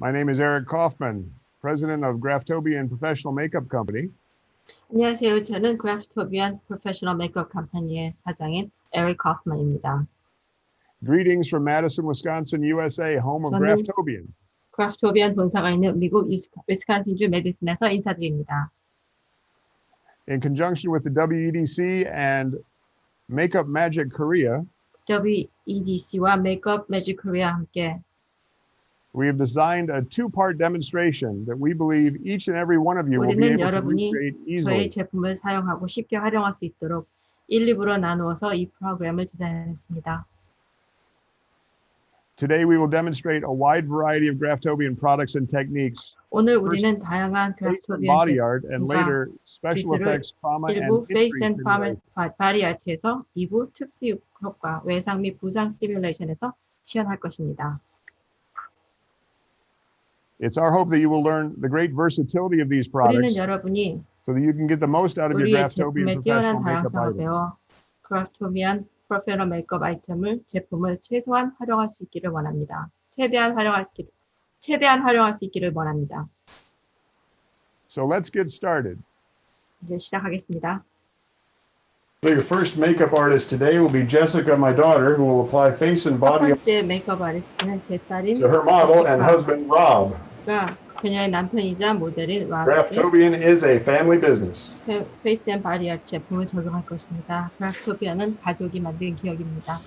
My name is Eric Kaufman, president of Graftobian Makeup Company. 안녕하세요. 저는 Graftobian Makeup Company의 사장인 에릭 카프만입니다. Greetings from Madison, Wisconsin, USA, home of Graftobian. Graftobian 본사가 있는 미국 위스콘신주 메디슨에서 인사드립니다. In conjunction with the WEDC and Makeup Magic Korea, WEDC와 Makeup Magic Korea 함께 we have designed a two-part demonstration that we believe each and every one of you will be able to recreate easily. 저희 제품을 사용하고 쉽게 활용할 수 있도록 1, 2부로 나누어서 이 프로그램을 디자인했습니다. Today we will demonstrate a wide variety of Graftobian products and techniques. 오늘 우리는 다양한 Graftobian body art and later special effects, trauma and face and body art에서 2부 특수 효과, 외상 및 부상 시뮬레이션에서 시연할 것입니다. It's our hope that you will learn the great versatility of these products so that you can get the most out of your Graftobian professional makeup items. Graftobian professional makeup 제품을 최대한 활용할 수 있기를 원합니다. So let's get started. 이제 시작하겠습니다. So your first makeup artist today will be Jessica, my daughter, who will apply face and body 첫 번째 메이크업 아티스트는 제 딸인 to her model and husband Rob. 그녀의 남편이자 모델인 Graftobian is a family business. 페이스 앤 바디 아트 제품을 적용할 것입니다. Graftobian은 가족이 만든 기업입니다.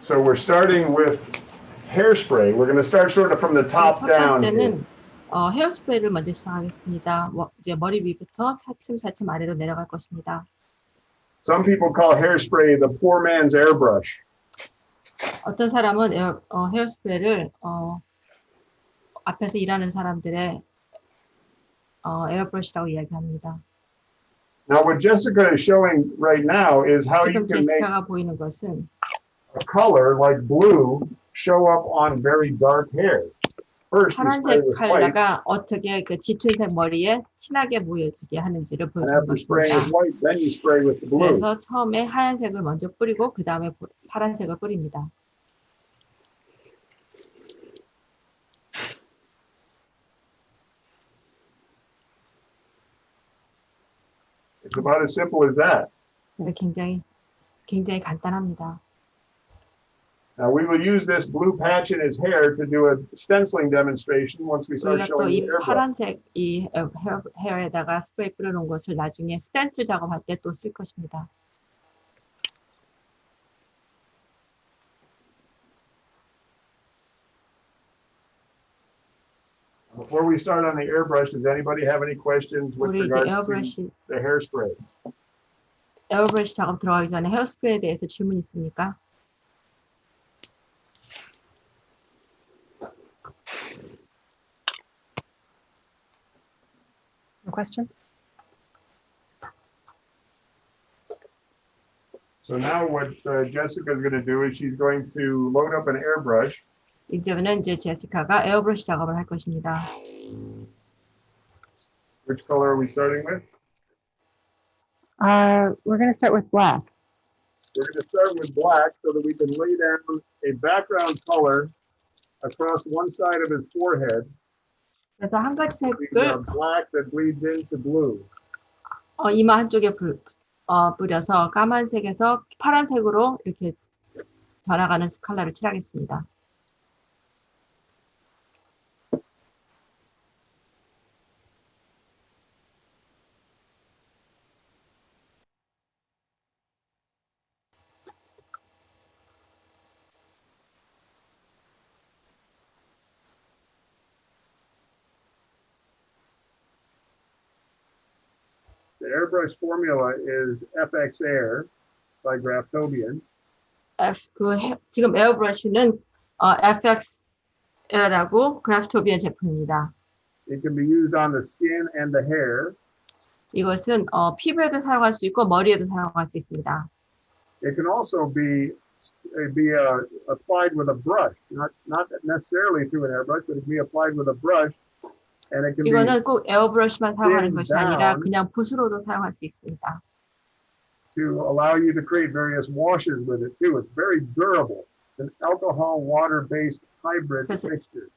So we're starting with hairspray. We're going to start sort of from the top down. 첫 번째는 헤어스프레이를 먼저 시작하겠습니다. 이제 머리 위부터 차츰차츰 아래로 내려갈 것입니다. Some people call hairspray the poor man's airbrush. 어떤 사람은 헤어스프레이를 앞에서 일하는 사람들의 에어브러시라고 이야기합니다. Now what Jessica is showing right now is how you can make 보이는 것은 a color like blue show up on very dark hair. First, you spray 파란색 with white. 컬러가 어떻게 그 짙은색 머리에 진하게 보여지게 하는지를 And 보여주는 after spraying with 것입니다. white, then you spray with the blue. 그래서 처음에 하얀색을 먼저 뿌리고 그 다음에 파란색을 뿌립니다. It's about as simple as that. 굉장히 간단합니다. Now we will use this blue patch in his hair to do a stenciling demonstration once we start 우리가 또 showing 이 the airbrush. 파란색 이 헤어에다가 스프레이 뿌려놓은 것을 나중에 스텐슬 작업할 때 또 쓸 것입니다. Before we start on the airbrush, does anybody have any questions with regards to the hairspray? 에어브러시 작업 들어가기 전에 헤어스프레이에 대해서 질문 있습니까? No questions? So now what Jessica is going to do is she's going to load up an airbrush. 이제는 제시카가 에어브러시 작업을 할 것입니다. Which color are we starting with? We're going to start with black. We're going to start with black so that we can lay down a background color across one side of his forehead. 그래서 한 가지 색을 black that bleeds into blue. 이마 한쪽에 뿌려서 까만색에서 파란색으로 이렇게 변화가는 컬러를 칠하겠습니다. The airbrush formula is FX Air by Graftobian. 지금 에어브러시는 FX Air라고 Graftobian 제품입니다. It can be used on the skin and the hair. 이것은 피부에도 사용할 수 있고 머리에도 사용할 수 있습니다. It can also be applied with a brush, not necessarily through an airbrush, but it can be applied with a brush. 이거는 꼭 에어브러시만 사용하는 것이 아니라 그냥 붓으로도 사용할 수 있습니다. to allow you to create various washes with it too. It's very durable. An alcohol water-based hybrid 그래서- mixture.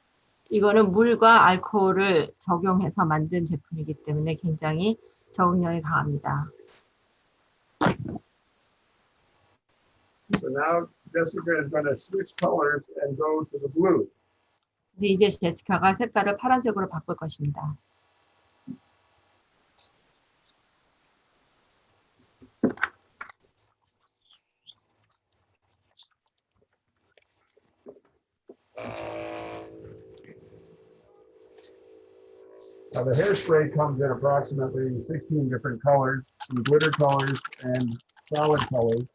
이거는 물과 알코올을 적용해서 만든 제품이기 때문에 굉장히 적응력이 강합니다. So now Jessica is going to switch colors and go to the blue. 그래서 이제 제시카가 색깔을 파란색으로 바꿀 것입니다. Now the hairspray comes in approximately 16 different colors, some glitter colors and solid colors.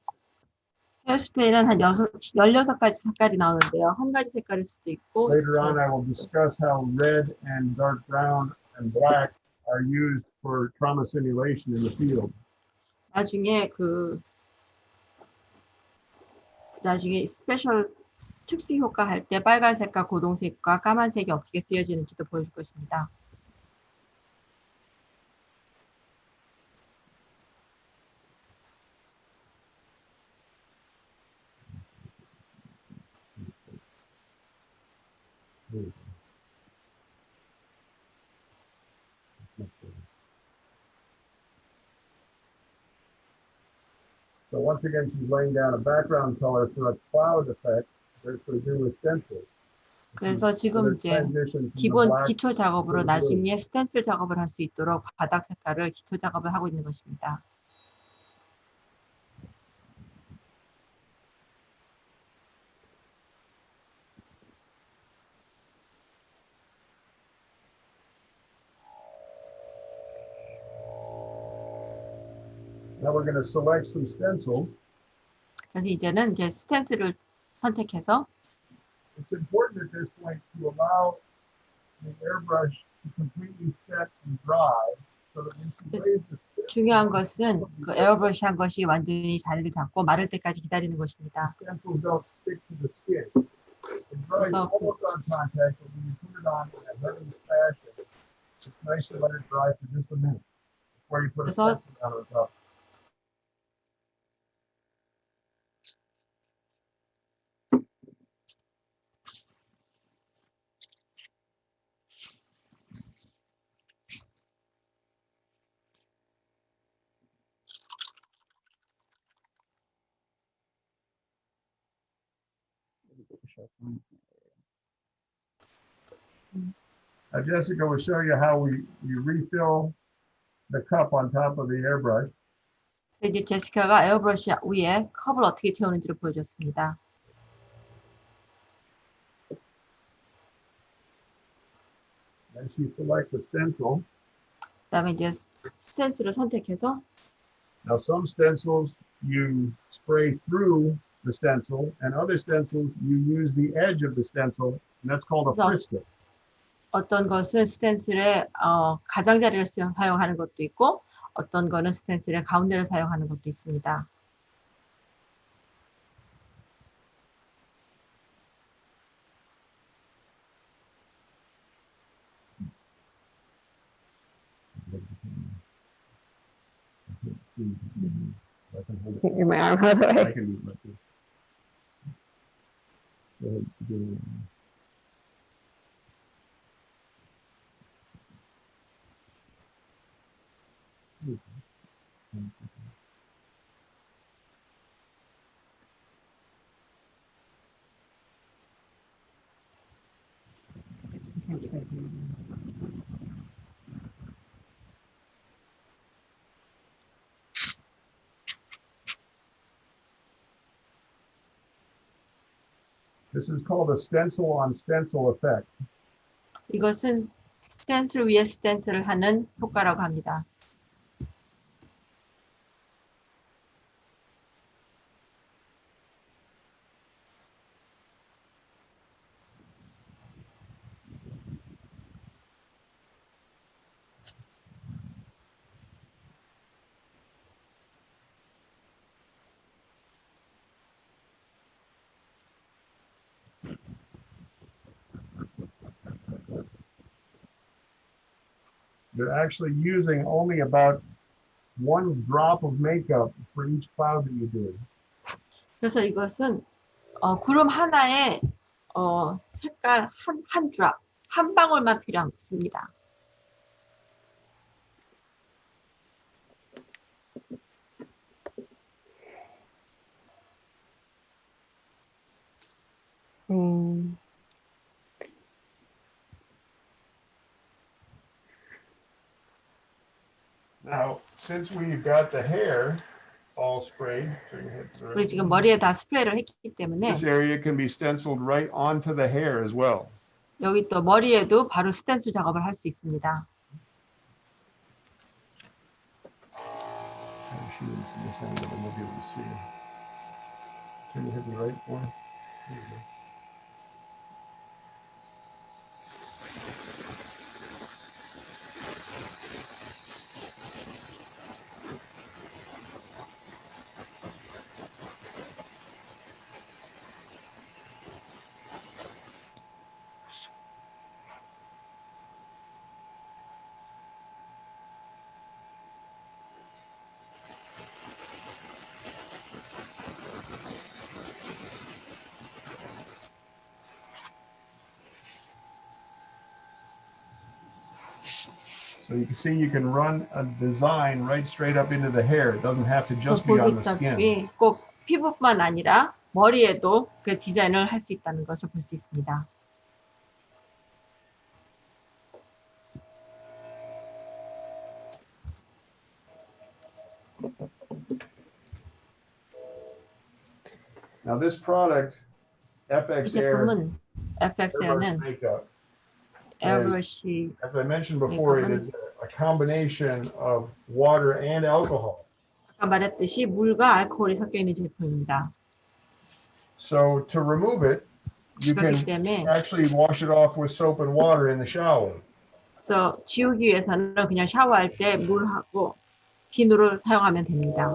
헤어스프레이는 한 16가지 색깔이 나오는데요. 한 가지 색깔일 수도 있고 Later on, I will discuss how red and dark brown and black are used for trauma simulation in the field. 나중에 스페셜 특수 효과 할 때 빨간색과 고동색과 까만색이 어떻게 쓰여지는지도 보여줄 것입니다. So once again, she's laying down a background color for a cloud effect. That's to do with stencils. 그래서 지금 이제 기본 기초 작업으로 나중에 스텐슬 작업을 할 수 있도록 바닥 색깔을 기초 작업을 하고 있는 것입니다. Now we're going to select some stencils. 그래서 이제는 이제 스텐슬을 선택해서 It's important at this point to allow the airbrush to completely set and dry so that when she lays the 중요한 것은 그 에어브러시 한 것이 완전히 자리를 잡고 마를 때까지 기다리는 것입니다. stencils don't stick to the skin. It dries So- almost on contact, but when you put it on in a heavy fashion, it's nice to let it dry for just a minute before you put a So- stencil down on top. Now Jessica will show you how we refill the cup on top of the airbrush. 그래서 이제 제시카가 에어브러시 위에 컵을 어떻게 채우는지를 보여줬습니다. And she selects a stencil. 그다음에 이제 스텐슬을 선택해서 Now some stencils you spray through the stencil, and other stencils you use the edge of the stencil, and that's called a So- frisket. 어떤 것은 스텐슬의 가장자리를 사용하는 것도 있고 어떤 거는 스텐슬의 가운데를 사용하는 것도 있습니다. I can hold it. Get my arm out of the I way. can do it like this. Go ahead, begin. This is called a stencil on stencil effect. 이것은 스텐슬 위에 스텐슬을 하는 효과라고 합니다. They're actually using only about one drop of makeup for each cloud that you do. 그래서 이것은 구름 하나에 색깔 한 drop, 한 방울만 필요합니다. Now, since we've got the hair all sprayed, 우리 지금 머리에 다 스프레이를 했기 때문에 this area can be stenciled right onto the hair as well. 여기 또 머리에도 바로 스텐슬 작업을 할 수 있습니다. Can you hit the right one? There you go. So you can see you can run a design right straight up into the hair. It doesn't have to just be on the skin. 꼭 피부뿐만 아니라 머리에도 그 디자인을 할 수 있다는 것을 볼 수 있습니다. Now this product, 이 FX Air 제품은 FX Air는 makeup, 에어브러쉬 as I mentioned before, it is a combination of water and alcohol. 아까 말했듯이 물과 알코올이 섞여 있는 제품입니다. So to remove it, you 그렇기 can 때문에 actually wash it off with soap and water in the shower. 그래서 지우기 위해서는 그냥 샤워할 때 물하고 비누를 사용하면 됩니다.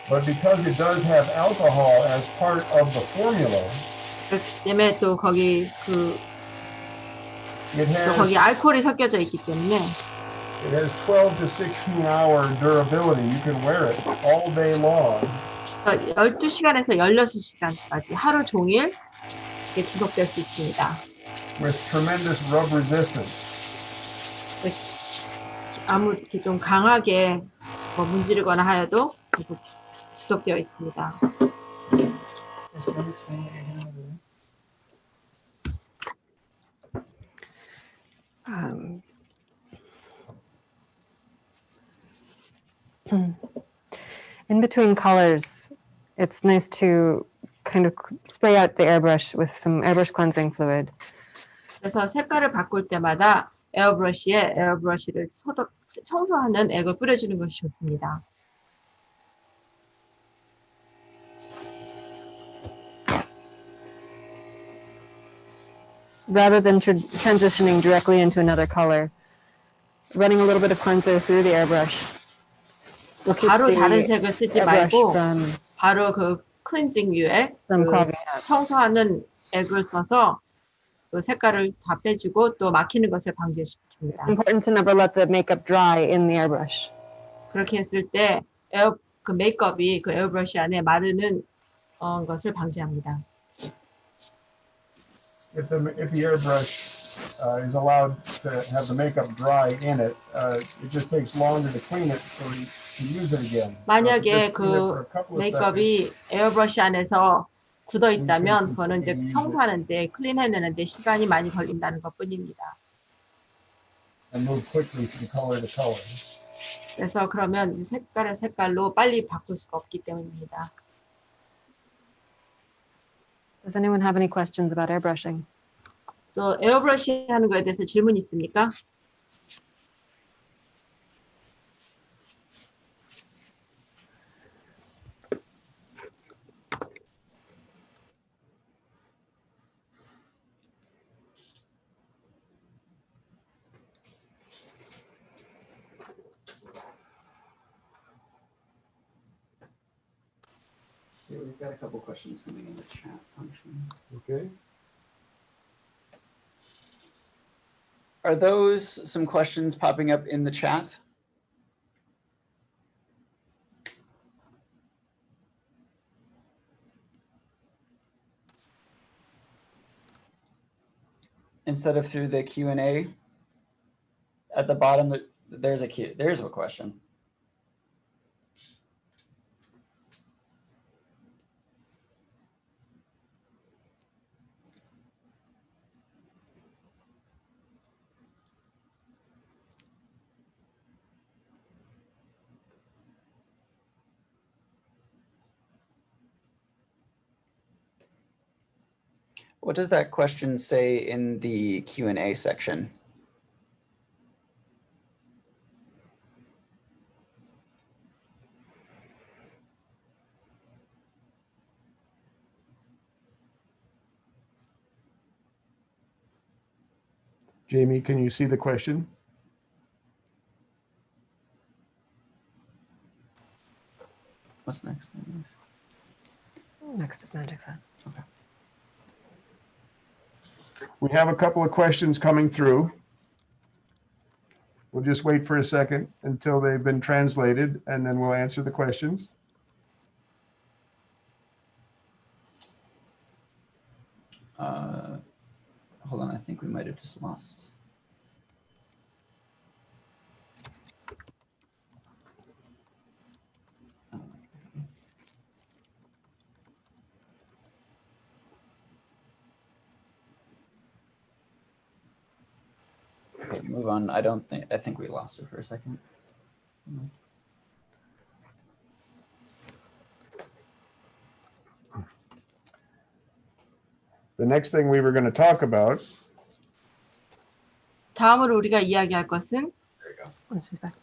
But because it does have alcohol as part of the formula, 그렇기 때문에 또 거기 it 또 거기 has 알코올이 섞여져 있기 때문에 12 to 16 hour durability. You can wear it all day long. 12시간에서 16시간까지 하루 종일 지속될 수 있습니다. With tremendous rub resistance. 아무 이렇게 좀 강하게 문지르거나 하여도 계속 지속되어 있습니다. In between colors, it's nice to kind of spray out the airbrush with some airbrush cleansing fluid. 그래서 색깔을 바꿀 때마다 에어브러쉬를 청소하는 액을 뿌려주는 것이 좋습니다. Rather than transitioning directly into another color, running a little bit of cleanser through the airbrush. 바로 다른 색을 쓰지 말고 from 바로 그 클렌징 뮤에 clogging up. 청소하는 액을 써서 그 색깔을 다 빼주고 또 막히는 것을 방지해줍니다. Important to never let the makeup dry in the airbrush. 그렇게 했을 때 그 메이크업이 그 에어브러쉬 안에 마르는 것을 방지합니다. If the airbrush is allowed to have the makeup dry in it, it just takes longer to clean it to use it again. 만약에 그 메이크업이 에어브러쉬 안에서 굳어 있다면 그거는 이제 청소하는데 클린해내는데 시간이 많이 걸린다는 것뿐입니다. And move quickly from color to color. 그래서 그러면 색깔로 빨리 바꿀 수가 없기 때문입니다. Does anyone have any questions about airbrushing? 또 에어브러쉬 하는 거에 대해서 질문 있습니까? Yeah, we've got a couple questions coming in the chat function. Okay. Are those some questions popping up in the chat? instead of through the Q&A, at the bottom, there's a question. What does that question say in the Q&A section? Jamie, can you see the question? What's next? Next is Magic's hat. Okay. We have a couple of questions coming through. We'll just wait for a second until they've been translated, and then we'll answer the questions. Hold on, I think we might have just lost. Okay, move on. I think we lost her for a second. The next thing we were going to talk about 다음으로 우리가 이야기할 것은 There you go. Oh, she's back.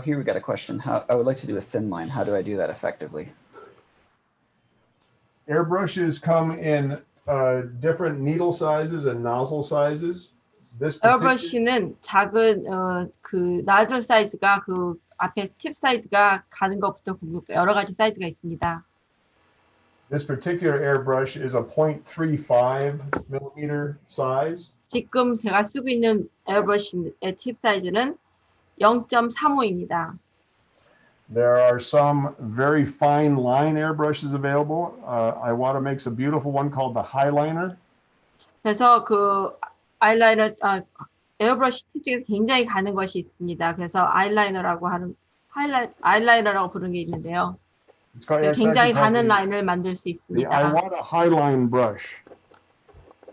Here we got a question. I would like to do a thin line. How do I do that effectively? airbrushes come in different needle sizes and nozzle sizes. This particular, 에어브러쉬는 작은 그 나즐 사이즈가 그 앞에 팁 사이즈가 가는 것부터 여러 가지 사이즈가 있습니다. this particular airbrush is a 0.35 millimeter size. 지금 제가 쓰고 있는 에어브러쉬의 팁 사이즈는 0.35입니다. There are some very fine line airbrushes available. Iwata makes a beautiful one called the Highliner. 그래서 그 아이라이너 에어브러쉬 팁 중에서 굉장히 가는 것이 있습니다. 그래서 아이라이너라고 하는 아이라이너라고 부르는 게 있는데요. It's called, it's 굉장히 actually called 가는 라인을 만들 수 the 있습니다. Iwata Highline brush.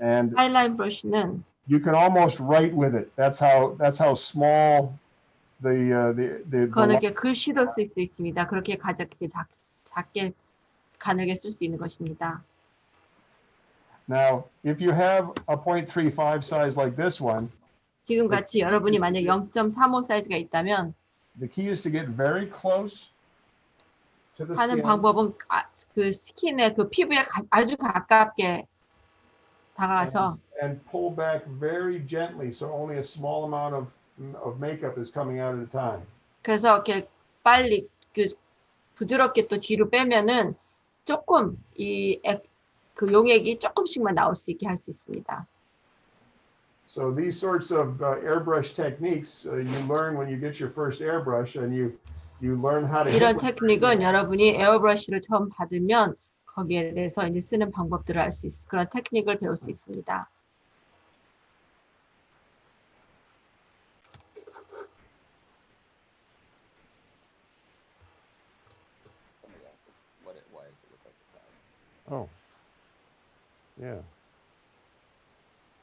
And 하이라인 브러쉬는 you can almost write with it. That's how small the 그거는 이렇게 글씨도 쓸 수 있습니다. 그렇게 작게 가늘게 쓸 수 있는 것입니다. Now, if you have a 0.35 size like this one, 지금 같이 여러분이 만약 0.35 사이즈가 있다면 the key is to get very close to the 하는 skin 방법은 그 스킨의 그 피부에 아주 가깝게 다가가서 and pull back very gently, so only a small amount of makeup is coming out at a time. 그래서 이렇게 빨리 그 부드럽게 또 뒤로 빼면은 조금 그 용액이 조금씩만 나올 수 있게 할 수 있습니다. So these sorts of airbrush techniques you learn when you get your first airbrush, and you learn how to. 이런 테크닉은 여러분이 에어브러쉬를 처음 받으면 거기에 대해서 이제 쓰는 방법들을 알 수 있을 그런 테크닉을 배울 수 있습니다. Oh, yeah.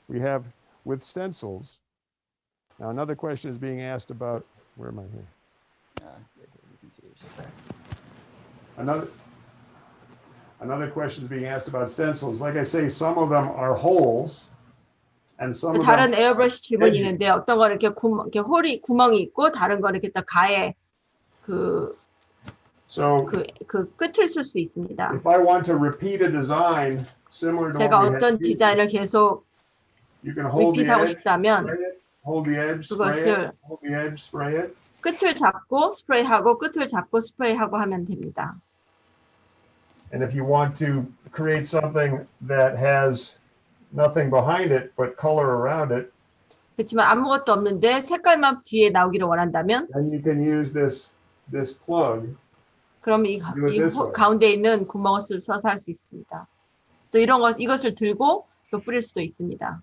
We have with stencils. Now another question is being asked about. Where am I here? You can see it just there. Another question is being asked about stencils. Like I say, some of them are holes, and some of 다른 them. 에어브러쉬 질문이 있는데 어떤 거는 이렇게 홀이 구멍이 있고 다른 거는 이렇게 또 가에 So 그 끝을 쓸 수 있습니다. if I want to repeat a design similar to 제가 what we 어떤 had, 디자인을 계속 you can hold the 리핏하고 edge, 싶다면 spray it, hold the edge, spray 그것을 it, hold the edge, spray it. 끝을 잡고 스프레이하고 끝을 잡고 스프레이하고 하면 됩니다. And if you want to create something that has nothing behind it but color around it, 그렇지만 아무것도 없는데 색깔만 뒤에 나오기를 원한다면 then you can use this plug. 그럼 Do it this way. 가운데 있는 구멍을 써서 할 수 있습니다. 또 이것을 들고 또 뿌릴 수도 있습니다.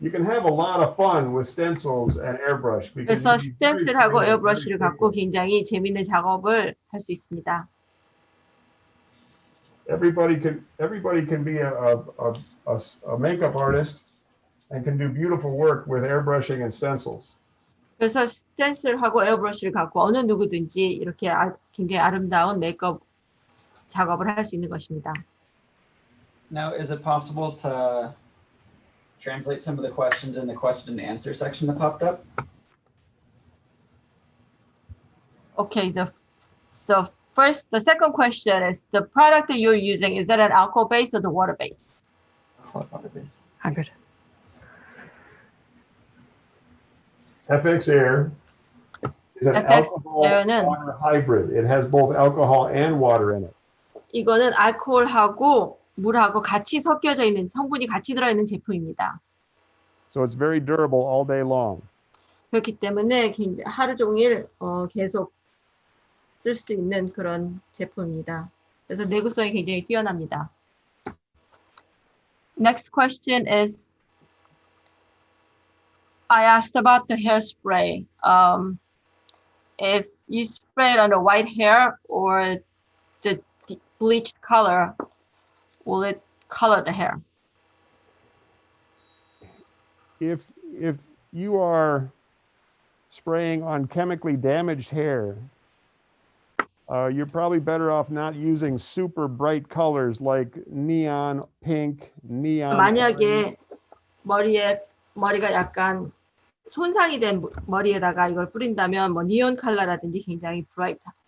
You can have a lot of fun with stencils and airbrush because 그래서 you can be very 스텐실하고 creative, 에어브러쉬를 very 갖고 quickly. 굉장히 재미있는 작업을 할 수 있습니다. Everybody can be a makeup artist and can do beautiful work with airbrushing and stencils. 그래서 스텐실하고 에어브러쉬를 갖고 어느 누구든지 이렇게 굉장히 아름다운 메이크업 작업을 할 수 있는 것입니다. Now, is it possible to translate some of the questions in the question and answer section that popped up? Okay, so first, the second question is the product that you're using, is that an alcohol base or the water base? Hybrid. FX Air is an FX alcohol Air는 water hybrid. It has both alcohol and water in it. 이거는 알코올하고 물하고 같이 섞여져 있는 성분이 같이 들어있는 제품입니다. So it's very durable all day long. 그렇기 때문에 하루 종일 계속 쓸 수 있는 그런 제품입니다. 그래서 내구성이 굉장히 뛰어납니다. Next question is, I asked about the hairspray. If you spray it on the white hair or the bleached color, will it color the hair? If you are spraying on chemically damaged hair, you're probably better off not using super bright colors like neon pink, neon 만약에 머리가 약간 손상이 된 머리에다가 이걸 뿌린다면 뭐 니온 컬러라든지 굉장히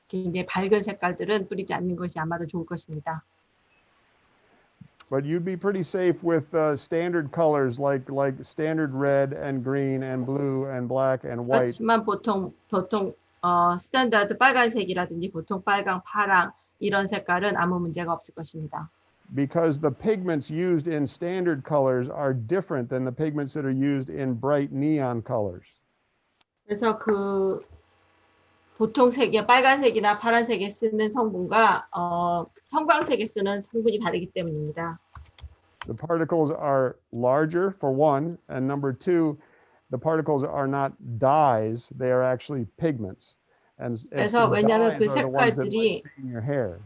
굉장히 밝은 색깔들은 뿌리지 않는 것이 아마도 좋을 것입니다. But you'd be pretty safe with standard colors like standard red and green and blue and black and white. 그렇지만 보통 스탠다드 빨간색이라든지 보통 빨강, 파랑 이런 색깔은 아무 문제가 없을 것입니다. Because the pigments used in standard colors are different than the pigments that are used in bright neon colors. 그래서 그 보통 색이 빨간색이나 파란색에 쓰는 성분과 형광색에 쓰는 성분이 다르기 때문입니다. The particles are larger for one, and number two, the particles are not dyes; they are actually pigments. And 그래서 왜냐하면 그 dyes are the ones that 색깔들이 might stain your hair.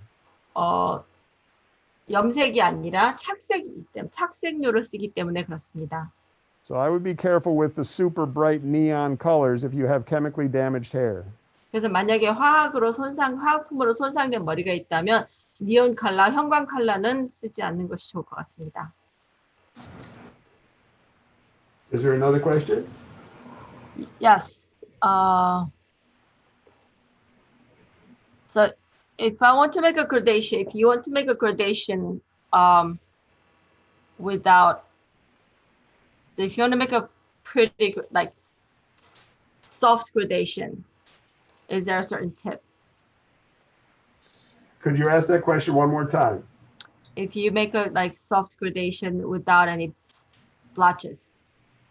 염색이 아니라 착색료를 쓰기 때문에 그렇습니다. So I would be careful with the super bright neon colors if you have chemically damaged hair. 그래서 만약에 화학품으로 손상된 머리가 있다면 니온 컬러, 형광 컬러는 쓰지 않는 것이 좋을 것 같습니다. Is there another question? Yes. So if I want to make a gradation, if you want to make a gradation if you want to make a pretty like soft gradation, is there a certain tip? Could you ask that question one more time? If you make a like soft gradation without any blotches,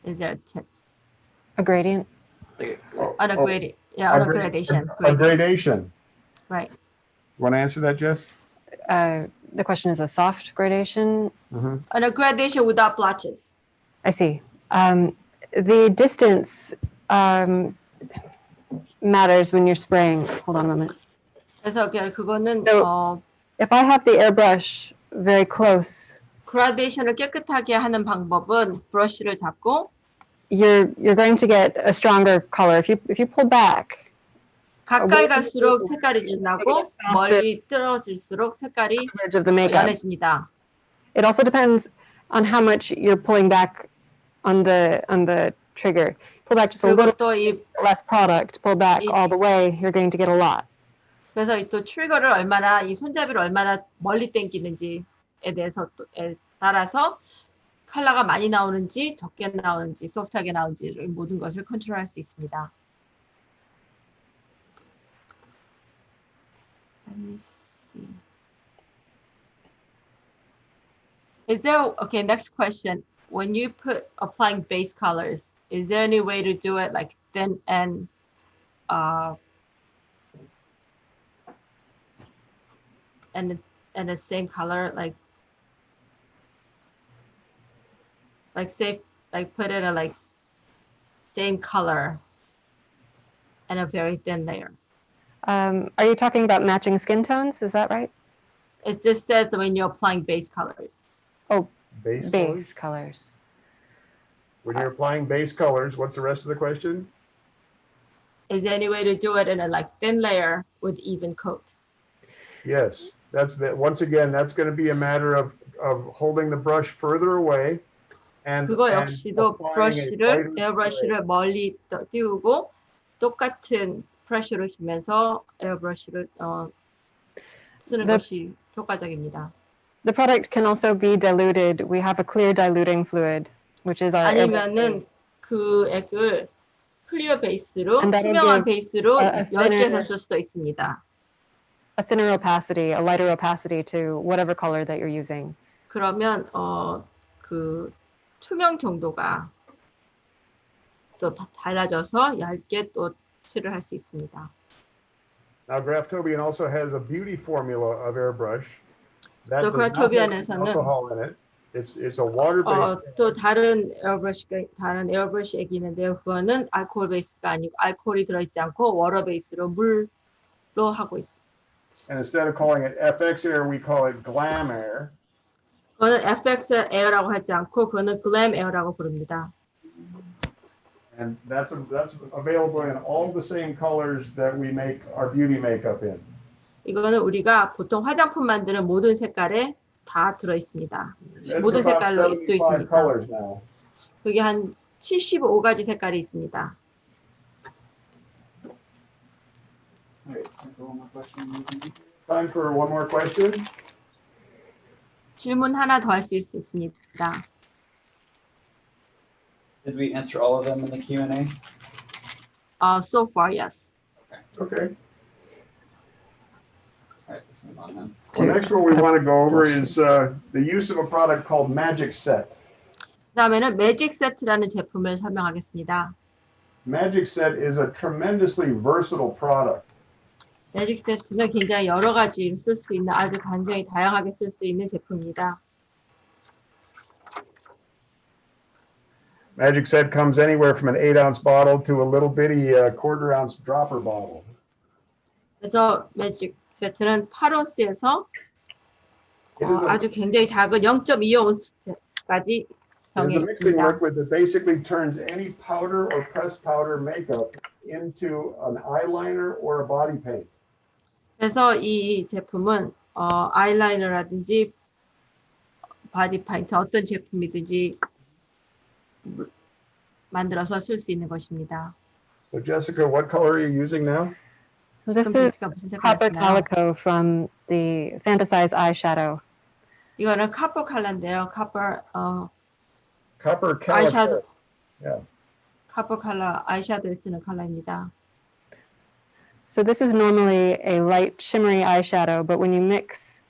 is there a tip? A gradient. On a gradient, yeah, on a gradation. A gradation. Right. You want to answer that, Jess? The question is a soft gradation. Mm-hmm. On a gradation without blotches. I see. The distance matters when you're spraying. Hold on a moment. 그래서 그거는 So, if I have the airbrush very close, 그라데이션을 깨끗하게 하는 방법은 브러쉬를 잡고 you're going to get a stronger color. If you pull back, 가까이 갈수록 색깔이 진하고 멀리 떨어질수록 색깔이 edge of the makeup. 연해집니다. It also depends on how much you're pulling back on the trigger. Pull back just a 그리고 little 또 이 less product. Pull back all the way, you're going to get a lot. 그래서 또 트리거를 얼마나 이 손잡이를 얼마나 멀리 당기는지에 대해서 따라서 컬러가 많이 나오는지 적게 나오는지 소프트하게 나오는지 모든 것을 컨트롤할 수 있습니다. Let me see. Is there, okay, next question. When you applying base colors, is there any way to do it like thin and and the same color, say, put it a same color and a very thin layer. Are you talking about matching skin tones? Is that right? It just says that when you're applying base colors. Oh, Base colors? base colors. When you're applying base colors, what's the rest of the question? Is there any way to do it in a thin layer with even coat? Yes, that's that. Once again, that's going to be a matter of holding the brush further away and 그거 역시도 applying a 브러쉬를, lighter 에어브러쉬를 멀리 띄우고 똑같은 프레셔를 주면서 에어브러쉬를 쓰는 것이 효과적입니다. The product can also be diluted. We have a clear diluting fluid, which is our 아니면은 그 액을 클리어 베이스로, And that'll 투명한 give 베이스로 a 얇게 해서 thinner- 쓸 수도 있습니다. a thinner opacity, a lighter opacity to whatever color that you're using. 그러면 그 투명 정도가 또 달라져서 얇게 또 칠을 할 수 있습니다. Now, Graftobian also has a beauty formula of airbrush. That 또 does not have 그라토비안에서는 alcohol in it. It's a water-based. 또 다른 에어브러쉬 액이 있는데요. 그거는 알코올 베이스가 아니고 알코올이 들어있지 않고 워터 베이스로 물로 하고 있습니다. And instead of calling it FX air, we call it glam air. 그거는 FX 에어라고 하지 않고 그거는 글램 에어라고 부릅니다. And that's available in all the same colors that we make our beauty makeup in. 이거는 우리가 보통 화장품 만드는 모든 색깔에 다 들어 있습니다. That's 모든 about 색깔로 또 75 있으니까. colors now. 그게 한 75가지 색깔이 있습니다. Wait, time for one more question. Time for one more question. 질문 하나 더 할 수 있습니다. Did we answer all of them in the Q&A? So far, yes. Okay. All right, let's move on then. Well, next one we want to go over is the use of a product called Magic Set. 그다음에는 매직 세트라는 제품을 설명하겠습니다. Magic Set is a tremendously versatile product. 매직 세트는 굉장히 여러 가지 쓸 수 있는 아주 굉장히 다양하게 쓸 수 있는 제품입니다. Magic Set comes anywhere from an 8-ounce bottle to a little bitty quarter-ounce dropper bottle. 그래서 매직 세트는 8온스에서 It is a, 아주 굉장히 작은 0.25온스까지 it is a mixing 병입니다. liquid that basically turns any powder or pressed powder makeup into an eyeliner or a body paint. 그래서 이 제품은 아이라이너라든지 바디 페인트 어떤 제품이든지 만들어서 쓸 수 있는 것입니다. So Jessica, what color are you using now? This 지금 is 제시카 무슨 색깔 copper 쓰나요? calico from the Fantasize eyeshadow. 이거는 카퍼 컬러인데요. 카퍼 Copper 아이샤도우. calico. Yeah. 카퍼 컬러 아이샤도우에 쓰는 컬러입니다. So this is normally a light shimmery eyeshadow, but when you mix,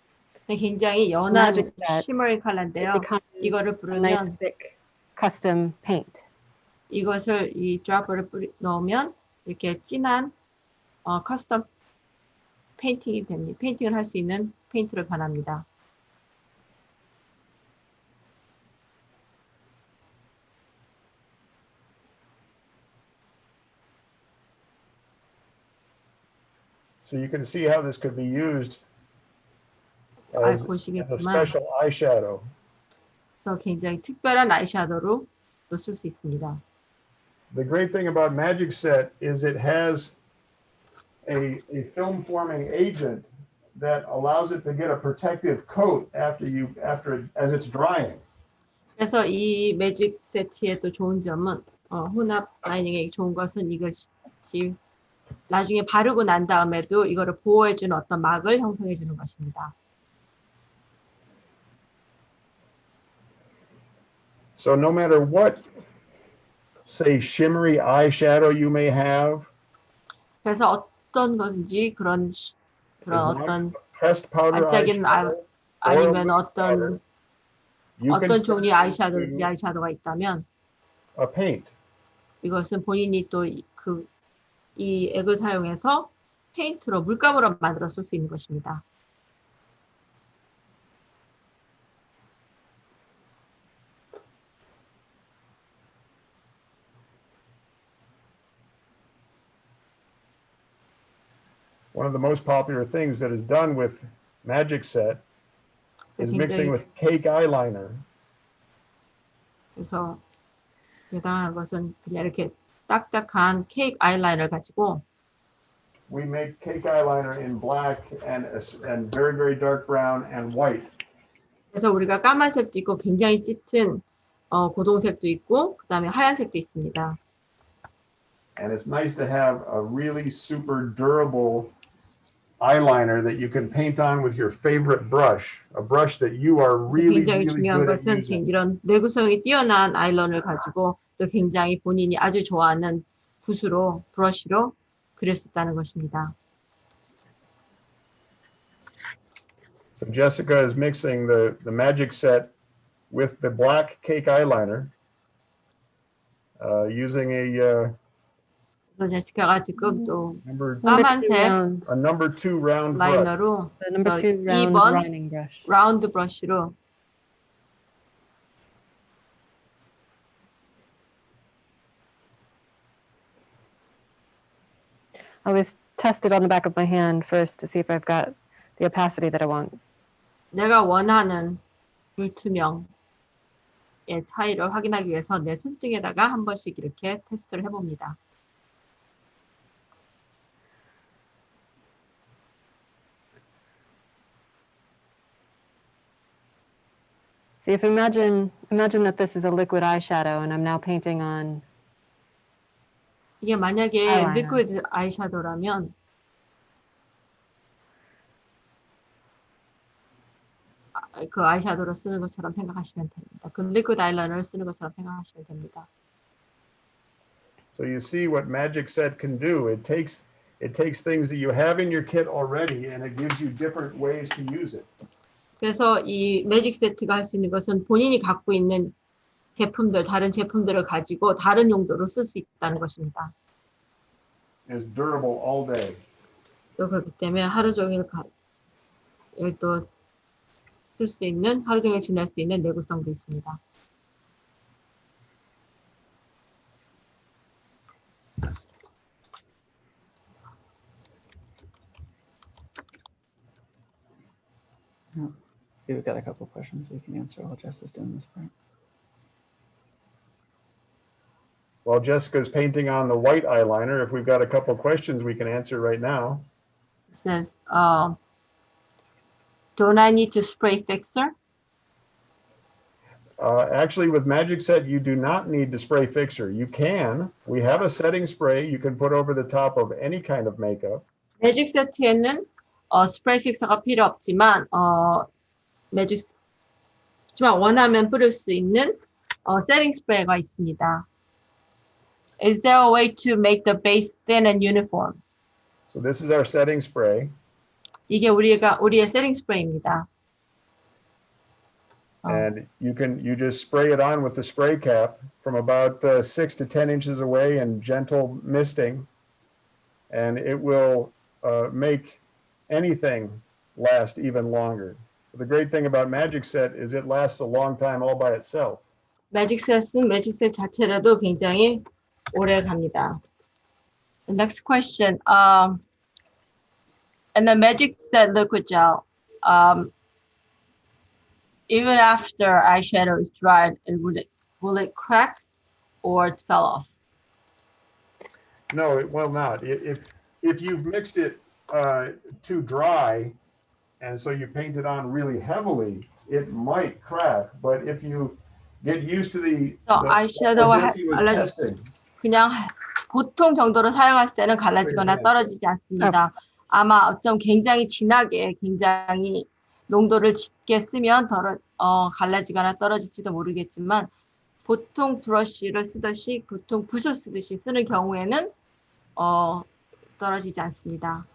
굉장히 연한 Magic set. 쉬머리 it 컬러인데요. becomes 이거를 a nice 부르면 thick custom paint. 이것을 이 드랍을 넣으면 이렇게 진한 커스텀 페인팅이 됩니다. 페인팅을 할 수 있는 페인트로 변합니다. So you can see how this could be used 알 as a 보시겠지만 special eyeshadow. 그래서 굉장히 특별한 아이샤도우로 또 쓸 수 있습니다. The great thing about Magic Set is it has a film forming agent that allows it to get a protective coat as it's drying. 그래서 이 매직 세트의 또 좋은 점은 혼합 라이닝의 좋은 것은 이것이 나중에 바르고 난 다음에도 이거를 보호해주는 어떤 막을 형성해주는 것입니다. So no matter what, say, shimmery eyeshadow you may have, 그래서 어떤 것인지 그런 as long 어떤 as it's pressed powder 반짝이는 eyeshadow, 아니면 or a loose powder, you can 어떤 종류의 turn it 아이샤도우인지 into 아이샤도우가 있다면 a paint. 이것은 본인이 또 이 액을 사용해서 페인트로 물감으로 만들어 쓸 수 있는 것입니다. one of the most popular things that is done with Magic Set is mixing with cake eyeliner. 그래서 대단한 것은 그냥 이렇게 딱딱한 케이크 아이라이너를 가지고 We make cake eyeliner in black and very, very dark brown and white. 그래서 우리가 까만색도 있고 굉장히 짙은 고동색도 있고 그다음에 하얀색도 있습니다. And it's nice to have a really super durable eyeliner that you can paint on with your favorite brush, a brush that you are really, 굉장히 really 중요한 good at 것은 using. 이런 내구성이 뛰어난 아이라이너를 가지고 또 굉장히 본인이 아주 좋아하는 붓으로 브러쉬로 그릴 수 있다는 것입니다. So Jessica is mixing the Magic Set with the black cake eyeliner using a 그래서 제시카가 지금 또 number 까만색 a number 2 round brush. 라이너로 The number 2 round 2번 lining brush. 라운드 브러쉬로 I always test it on the back of my hand first to see if I've got the opacity that I want. 내가 원하는 불투명의 차이를 확인하기 위해서 내 손등에다가 한 번씩 이렇게 테스트를 해봅니다. So if imagine that this is a liquid eyeshadow and I'm now painting on 이게 만약에 아이라이너. 리퀴드 아이섀도우라면 그 아이섀도우를 쓰는 것처럼 생각하시면 됩니다. 그 리퀴드 아이라이너를 쓰는 것처럼 생각하시면 됩니다. So you see what Magic Set can do. It takes things that you have in your kit already and it gives you different ways to use it. 그래서 이 매직 세트가 할 수 있는 것은 본인이 갖고 있는 제품들, 다른 제품들을 가지고 다른 용도로 쓸 수 있다는 것입니다. It's durable all day. 또 그렇기 때문에 하루 종일 또 쓸 수 있는, 하루 종일 지낼 수 있는 내구성도 있습니다. We've got a couple questions we can answer while Jess is doing this part. While Jessica's painting on the white eyeliner, if we've got a couple questions we can answer right now. It says, don't I need to spray fixer? Actually, with Magic Set, you do not need to spray fixer. You can. We have a setting spray you can put over the top of any kind of makeup. 매직 세트에는 스프레이 픽서가 필요 없지만 하지만 원하면 뿌릴 수 있는 세팅 스프레이가 있습니다. Is there a way to make the base thin and uniform? So this is our setting spray. 이게 우리의 세팅 스프레이입니다. And you just spray it on with the spray cap from about 6 to 10 inches away and gentle misting, and it will make anything last even longer. The great thing about Magic Set is it lasts a long time all by itself. 매직 셋은 매직 셋 자체라도 굉장히 오래 갑니다. The next question. And the Magic Set liquid gel, even after eyeshadow is dried, will it crack or it fell off? No, it will not. If you've mixed it too dry, and so you paint it on really heavily, it might crack. But if you get used to the eyeshadow Jessie was testing. 그냥 보통 정도로 사용했을 때는 갈라지거나 떨어지지 않습니다. 아마 어쩜 굉장히 진하게, 굉장히 농도를 짙게 쓰면 갈라지거나 떨어질지도 모르겠지만 보통 브러쉬를 쓰듯이, 보통 붓을 쓰듯이 쓰는 경우에는 떨어지지 않습니다.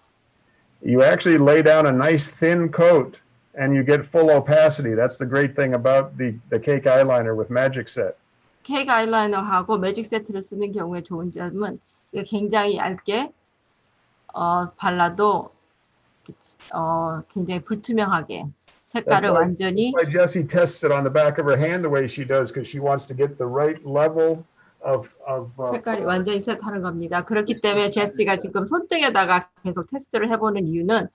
You actually lay down a nice thin coat and you get full opacity. That's the great thing about the cake eyeliner with Magic Set. 케이크 아이라이너하고 매직 세트를 쓰는 경우에 좋은 점은 굉장히 얇게 발라도 굉장히 불투명하게 색깔을 완전히. That's why Jessie tests it on the back of her hand the way she does, because she wants to get the right level 색깔이 완전히 다른 겁니다. 그렇기 때문에 제시가 지금 손등에다가 계속 테스트를 해보는 이유는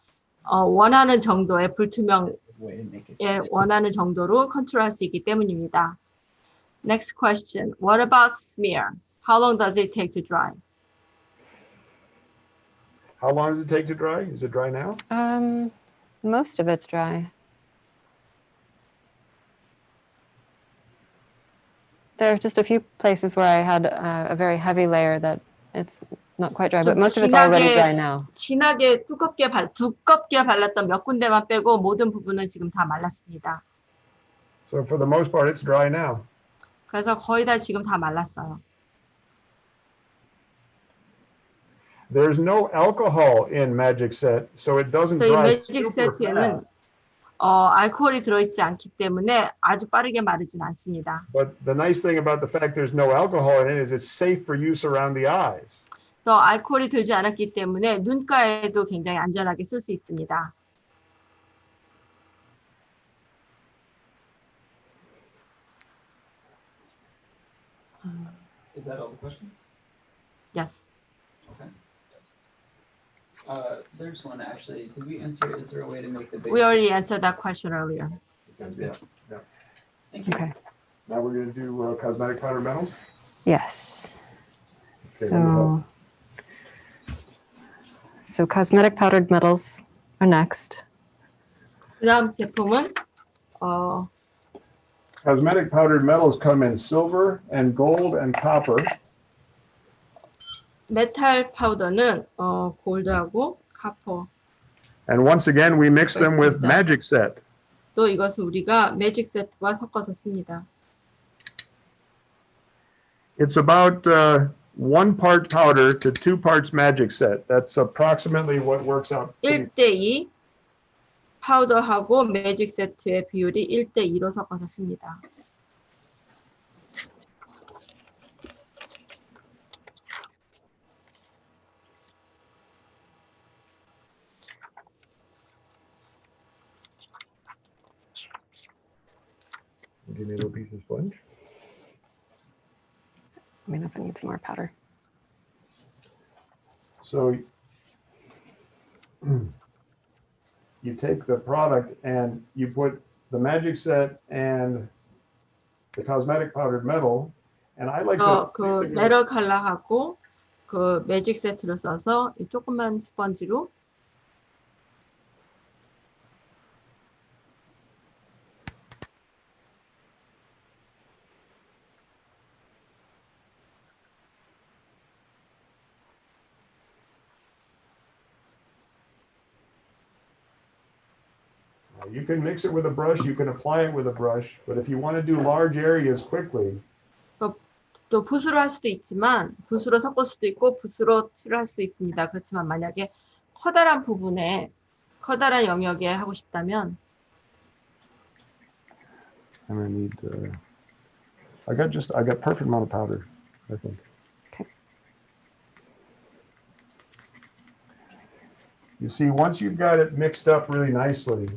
원하는 정도의 불투명에 Way to make it. 원하는 정도로 컨트롤할 수 있기 때문입니다. Next question. What about smear? How long does it take to dry? How long does it take to dry? Is it dry now? Most of it's dry. There are just a few places where I had a very heavy layer that it's not quite dry, but most of it's already dry now. 진하게 두껍게 발랐던 몇 군데만 빼고 모든 부분은 지금 다 말랐습니다. So for the most part, it's dry now. 그래서 거의 다 지금 다 말랐어요. There's no alcohol in Magic Set, so it doesn't 이 dry 매직 super 세트에는 fast. 알코올이 들어있지 않기 때문에 아주 빠르게 마르진 않습니다. But the nice thing about the fact there's no alcohol in it is it's safe for use around the eyes. 또 알코올이 들지 않았기 때문에 눈가에도 굉장히 안전하게 쓸 수 있습니다. Is that all the questions? Yes. Okay. There's one actually. Did we answer? Is there a way to make the base? We already answered that question earlier. Yeah. Thank you. Okay. Now we're going to do cosmetic powder metals. Yes. Okay, let me help. So cosmetic powdered metals are next. 그다음 제품은 Cosmetic powdered metals come in silver and gold and copper. 메탈 파우더는 골드하고 카퍼. And once again, we mix them with 그렇습니다. Magic Set. 또 이것을 우리가 매직 세트와 섞어서 씁니다. It's about 1 part powder to 2 parts Magic Set. That's approximately what works out. 1대2 파우더하고 매직 세트의 비율이 1대2로 섞어서 씁니다. Give me a little piece of sponge. Let me know if I need some more powder. So you take the product and you put the Magic Set and the cosmetic powdered metal, and I like to 그 mix it with 메럴 컬러하고 그 매직 세트를 써서 이 조그만 스펀지로 You can mix it with a brush, you can apply it with a brush, but if you want to do large areas quickly, 또 붓으로 할 수도 있지만 붓으로 섞을 수도 있고 붓으로 칠할 수도 있습니다. 그렇지만 만약에 커다란 부분에 커다란 영역에 하고 싶다면 I'm gonna need. I got perfect amount of powder, I think. Okay. You see, once you've got it mixed up really nicely,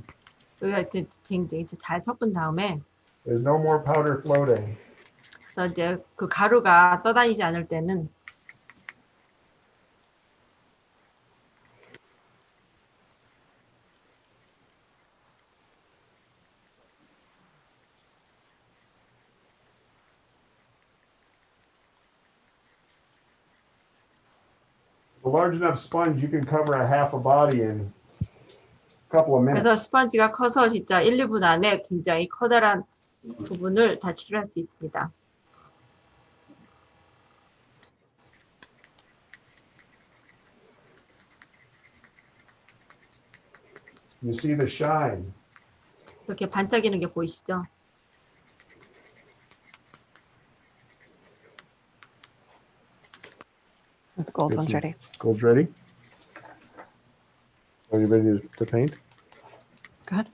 우리가 굉장히 잘 섞은 다음에 there's no more powder floating. 그래서 이제 그 가루가 떠다니지 않을 때는 A large enough sponge, you can cover a half a body in a couple of 그래서 minutes. 스펀지가 커서 진짜 1, 2분 안에 굉장히 커다란 부분을 다 칠할 수 있습니다. You see the shine. 이렇게 반짝이는 게 보이시죠? The gold Get one's some- ready. Gold's ready. Are you ready to paint? Go ahead.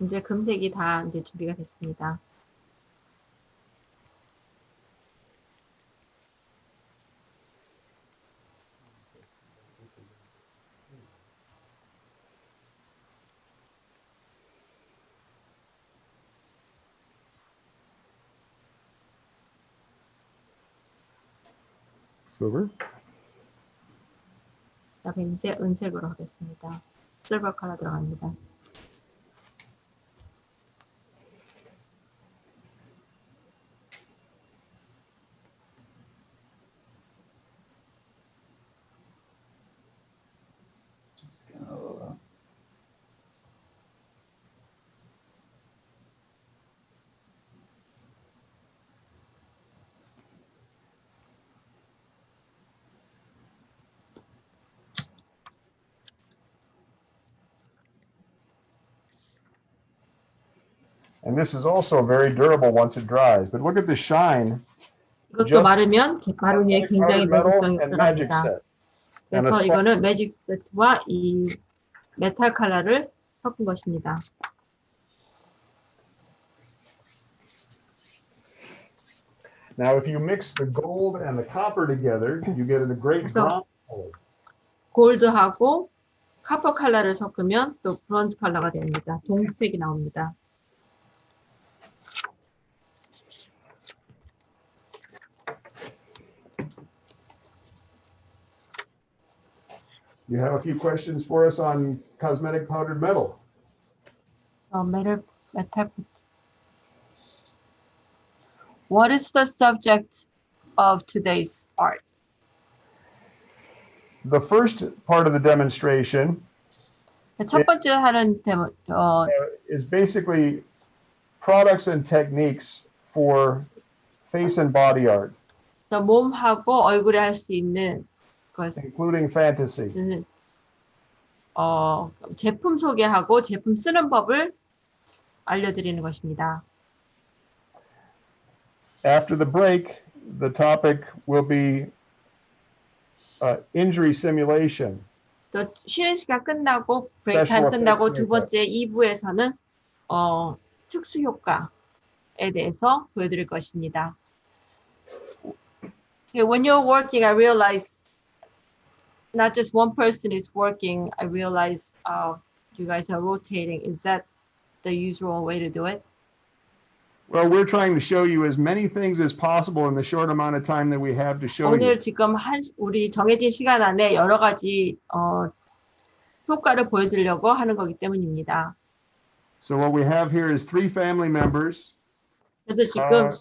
이제 금색이 다 이제 준비가 됐습니다. mover. 그다음에 은색으로 하겠습니다. 실버 컬러 들어갑니다. Oh, And this is also very durable once it dries. But look at the shine. 이것도 Just 마르면 마른 후에 cosmetic 굉장히 powdered metal 내구성이 and magic 들어갑니다. set. And a 그래서 sponge. 이거는 매직 세트와 이 메탈 컬러를 섞은 것입니다. Now, if you mix the gold and the copper together, you get a great So- bronze color. 골드하고 카퍼 컬러를 섞으면 또 브론즈 컬러가 됩니다. 동색이 나옵니다. You have a few questions for us on cosmetic powdered metal. 메탈. What is the subject of today's art? The first part of the demonstration 첫 번째 하는 is basically products and techniques for face and body art, 몸하고 얼굴에 할 수 있는 것은 including fantasy. 제품 소개하고 제품 쓰는 법을 알려드리는 것입니다. After the break, the topic will be injury simulation. 또 쉬는 시간 끝나고 브레이크 Special 타임 끝나고 effects 두 번째 2부에서는 특수 효과에 대해서 보여드릴 것입니다. So when you're working, I realize not just one person is working. I realize you guys are rotating. Is that the usual way to do it? Well, we're trying to show you as many things as possible in the short amount of time that we have to show 오늘 you. 지금 우리 정해진 시간 안에 여러 가지 효과를 보여드리려고 하는 거기 때문입니다. So what we have here is 3 family members 그래서 지금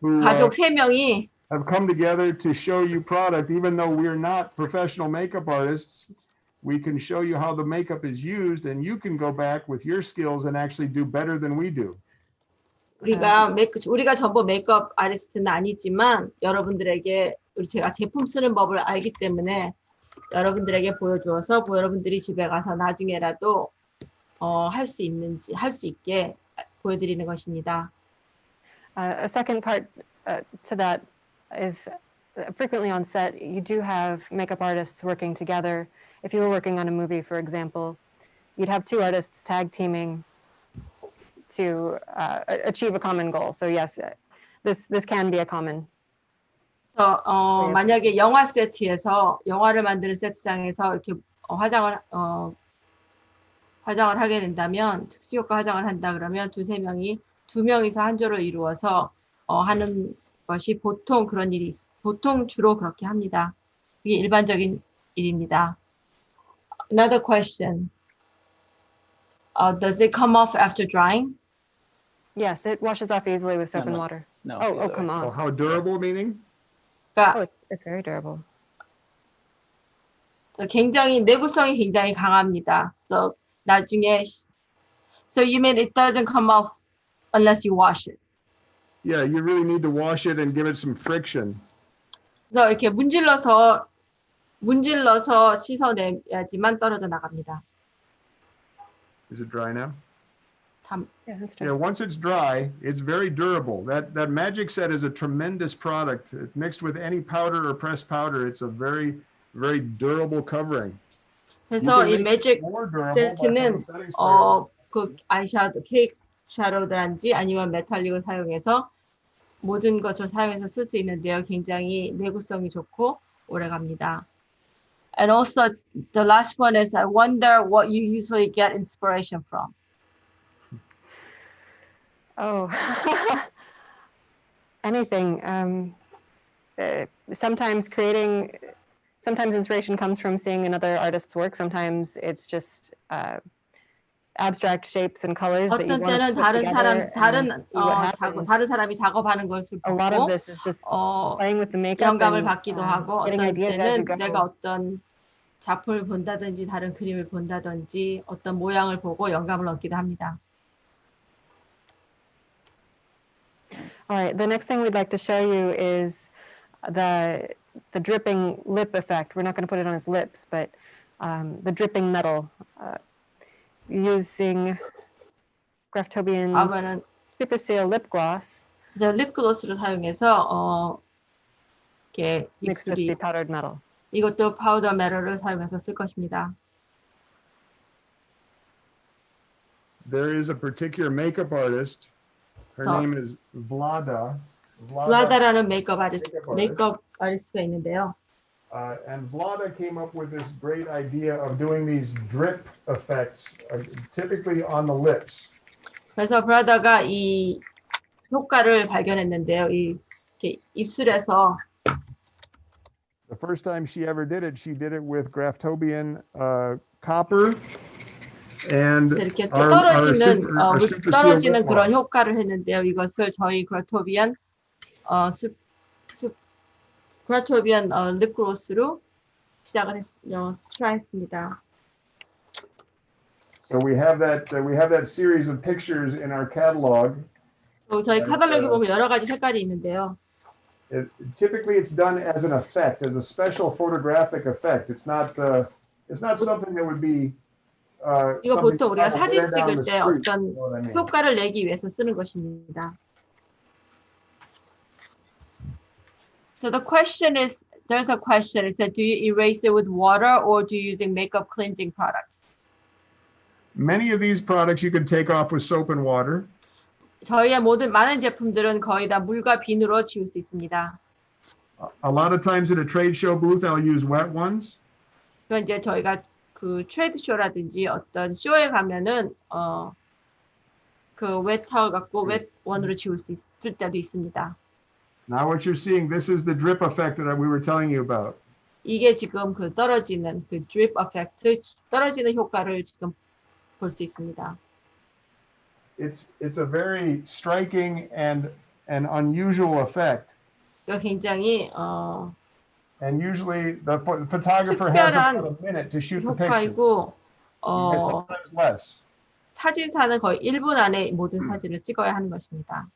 who 가족 3명이 have come together to show you product. Even though we're not professional makeup artists, we can show you how the makeup is used, and you can go back with your skills and actually do better than we do. 우리가 전부 메이크업 아티스트는 아니지만 여러분들에게 제가 제품 쓰는 법을 알기 때문에 여러분들에게 보여주어서 여러분들이 집에 가서 나중에라도 할 수 있게 보여드리는 것입니다. A second part to that is frequently on set, you do have makeup artists working together. If you were working on a movie, for example, you'd have 2 artists tag teaming to achieve a common goal. So yes, this can be a common. 만약에 영화 세트에서 영화를 만드는 세트장에서 이렇게 화장을 하게 된다면 특수효과 화장을 한다 그러면 2명이서 한 조를 이루어서 하는 것이 보통 보통 주로 그렇게 합니다. 그게 일반적인 일입니다. Another question. Does it come off after drying? Yes, it washes off easily with soap and water. no. Oh, come on. Oh, how durable meaning? 그러니까 Oh, it's very durable. 내구성이 굉장히 강합니다. So 나중에 So you mean it doesn't come off unless you wash it? Yeah, you really need to wash it and give it some friction. 그래서 이렇게 문질러서 씻어내야지만 떨어져 나갑니다. Is it dry now? Yeah, that's Yeah, true. once it's dry, it's very durable. That magic set is a tremendous product. Mixed with any powder or pressed powder, it's a very, very durable covering. 그래서 이 You can make 매직 it more durable by putting 세트는 setting spray. 그 아이샤도, 케이크 샤도든지 아니면 메탈릭을 사용해서 모든 것을 사용해서 쓸 수 있는데요. 굉장히 내구성이 좋고 오래갑니다. And also the last one is I wonder what you usually get inspiration from. Oh, anything. sometimes inspiration comes from seeing another artist's work. Sometimes it's just abstract shapes and colors that you 어떤 want to 때는 put 다른 together 사람 and see what happens. 다른 사람이 작업하는 것을 A lot of 보고 this is just 어, playing with the makeup 영감을 and 받기도 하고 getting 어떤 ideas as you 때는 go. 내가 어떤 작품을 본다든지 다른 그림을 본다든지 어떤 모양을 보고 영감을 얻기도 합니다. All right, the next thing we'd like to show you is the dripping lip effect. We're not going to put it on his lips, but the dripping metal using Graftobian's 다음에는 Superseal lip gloss 이제 립글로스를 사용해서 이렇게 mixed with 입술이 the powdered metal. 이것도 파우더 메럴을 사용해서 쓸 것입니다. There is a particular makeup artist. Her 어. name is Vlada. 블라다라는 메이크업 아리스트가 있는데요. And Vlada came up with this great idea of doing these drip effects, typically on the lips. 그래서 브라다가 이 효과를 발견했는데요. 이렇게 입술에서 The first time she ever did it, she did it with Graftobian copper and 이렇게 our 떨어지는 그런 gloss. 효과를 했는데요. 이것을 저희 그라토비안 립글로스로 시작을 트라이했습니다. So we have that series of pictures in our catalog. 저희 카탈로그에 보면 여러 가지 색깔이 있는데요. Typically, it's done as an effect, as a special photographic effect. It's not something that would be. 이거 보통 우리가 something 사진 down 찍을 the 때 street, 어떤 you know what I mean? 효과를 내기 위해서 쓰는 것입니다. So the question is, there's a question. It said, do you erase it with water or do you using makeup cleansing product? Many of these products you can take off with soap and water. 저희의 많은 제품들은 거의 다 물과 비누로 지울 수 있습니다. A lot of times at a trade show booth, I'll use wet ones. 그건 이제 저희가 그 트레이드 쇼라든지 어떤 쇼에 가면은 그 웨타올 갖고 웨트 원으로 지울 수 있을 때도 있습니다. Now what you're seeing, this is the drip effect that we were telling you about. 이게 지금 그 떨어지는 그 드립 이펙트, 떨어지는 효과를 지금 볼 수 있습니다. It's a very striking and an unusual effect. 이거 굉장히 And usually the photographer has 특별한 about a minute to shoot the picture. 효과이고 And sometimes less. 사진사는 거의 1분 안에 모든 사진을 찍어야 하는 것입니다.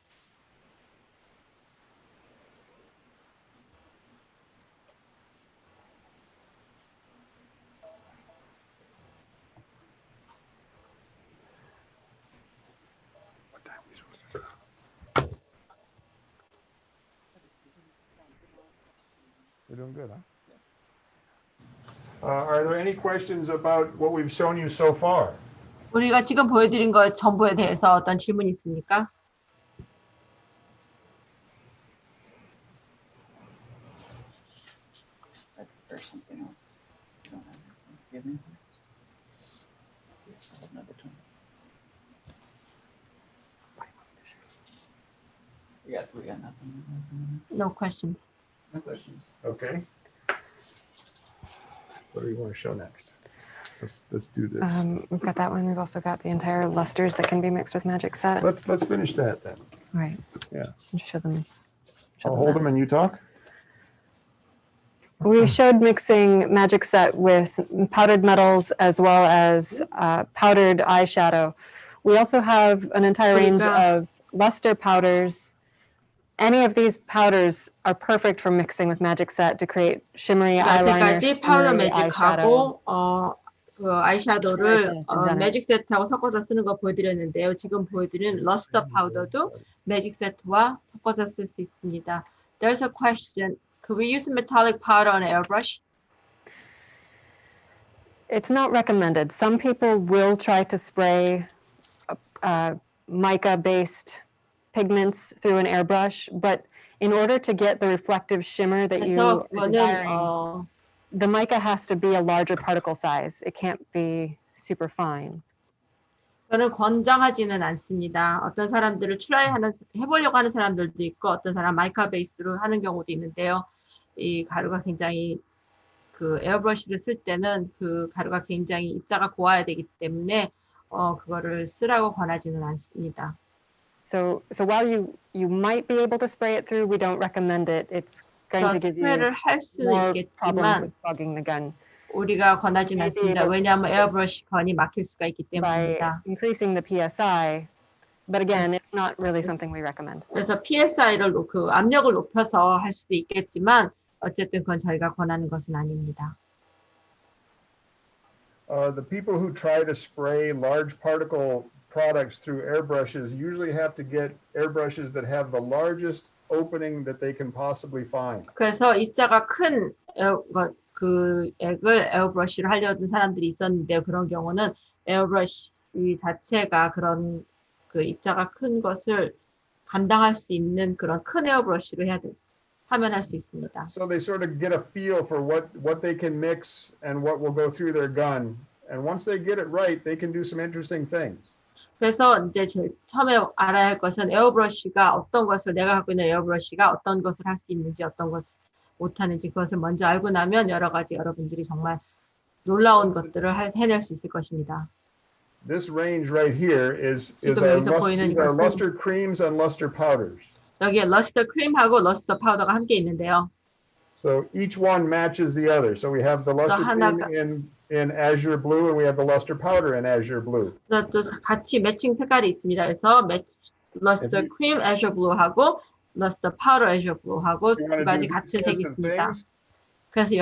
We're doing good, huh? Are there any questions about what we've shown you so far? 우리가 지금 보여드린 것 전부에 대해서 어떤 질문이 있습니까? Or something else. You don't have anything. Do you have anything else? Yes, I have another time. We got nothing. No questions. No questions. Okay. What do you want to show next? Let's do this. We've got that one. We've also got the entire lusters that can be mixed with magic set. Let's finish that then. All right. Yeah. Just show them. I'll hold them and you talk. We showed mixing magic set with powdered metals as well as powdered eyeshadow. We also have an entire range of luster powders. Any of these powders are perfect for mixing with magic set to create shimmery eyeliner, 여태까지 파우더 shimmery eyeshadow. 매직하고 그 아이샤도우를 매직 세트하고 섞어서 쓰는 거 보여드렸는데요. 지금 보여드린 러스터 파우더도 매직 세트와 섞어서 쓸 수 있습니다. There's a question. Could we use metallic powder on airbrush? It's not recommended. Some people will try to spray mica-based pigments through an airbrush, but in order to get the reflective shimmer that you are desiring, the mica has to be a larger particle size. It can't be super fine. 저는 권장하지는 않습니다. 어떤 사람들을 해보려고 하는 사람들도 있고, 어떤 사람 마이카 베이스로 하는 경우도 있는데요. 이 가루가 굉장히 그 에어브러쉬를 쓸 때는 그 가루가 굉장히 입자가 고와야 되기 때문에 그거를 쓰라고 권하지는 않습니다. So while you might be able to spray it through, we don't recommend it. It's going to give you 스프레이를 할 수 more problems 있겠지만 with fogging the gun. 우리가 권하지는 Maybe 않습니다. able to 왜냐하면 에어브러쉬 건이 막힐 수가 있기 by 때문입니다. increasing the PSI, but again, it's not really something we recommend. 그래서 PSI를 그 압력을 높여서 할 수도 있겠지만 어쨌든 그건 저희가 권하는 것은 아닙니다. The people who try to spray large particle products through airbrushes usually have to get airbrushes that have the largest opening that they can possibly find. 그래서 입자가 큰 그 액을 에어브러쉬를 하려던 사람들이 있었는데요. 그런 경우는 에어브러쉬 자체가 그런 그 입자가 큰 것을 감당할 수 있는 그런 큰 에어브러쉬로 하면 할 수 있습니다. So they sort of get a feel for what they can mix and what will go through their gun. And once they get it right, they can do some interesting things. 그래서 이제 처음에 알아야 할 것은 에어브러쉬가 어떤 것을 내가 갖고 있는 에어브러쉬가 어떤 것을 할 수 있는지 어떤 것을 못하는지 그것을 먼저 알고 나면 여러 가지 여러분들이 정말 놀라운 것들을 해낼 수 있을 것입니다. This range right here is 지금 여기서 보이는 our 이것은 luster creams and luster powders. 여기에 러스터 크림하고 러스터 파우더가 함께 있는데요. So each one matches the other. So we have the luster cream in azure blue and we have the luster powder in azure blue. 그래서 또 같이 매칭 색깔이 있습니다. 그래서 러스터 크림 애셔 블루하고 러스터 파우더 애셔 블루하고 두 가지 같은 색이 있습니다. 그래서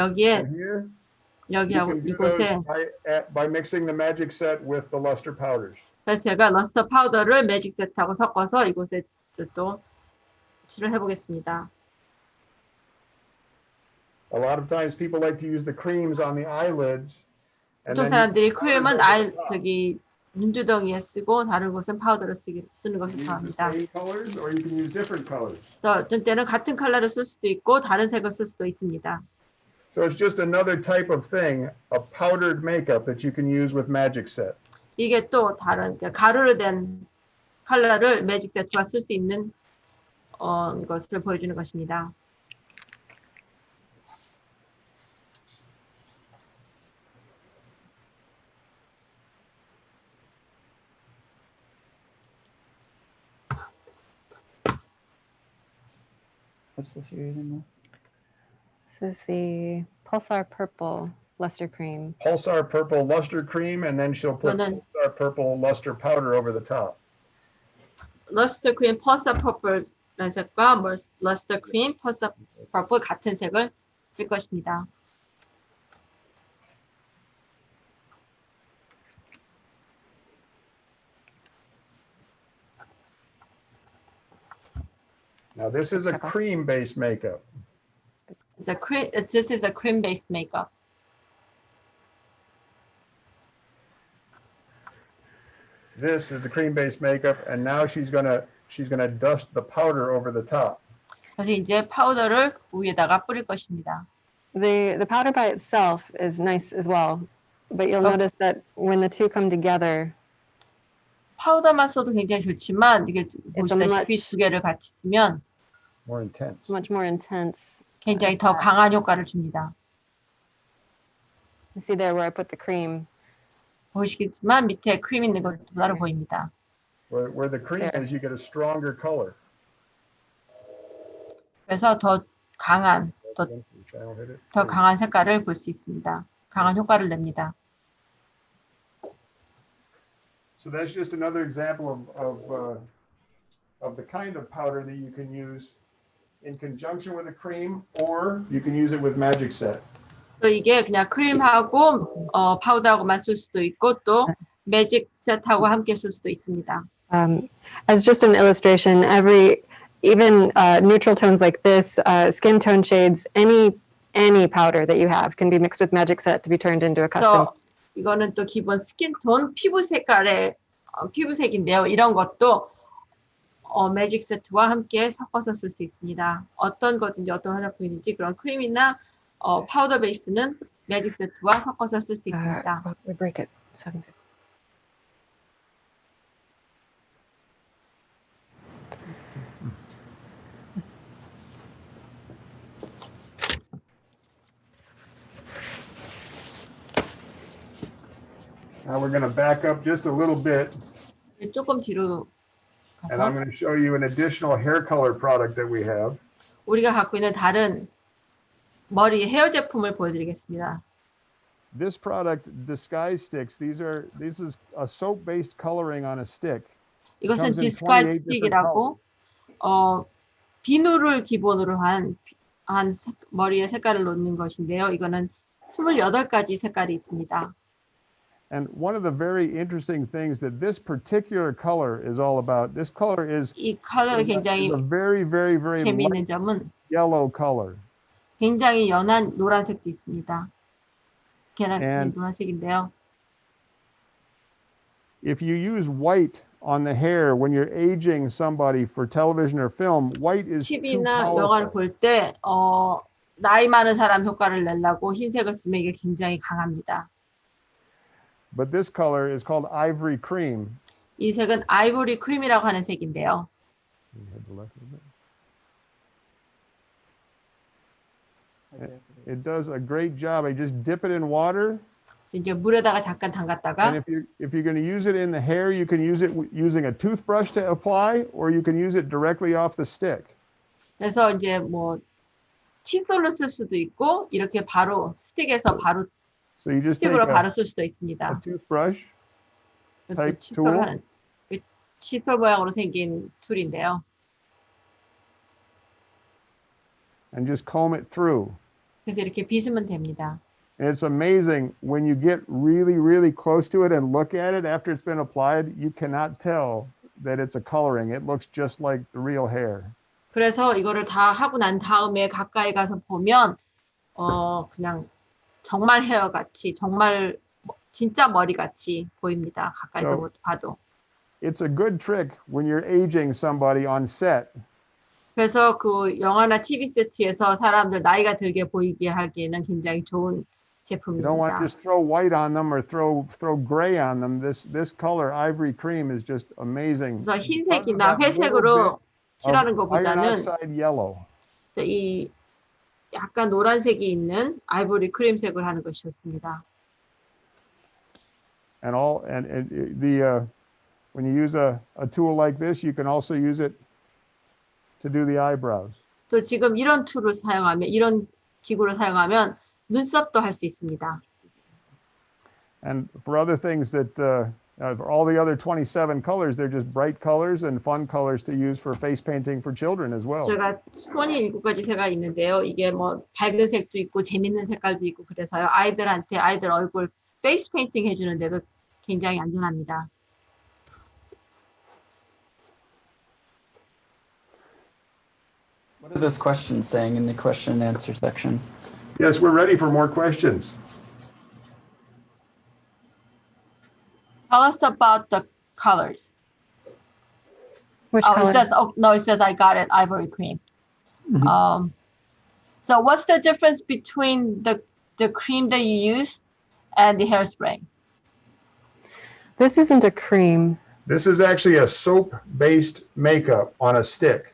여기하고 이곳에 by mixing the magic set with the luster powders. 그래서 제가 러스터 파우더를 매직 세트하고 섞어서 이곳에 또 칠을 해보겠습니다. A lot of times people like to use the creams on the eyelids. 보통 사람들이 크림은 저기 눈두덩이에 쓰고 다른 곳은 파우더를 쓰는 것을 좋아합니다. 또 어떤 때는 같은 컬러를 쓸 수도 있고 다른 색을 쓸 수도 있습니다. So it's just another type of thing, a powdered makeup that you can use with magic set. 이게 또 다른 가루로 된 컬러를 매직 세트와 쓸 수 있는 것을 보여주는 것입니다. What's this you're using? This is the Pulsar Purple Luster Cream. Pulsar Purple Luster Cream, and then she'll put Pulsar Purple Luster Powder over the top. 러스터 크림 펄서 퍼플 색과 러스터 크림 펄서 퍼플 같은 색을 쓸 것입니다. Now this is a cream-based makeup. This is a cream-based makeup. This is the cream-based makeup, and now she's gonna dust the powder over the top. 그래서 이제 파우더를 위에다가 뿌릴 것입니다. The powder by itself is nice as well, but you'll notice that when the two come together, 파우더만 써도 굉장히 좋지만 이게 보시다시피 두 개를 같이 쓰면 more intense. Much more intense. 굉장히 더 강한 효과를 줍니다. You see there where I put the cream. 보시겠지만 밑에 크림 있는 것도 따로 보입니다. Where the cream is, you get a stronger color. 그래서 더 강한 색깔을 볼 수 있습니다. 강한 효과를 냅니다. So that's just another example of the kind of powder that you can use in conjunction with a cream, or you can use it with magic set. 또 이게 그냥 크림하고 파우더하고만 쓸 수도 있고 또 매직 셋하고 함께 쓸 수도 있습니다. As just an illustration, even neutral tones like this, skin tone shades, any powder that you have can be mixed with magic set to be turned into a custom. 이거는 또 기본 스킨톤 피부 색깔의 피부색인데요. 이런 것도 매직 세트와 함께 섞어서 쓸 수 있습니다. 어떤 거든지 어떤 화장품이든지 그런 크림이나 파우더 베이스는 매직 세트와 섞어서 쓸 수 있습니다. We break it. Now we're going to back up just a little bit, 조금 뒤로 and I'm 가서 going to show you an additional hair color product that we have. 우리가 갖고 있는 다른 머리 헤어 제품을 보여드리겠습니다. This product, Disguise Sticks, this is a soap-based coloring on a stick. 이것은 comes in 디스가이즈 28 different 스틱이라고 비누를 기본으로 한 머리에 색깔을 놓는 것인데요. 이거는 28가지 색깔이 있습니다. And one of the very interesting things that this particular color is all about, this color is 이 컬러가 굉장히 a very, very, very 재미있는 light 점은 yellow color. 굉장히 연한 노란색도 있습니다. And 노란색인데요. If you use white on the hair when you're aging somebody for television or film, white is too TV나 영화를 powerful. 볼 때 나이 많은 사람 효과를 내려고 흰색을 쓰면 이게 굉장히 강합니다. But this color is called Ivory Cream. 이 색은 아이보리 크림이라고 하는 색인데요. It does a great job. I just dip it in water. 이제 물에다가 잠깐 담갔다가 And if you're going to use it in the hair, you can use it using a toothbrush to apply, or you can use it directly off the stick. 그래서 이제 뭐 칫솔로 쓸 수도 있고 이렇게 바로 스틱에서 바로 So you just take 스틱으로 바로 a 쓸 수도 있습니다. toothbrush type 칫솔 tool. 하는 칫솔 모양으로 생긴 툴인데요. And just comb it through. 그래서 이렇게 빗으면 됩니다. And it's amazing when you get really, really close to it and look at it after it's been applied, you cannot tell that it's a coloring. It looks just like the real hair. 그래서 이거를 다 하고 난 다음에 가까이 가서 보면 그냥 정말 헤어 같이 정말 진짜 머리 같이 보입니다. 가까이서 봐도. It's a good trick when you're aging somebody on set. 그래서 그 영화나 TV 세트에서 사람들 나이가 들게 보이게 하기에는 굉장히 좋은 You don't want 제품입니다. to just throw white on them or throw gray on them. This color, Ivory Cream, is just amazing. 그래서 Because of 흰색이나 that little 회색으로 칠하는 bit of iron 것보다는 oxide yellow. 이 약간 노란색이 있는 아이보리 크림색을 하는 것이 좋습니다. And when you use a tool like this, you can also use it to do the eyebrows. 또 지금 이런 툴을 사용하면 이런 기구를 사용하면 눈썹도 할 수 있습니다. And for other things that for all the other 27 colors, they're just bright colors and fun colors to use for face painting for children as well. 제가 손이 7가지 색깔이 있는데요. 이게 뭐 밝은 색도 있고 재밌는 색깔도 있고 그래서요. 아이들한테 아이들 얼굴 페이스 페인팅 해주는데도 굉장히 안전합니다. What are those questions saying in the question and answer section? Yes, we're ready for more questions. Tell us about the colors. Which Oh, color? it says I got it, ivory cream. So what's the difference between the cream that you use and the hairspray? This isn't a cream. This is actually a soap-based makeup on a stick.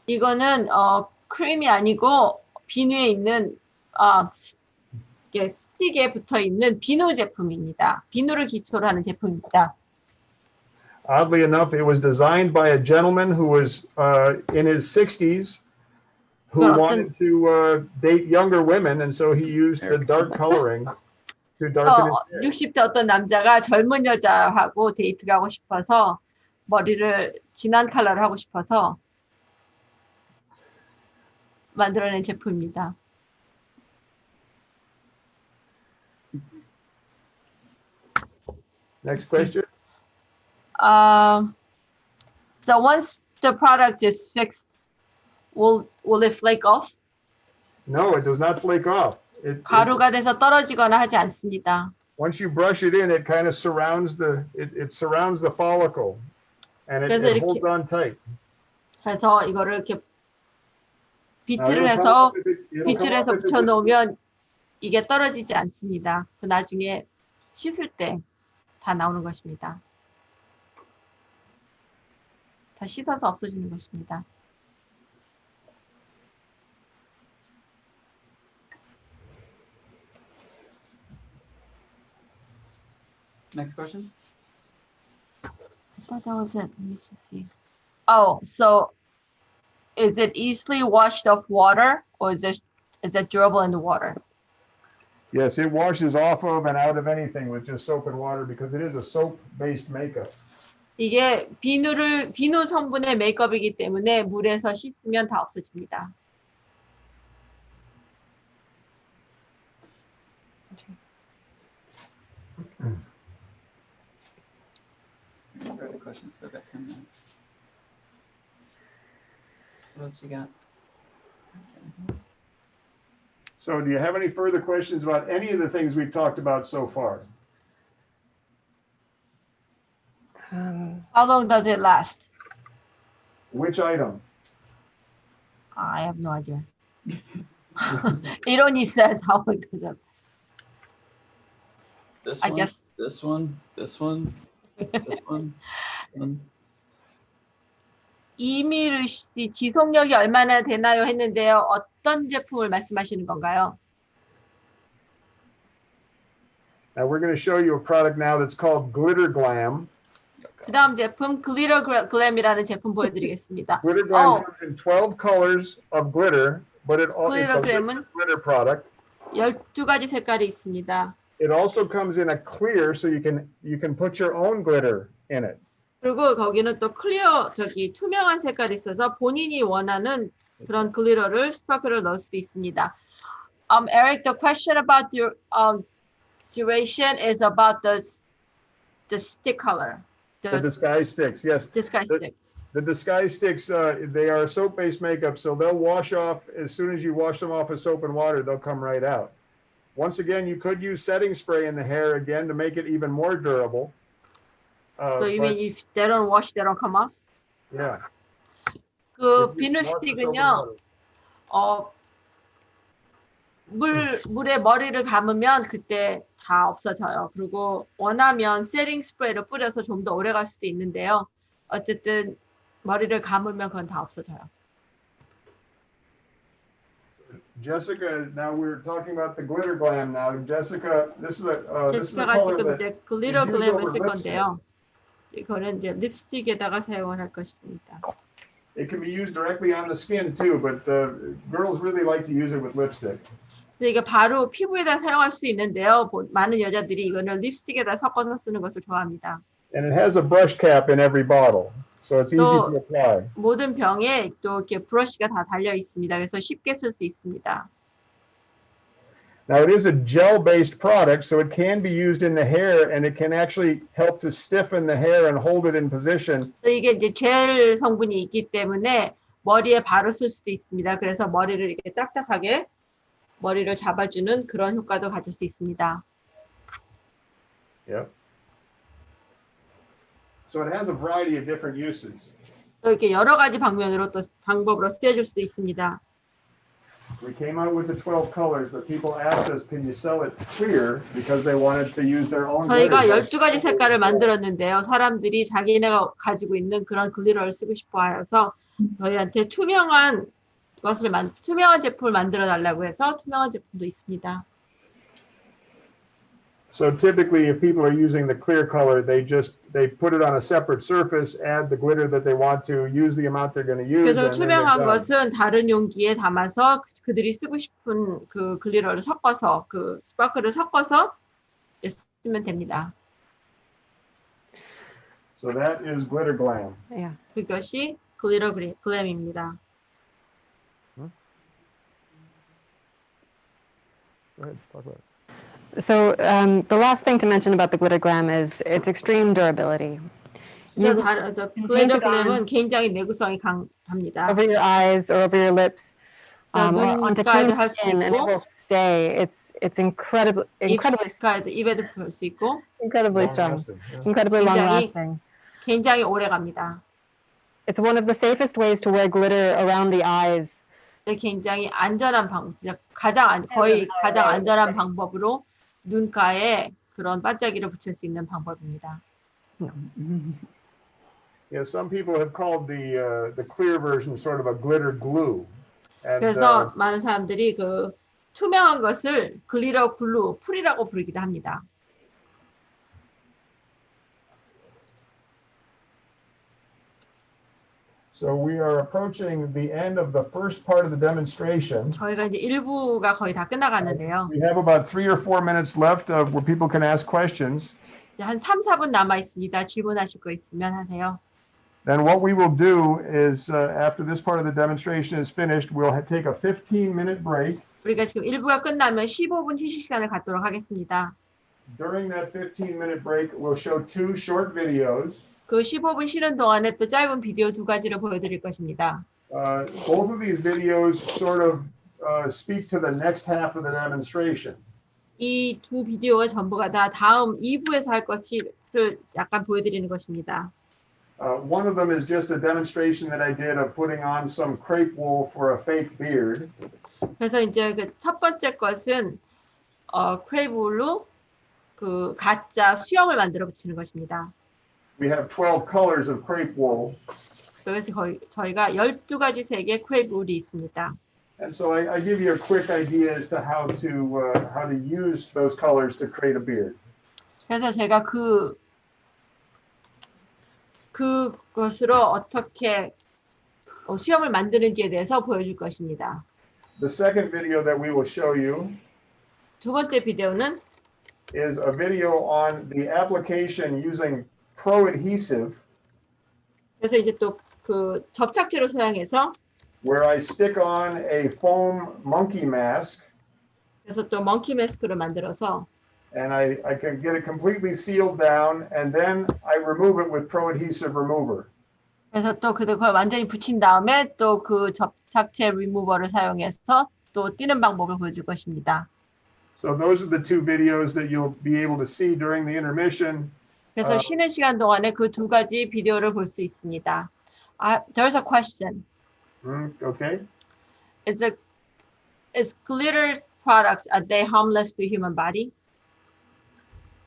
이거는 크림이 아니고 비누에 있는 이게 스틱에 붙어 있는 비누 제품입니다. 비누를 기초로 하는 제품입니다. Oddly enough, it was designed by a gentleman who was in his 60s who wanted to date younger women, and so he used the dark coloring to darken his hair. 60대 어떤 남자가 젊은 여자하고 데이트 가고 싶어서 머리를 진한 컬러를 하고 싶어서 만들어낸 제품입니다. Next question. So once the product is fixed, will it flake off? No, it does not flake off. 가루가 돼서 떨어지거나 하지 않습니다. Once you brush it in, it kind of surrounds it surrounds the follicle, and it holds on tight. 그래서 이거를 이렇게 비트를 해서 붙여 놓으면 이게 떨어지지 않습니다. 그 나중에 씻을 때 다 나오는 것입니다. 다 씻어서 없어지는 것입니다. Next question. I thought that was it. Let me just see. Oh, so is it easily washed off water, or is it durable in the water? Yes, it washes off of and out of anything with just soap and water because it is a soap-based makeup. 이게 비누 성분의 메이크업이기 때문에 물에서 씻으면 다 없어집니다. Further questions? Still got 10 minutes. What else you got? So do you have any further questions about any of the things we've talked about so far? How long does it last? Which item? I have no idea. It only says how long does it last. This I one, guess. this one, this one, this one. 이미르 씨 지속력이 얼마나 되나요 했는데요. 어떤 제품을 말씀하시는 건가요? Now we're going to show you a product now that's called GlitterGlam. 그 다음 제품 GlitterGlam이라는 제품 보여드리겠습니다. GlitterGlam comes in 12 colors of glitter, but it's a GlitterGlam은 glitter product. 12가지 색깔이 있습니다. It also comes in a clear, so you can put your own glitter in it. 그리고 거기는 또 클리어 투명한 색깔이 있어서 본인이 원하는 그런 글리터를 스파클을 넣을 수도 있습니다. Eric, the question about your duration is about the stick color. The Disguise Sticks, yes. Disguise stick. The Disguise Sticks, they are soap-based makeup, so they'll wash off as soon as you wash them off with soap and water, they'll come right out. Once again, you could use setting spray in the hair again to make it even more durable. So you mean if they don't wash, they don't come off? Yeah. 그 비누 스틱은요, 물에 머리를 감으면 그때 다 없어져요. 그리고 원하면 세팅 스프레이를 뿌려서 좀 더 오래 갈 수도 있는데요. 어쨌든 머리를 감으면 그건 다 없어져요. Jessica, now we're talking about the GlitterGlam now. Jessica, this is a 제시카가 color 지금 that 이제 글리터글램을 쓸 lipstick. 건데요. 이거는 이제 립스틱에다가 사용을 할 것입니다. it can be used directly on the skin too, but girls really like to use it with lipstick. 이게 바로 피부에다 사용할 수 있는데요. 많은 여자들이 이거는 립스틱에다 섞어서 쓰는 것을 좋아합니다. And it has a brush cap in every bottle, so it's easy to apply. 모든 병에 또 이렇게 브러쉬가 다 달려 있습니다. 그래서 쉽게 쓸 수 있습니다. Now it is a gel-based product, so it can be used in the hair, and it can actually help to stiffen the hair and hold it in position. 이게 이제 젤 성분이 있기 때문에 머리에 바로 쓸 수도 있습니다. 그래서 머리를 이렇게 딱딱하게 머리를 잡아주는 그런 효과도 가질 수 있습니다. Yep. So it has a variety of different uses. 또 이렇게 여러 가지 방법으로 쓰여줄 수도 있습니다. We came out with the 12 colors, but people asked us, can you sell it clear? Because they wanted to use their own. 저희가 12가지 색깔을 만들었는데요. 사람들이 자기네가 가지고 있는 그런 글리터를 쓰고 싶어 해서 저희한테 투명한 제품을 만들어 달라고 해서 투명한 제품도 있습니다. So typically, if people are using the clear color, they put it on a separate surface, add the glitter that they want to, use the amount they're going to use. 그래서 투명한 것은 다른 용기에 담아서 그들이 쓰고 싶은 그 글리터를 섞어서 그 스파클을 섞어서 쓰면 됩니다. So that is GlitterGlam. Yeah. 그것이 GlitterGlam입니다. Go ahead, talk about it. So the last thing to mention about the GlitterGlam is its extreme durability. GlitterGlam은 굉장히 내구성이 강합니다. Over your eyes or over your lips, or onto clean 할 수 skin, and it will 있고, stay. It's incredibly 입에도 볼 수 있고, incredibly strong, incredibly long lasting. 굉장히 오래 갑니다. It's one of the safest ways to wear glitter around the eyes. 굉장히 안전한 방법, 거의 가장 안전한 방법으로 눈가에 그런 반짝이를 붙일 수 있는 방법입니다. Yeah, some people have called the clear version sort of a glitter glue. And, 그래서 많은 사람들이 그 투명한 것을 글리터 글루, 풀이라고 부르기도 합니다. So we are approaching the end of the first part of the demonstration. 저희가 이제 1부가 거의 다 끝나가는데요. We have about 3 or 4 minutes left where people can ask questions. 이제 한 3, 4분 남아 있습니다. 질문하실 거 있으면 하세요. Then what we will do is after this part of the demonstration is finished, we'll take a 15-minute break. 우리가 지금 1부가 끝나면 15분 휴식 시간을 갖도록 하겠습니다. During that 15-minute break, we'll show 2 short videos. 그 15분 쉬는 동안에 또 짧은 비디오 2가지를 보여드릴 것입니다. Both of these videos sort of speak to the next half of the demonstration. 이 두 비디오가 전부가 다 다음 2부에서 할 것을 약간 보여드리는 것입니다. One of them is just a demonstration that I did of putting on some crepe wool for a fake beard. 그래서 이제 그 첫 번째 것은 크레이블로 그 가짜 수염을 만들어 붙이는 것입니다. We have 12 colors of crepe wool. 그래서 저희가 12가지 색의 크레이브 울이 있습니다. And so I give you a quick idea as to how to use those colors to create a beard. 그래서 제가 그것으로 어떻게 수염을 만드는지에 대해서 보여줄 것입니다. The second video that we will show you 두 번째 비디오는 is a video on the application using Pro Adhesive. 그래서 이제 또 그 접착제로 사용해서 where I stick on a foam monkey mask. 그래서 또 멍키 마스크를 만들어서 And I can get it completely sealed down, and then I remove it with Pro Adhesive Remover. 그래서 또 그걸 완전히 붙인 다음에 또 그 접착제 리무버를 사용해서 또 띄는 방법을 보여줄 것입니다. So those are the 2 videos that you'll be able to see during the intermission. 그래서 쉬는 시간 동안에 그 2가지 비디오를 볼 수 있습니다. There's a question. Okay. Is glitter products, are they harmless to human body?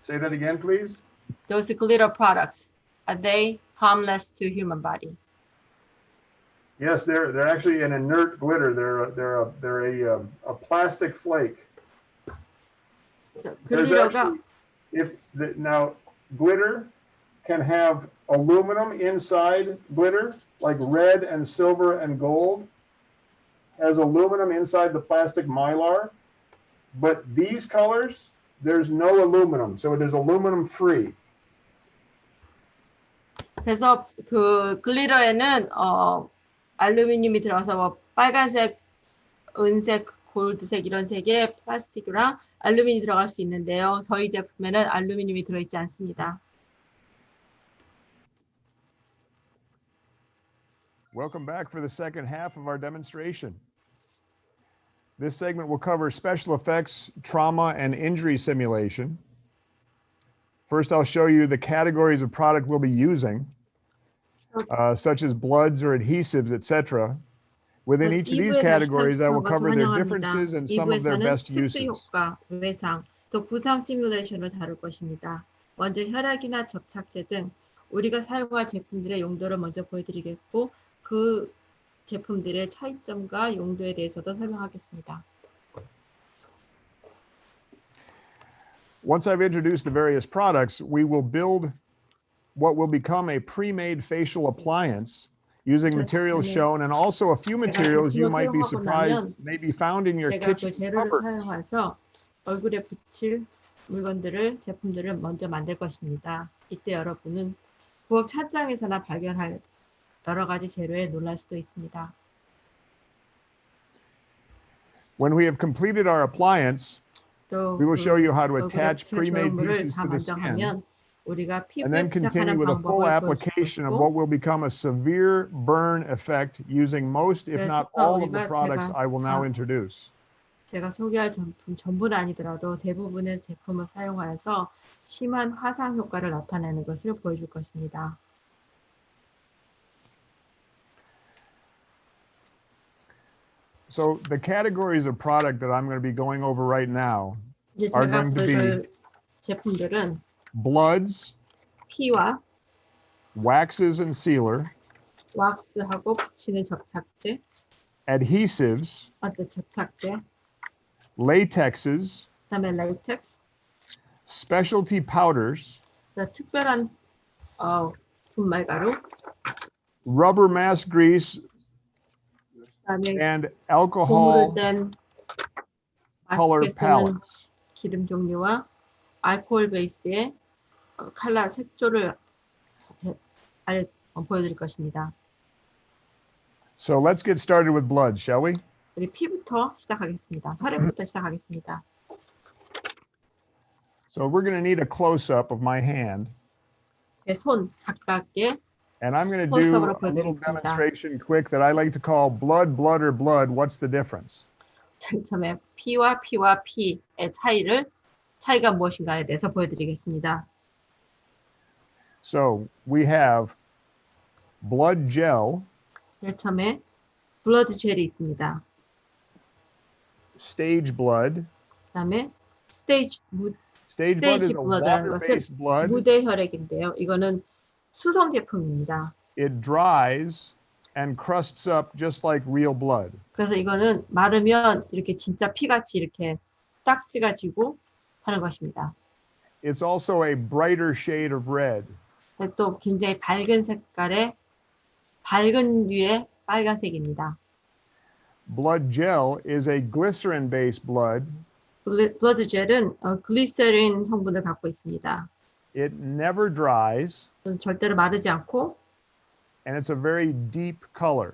Say that again, please. Those glitter products, are they harmless to human body? Yes, they're actually an inert glitter. They're a plastic flake. There's actually, now glitter can have aluminum inside glitter, like red and silver and gold, has aluminum inside the plastic mylar, but these colors, there's no aluminum, so it is aluminum free. 그래서 그 글리터에는 알루미늄이 들어서 뭐 빨간색, 은색, 골드색 이런 색의 플라스틱이랑 알루미늄이 들어갈 수 있는데요. 저희 제품에는 알루미늄이 들어있지 않습니다. Welcome back for the second half of our demonstration. This segment will cover special effects, trauma, and injury simulation. First, I'll show you the categories of product we'll be using, such as bloods or adhesives, etc. Within each of these categories, I will cover their differences and some of their best uses. 효과, 외상, 또 부상 시뮬레이션을 다룰 것입니다. 먼저 혈액이나 접착제 등 우리가 사용할 제품들의 용도를 먼저 보여드리겠고 그 제품들의 차이점과 용도에 대해서도 설명하겠습니다. Once I've introduced the various products, we will build what will become a pre-made facial appliance using materials shown and also a few materials you might be surprised may be found in your kitchen cupboard. 사용해서 얼굴에 붙일 물건들을, 제품들을 먼저 만들 것입니다. 이때 여러분은 부엌 찬장에서나 발견할 여러 가지 재료에 놀랄 수도 있습니다. When we have completed our appliance, we will show you how to attach pre-made pieces to the skin, and then continue with a full application of what will become a severe burn effect using most, if not all, of the products I will now introduce. 제가 소개할 제품 전부는 아니더라도 대부분의 제품을 사용하여서 심한 화상 효과를 나타내는 것을 보여줄 것입니다. So the categories of product that I'm going to be going over right now 이제 are 제가 going to be 보여줄 제품들은 bloods, 피와 waxes and sealer, 왁스하고 붙이는 접착제, adhesives, 어떤 접착제, latexes, 그다음에 latex, specialty powders, 특별한 분말가루, rubber mask grease 그다음에 and 고무를 alcohol 뗀 color 마스크에 쓰는 palettes. 기름 종류와 알코올 베이스의 컬러 색조를 보여드릴 것입니다. So let's get started with blood, shall we? 우리 피부터 시작하겠습니다. 혈액부터 시작하겠습니다. So we're going to need a close-up of my hand. 제 손 가깝게 And I'm going to do close-up으로 a little 보여드리겠습니다. demonstration quick that I like to call blood, blood, or blood. What's the difference? 처음에 피와 피의 차이가 무엇인가에 대해서 보여드리겠습니다. So we have blood gel, 제일 처음에 블러드 젤이 있습니다. stage blood. 그다음에 스테이지 Stage blood is 스테이지 a 블러드라는 것은 water-based blood. 무대 혈액인데요. 이거는 수성 제품입니다. It dries and crusts up just like real blood. 그래서 이거는 마르면 이렇게 진짜 피같이 이렇게 딱지가 지고 하는 것입니다. It's also a brighter shade of red. 또 굉장히 밝은 색깔의 밝은 류의 빨간색입니다. Blood gel is a glycerin-based blood. 블러드 젤은 글리세린 성분을 갖고 있습니다. It never dries, 절대로 마르지 않고 and it's a very deep color.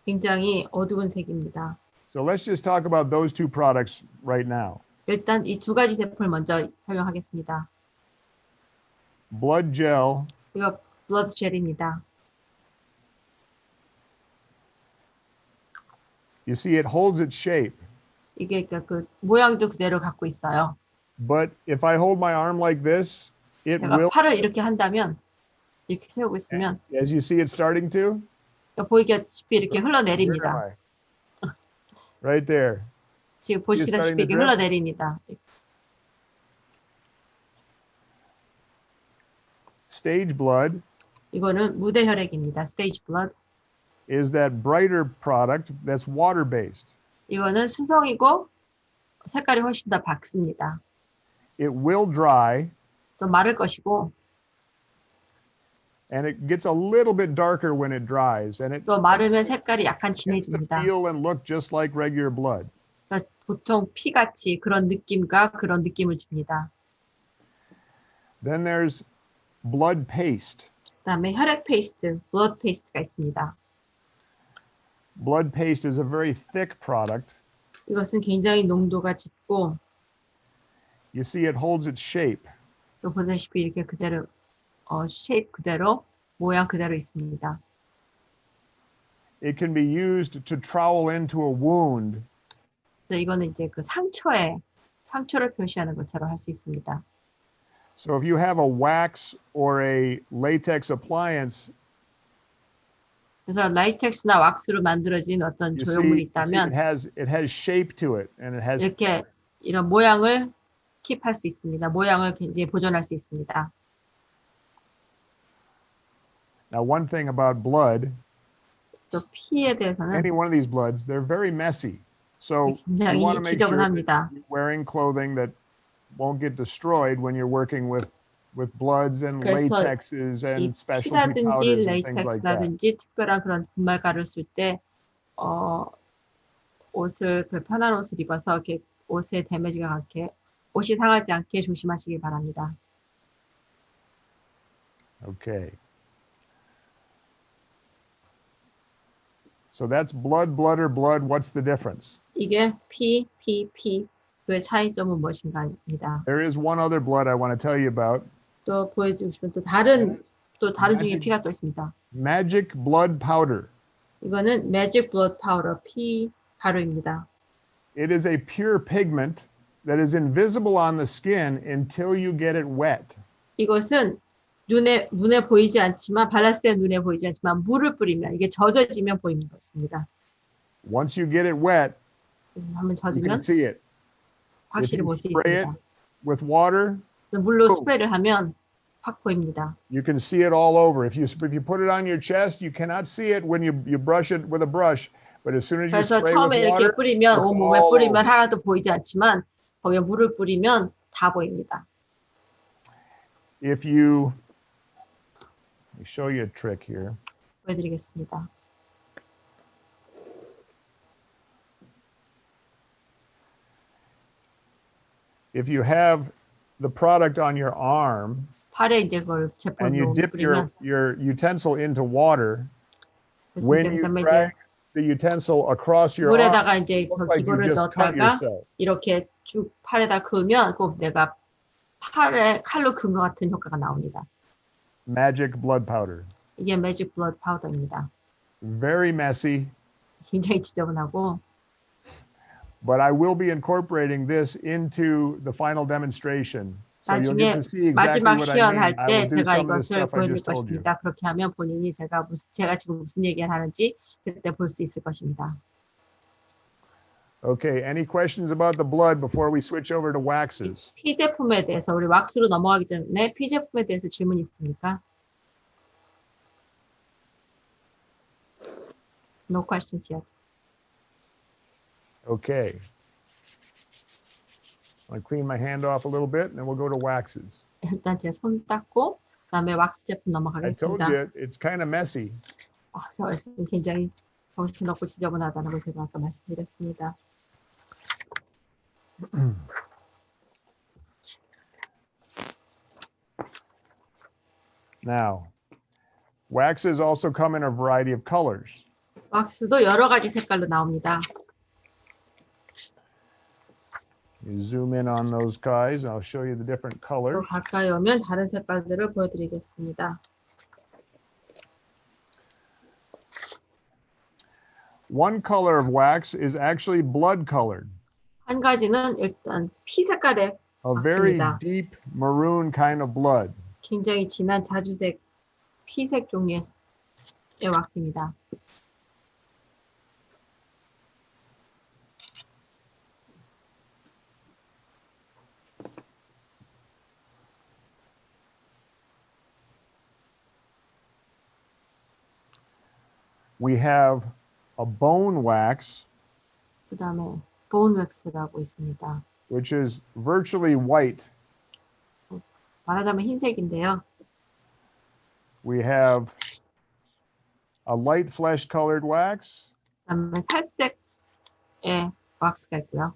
굉장히 어두운 색입니다. So let's just talk about those two products right now. 일단 이 두 가지 제품을 먼저 설명하겠습니다. Blood gel 이거 블러드 젤입니다. You see, it holds its shape. 이게 그러니까 그 모양도 그대로 갖고 있어요. But if I hold my arm like this, it 내가 will, 팔을 이렇게 한다면 이렇게 세우고 있으면 as you see it starting to, 보이시다시피 이렇게 where am 흘러내립니다. I? Right there. 지금 보시다시피 이렇게 drip? 흘러내립니다. Stage blood 이거는 무대 혈액입니다. 스테이지 블러드. is that brighter product that's water-based. 이거는 수성이고 색깔이 훨씬 더 밝습니다. It will dry, 또 마를 것이고 and it gets a little bit darker when it dries, and it 또 마르면 색깔이 약간 tends to 진해집니다. feel and look just like regular blood. 그러니까 보통 피같이 그런 느낌과 그런 느낌을 줍니다. Then there's blood paste. 그다음에 혈액 페이스트, 블러드 페이스트가 있습니다. Blood paste is a very thick product. 이것은 굉장히 농도가 짙고 You see, it holds its shape. 또 보다시피 이렇게 그대로 쉐입 그대로 모양 그대로 있습니다. It can be used to trowel into a wound. 그래서 이거는 이제 그 상처를 표시하는 것처럼 할 수 있습니다. So if you have a wax or a latex appliance, 그래서 라이텍스나 왁스로 만들어진 어떤 you 조형물이 see 있다면 it has shape to it, and it has 이렇게 이런 모양을 킵할 수 있습니다. 모양을 굉장히 보존할 수 있습니다. Now one thing about blood, 또 피에 대해서는 any one of these bloods, they're very messy. So you 굉장히 want to make sure that 지저분합니다. you're wearing clothing that won't get destroyed when you're working with bloods and 그래서 latexes 이 and specialty 피라든지 powders and things like that. 레이텍스라든지 특별한 그런 분말가루를 쓸 때 옷을 그 편한 옷을 입어서 이렇게 옷에 데미지가 않게 옷이 상하지 않게 조심하시길 바랍니다. Okay. So that's blood, blood, or blood. What's the difference? 이게 피, 그의 차이점은 무엇인가입니다. There is one other blood I want to tell you about. 또 보여주고 싶은 또 다른 중에 피가 또 있습니다. Magic blood powder. 이거는 매직 블러드 파우더 피 가루입니다. It is a pure pigment that is invisible on the skin until you get it wet. 이것은 눈에 보이지 않지만 발랐을 때 눈에 보이지 않지만 물을 뿌리면 이게 젖어지면 보이는 것입니다. Once you get it wet, 그래서 한번 you can 젖으면 see it. 확실히 If 볼 you 수 spray it 있습니다. with water, 물로 boom. 스프레이를 하면 확 보입니다. you can see it all over. If you put it on your chest, you cannot see it when you brush it with a brush. But as soon as you 그래서 spray 처음에 with 이렇게 water, 뿌리면 it's 온몸에 all 뿌리면 over. 하나도 보이지 않지만 거기에 물을 뿌리면 다 보입니다. If you, let me show you a trick here. 보여드리겠습니다. If you have the product on your arm 팔에 이제 그걸 제품을 and you 너무 dip 뿌리면 your utensil into water, 그래서 when 이제 you 그다음에 drag 이제 the utensil across your arm, 물에다가 이제 it 저 looks like you 기구를 just cut 넣었다가 yourself. 이렇게 쭉 팔에다 그으면 꼭 내가 팔에 칼로 그은 것 같은 효과가 나옵니다. Magic blood powder. 이게 매직 블러드 파우더입니다. Very messy, 굉장히 지저분하고 but I will be incorporating this into the final demonstration. So you'll get 나중에 to see exactly 마지막 what I 시연 mean. 할 I will 때 do 제가 some of the 이것을 stuff I 보여드릴 just told you. 것입니다. 그렇게 하면 본인이 제가 지금 무슨 얘기를 하는지 그때 볼 수 있을 것입니다. Okay, any questions about the blood before we switch over to waxes? 피 제품에 대해서 우리 왁스로 넘어가기 전에 피 제품에 대해서 질문 있습니까? No questions yet. Okay. I'll clean my hand off a little bit and then we'll go to waxes. 일단 제 손 닦고 그다음에 왁스 제품 I told 넘어가겠습니다. you it's kind of messy. 굉장히 정신없고 지저분하다는 걸 제가 아까 말씀드렸습니다. Now, waxes also come in a variety of colors. 왁스도 여러 가지 색깔로 나옵니다. You zoom in on those guys. I'll show you the different 또 colors. 가까이 오면 다른 색깔들을 보여드리겠습니다. One color of wax is actually blood colored, 한 가지는 일단 피 색깔의 a very 맞습니다. deep maroon kind of blood. 굉장히 진한 자주색 피색 종류의 왁스입니다. We have a bone wax, 그 다음에 본 왁스라고 있습니다. which is virtually white. 말하자면 흰색인데요. We have a light flesh colored wax, 그 다음에 살색의 왁스가 있고요.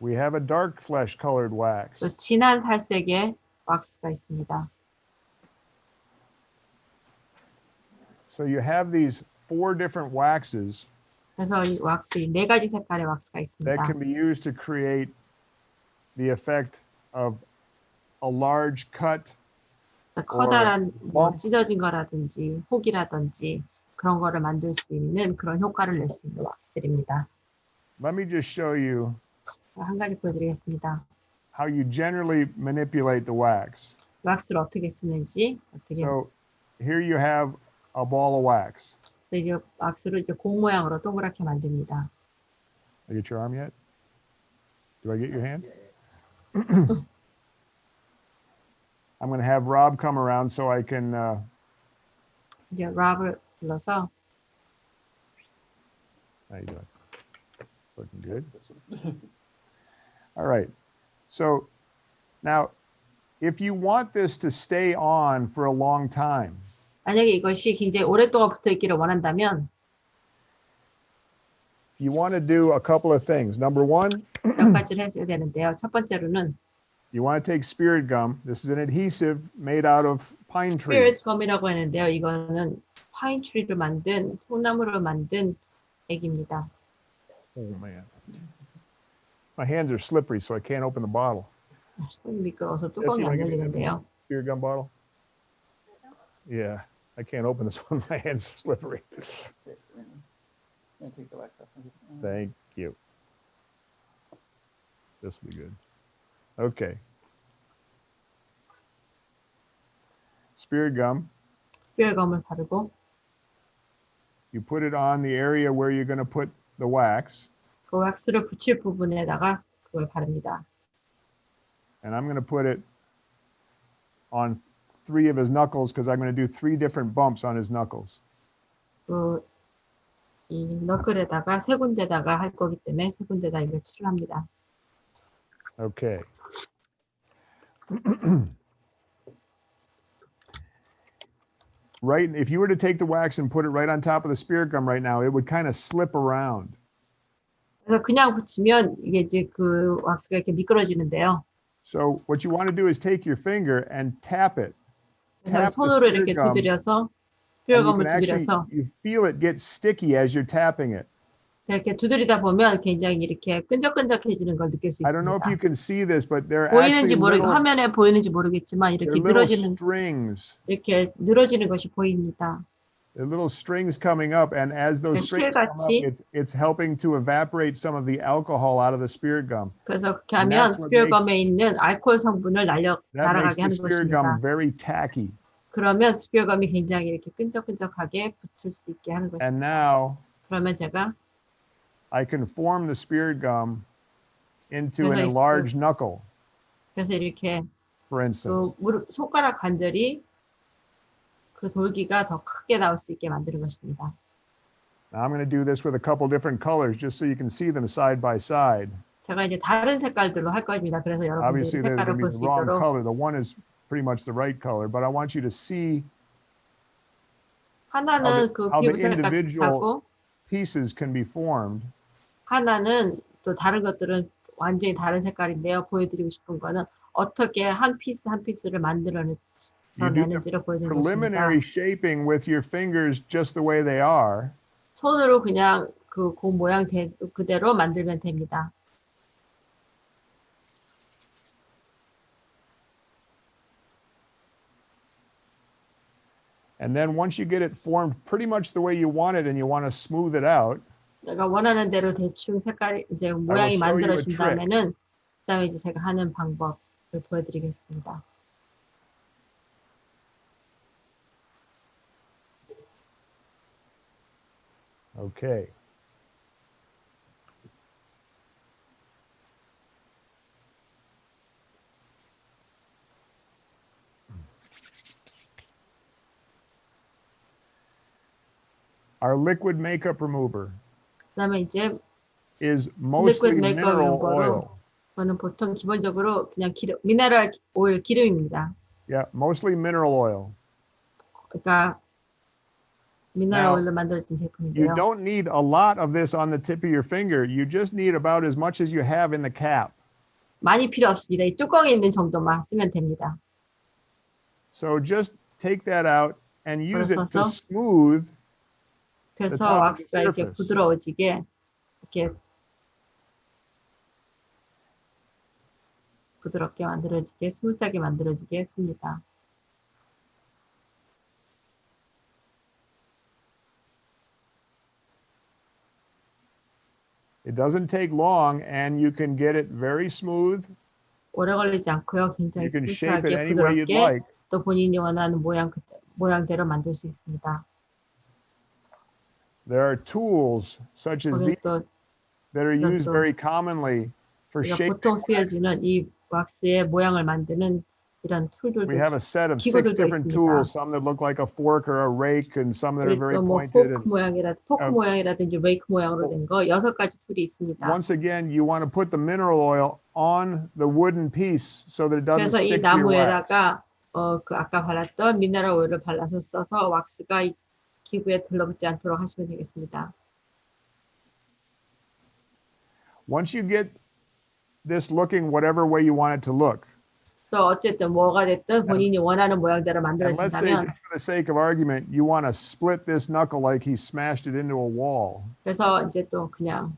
we have a dark flesh colored wax. 또 진한 살색의 왁스가 있습니다. So you have these 4 different waxes 그래서 이 왁스, 네 가지 색깔의 왁스가 that 있습니다. can be used to create the effect of a large cut. 커다란 뭐 bump. 찢어진 거라든지 혹이라든지 그런 거를 만들 수 있는 그런 효과를 낼 수 있는 왁스들입니다. Let me just show you 한 가지 보여드리겠습니다. how you generally manipulate the wax. 왁스를 어떻게 쓰는지 어떻게 So here you have a ball of wax. 이제 왁스를 이제 공 모양으로 동그랗게 만듭니다. Did I get your arm yet? Do I get your hand? I'm going to have Rob come around so I can 이제 랍을 불러서 how you doing? It's looking good. All right. So now if you want this to stay on for a long time, 만약에 이것이 굉장히 오랫동안 붙어 있기를 원한다면 you want to do a couple of things. Number one, 몇 가지를 했어야 되는데요. 첫 번째로는 you want to take spirit gum. This is an adhesive made out of pine trees. 스피릿 검이라고 하는데요. 이거는 파인 트리로 만든 소나무로 만든 액입니다. Oh man. My hands are slippery, so I can't open the bottle. 손이 미끄러워서 Jesse, 뚜껑이 you 안 wanna give me this 열리는데요. spirit gum bottle? Yeah, I can't open this one. My hands are slippery. Take the wax off. Thank you. This will be good. Okay. Spirit gum, 스피릿 검을 바르고 you put it on the area where you're going to put the wax. 그 왁스를 붙일 부분에다가 그걸 바릅니다. And I'm going to put it on 3 of his knuckles because I'm going to do 3 different bumps on his knuckles. 이 너클에다가 3군데다가 할 거기 때문에 3군데다 이걸 칠합니다. Okay. right, if you were to take the wax and put it right on top of the spirit gum right now, it would kind of slip around. 그래서 그냥 붙이면 이게 이제 그 왁스가 이렇게 미끄러지는데요. So what you want to do is take your finger and tap it. 그래서 Tap the 손으로 spirit 이렇게 gum, 두드려서 and you 스피어감을 can actually, 두드려서 you feel it get sticky as you're tapping it. 이렇게 두드리다 보면 굉장히 이렇게 끈적끈적해지는 걸 느낄 수 I don't know if 있습니다. you can see this, but they're 보이는지 actually little, 화면에 보이는지 모르겠지만 they're 이렇게 little 늘어지는 strings. 이렇게 늘어지는 것이 보입니다. They're little strings coming up, and as those strings come up, 실같이 it's helping to evaporate some of the alcohol out of the spirit gum. 그래서 그렇게 And 하면 that's what 스피어감에 있는 알코올 성분을 That makes 날아가게 the 하는 spirit 것입니다. gum very tacky. 그러면 스피어감이 굉장히 이렇게 끈적끈적하게 붙을 수 있게 하는 것입니다. And now 그러면 제가 I can form the spirit gum into an 그래서 enlarged knuckle, 그래서 이렇게 for instance. 그 손가락 관절이 그 돌기가 더 크게 나올 수 있게 만드는 것입니다. Now I'm going to do this with a couple different colors just so you can see them side by side. 제가 이제 다른 색깔들로 할 겁니다. 그래서 여러분들이 Obviously, they're 색깔을 going to be 볼 the 수 wrong 있도록 color. The one is pretty much the right color, but I want you to see 하나는 그 how the 피부 색깔 individual 비슷하고 pieces can be formed. 하나는 또 다른 것들은 완전히 다른 색깔인데요. 보여드리고 싶은 거는 어떻게 한 피스 한 피스를 You do the 만들어내는지를 보여드리는 것입니다. preliminary shaping with your fingers just the way they are. 손으로 그냥 그 모양 그대로 만들면 됩니다. And then once you get it formed pretty much the way you want it and you want to smooth it out, 내가 원하는 대로 대충 색깔이 이제 모양이 show you a 만들어진 trick. 다음에는 그다음에 이제 제가 하는 방법을 보여드리겠습니다. okay. Our liquid makeup remover 그다음에 이제 is mostly liquid makeup mineral remover로 oil. 저는 보통 기본적으로 그냥 미네랄 오일 기름입니다. Yeah, mostly mineral oil. 그러니까 미네랄 Now, 오일로 만들어진 You 제품인데요. don't need a lot of this on the tip of your finger. You just need about as much as you have in the cap. 많이 필요 없습니다. 이 뚜껑에 있는 정도만 쓰면 됩니다. So just take that out and use it to 그래서 smooth the 그래서 top of the 왁스가 이렇게 surface. 부드러워지게 이렇게 부드럽게 만들어지게 스무스하게 만들어지게 했습니다. It doesn't take long and you can get it very smooth. 오래 걸리지 않고요. 굉장히 You can shape it 스무스하게 any way you'd 부드럽게 like. 또 본인이 원하는 모양대로 만들 수 있습니다. There are tools such as 거기에 these 또 that are used 또 very commonly for 우리가 shaping. 보통 쓰여지는 이 왁스의 모양을 만드는 이런 툴들도 We have a set of 6 기구들도 different 있습니다. tools, some that look like a fork or a rake and some that are very 또 뭐 pointed. 포크 모양이라든지 레이크 모양으로 된 거 6가지 툴이 있습니다. Once again, you want to put the mineral oil on the wooden piece so that it doesn't 그래서 이 stick to your wax. 나무에다가 그 아까 발랐던 미네랄 오일을 발라서 써서 왁스가 이 기구에 들러붙지 않도록 하시면 되겠습니다. Once you get this looking whatever way you want it to look, 또 어쨌든 뭐가 됐든 본인이 원하는 모양대로 and let's say 만들어진다면 just for the sake of argument, you want to split this knuckle like he smashed it into a wall. 그래서 이제 또 그냥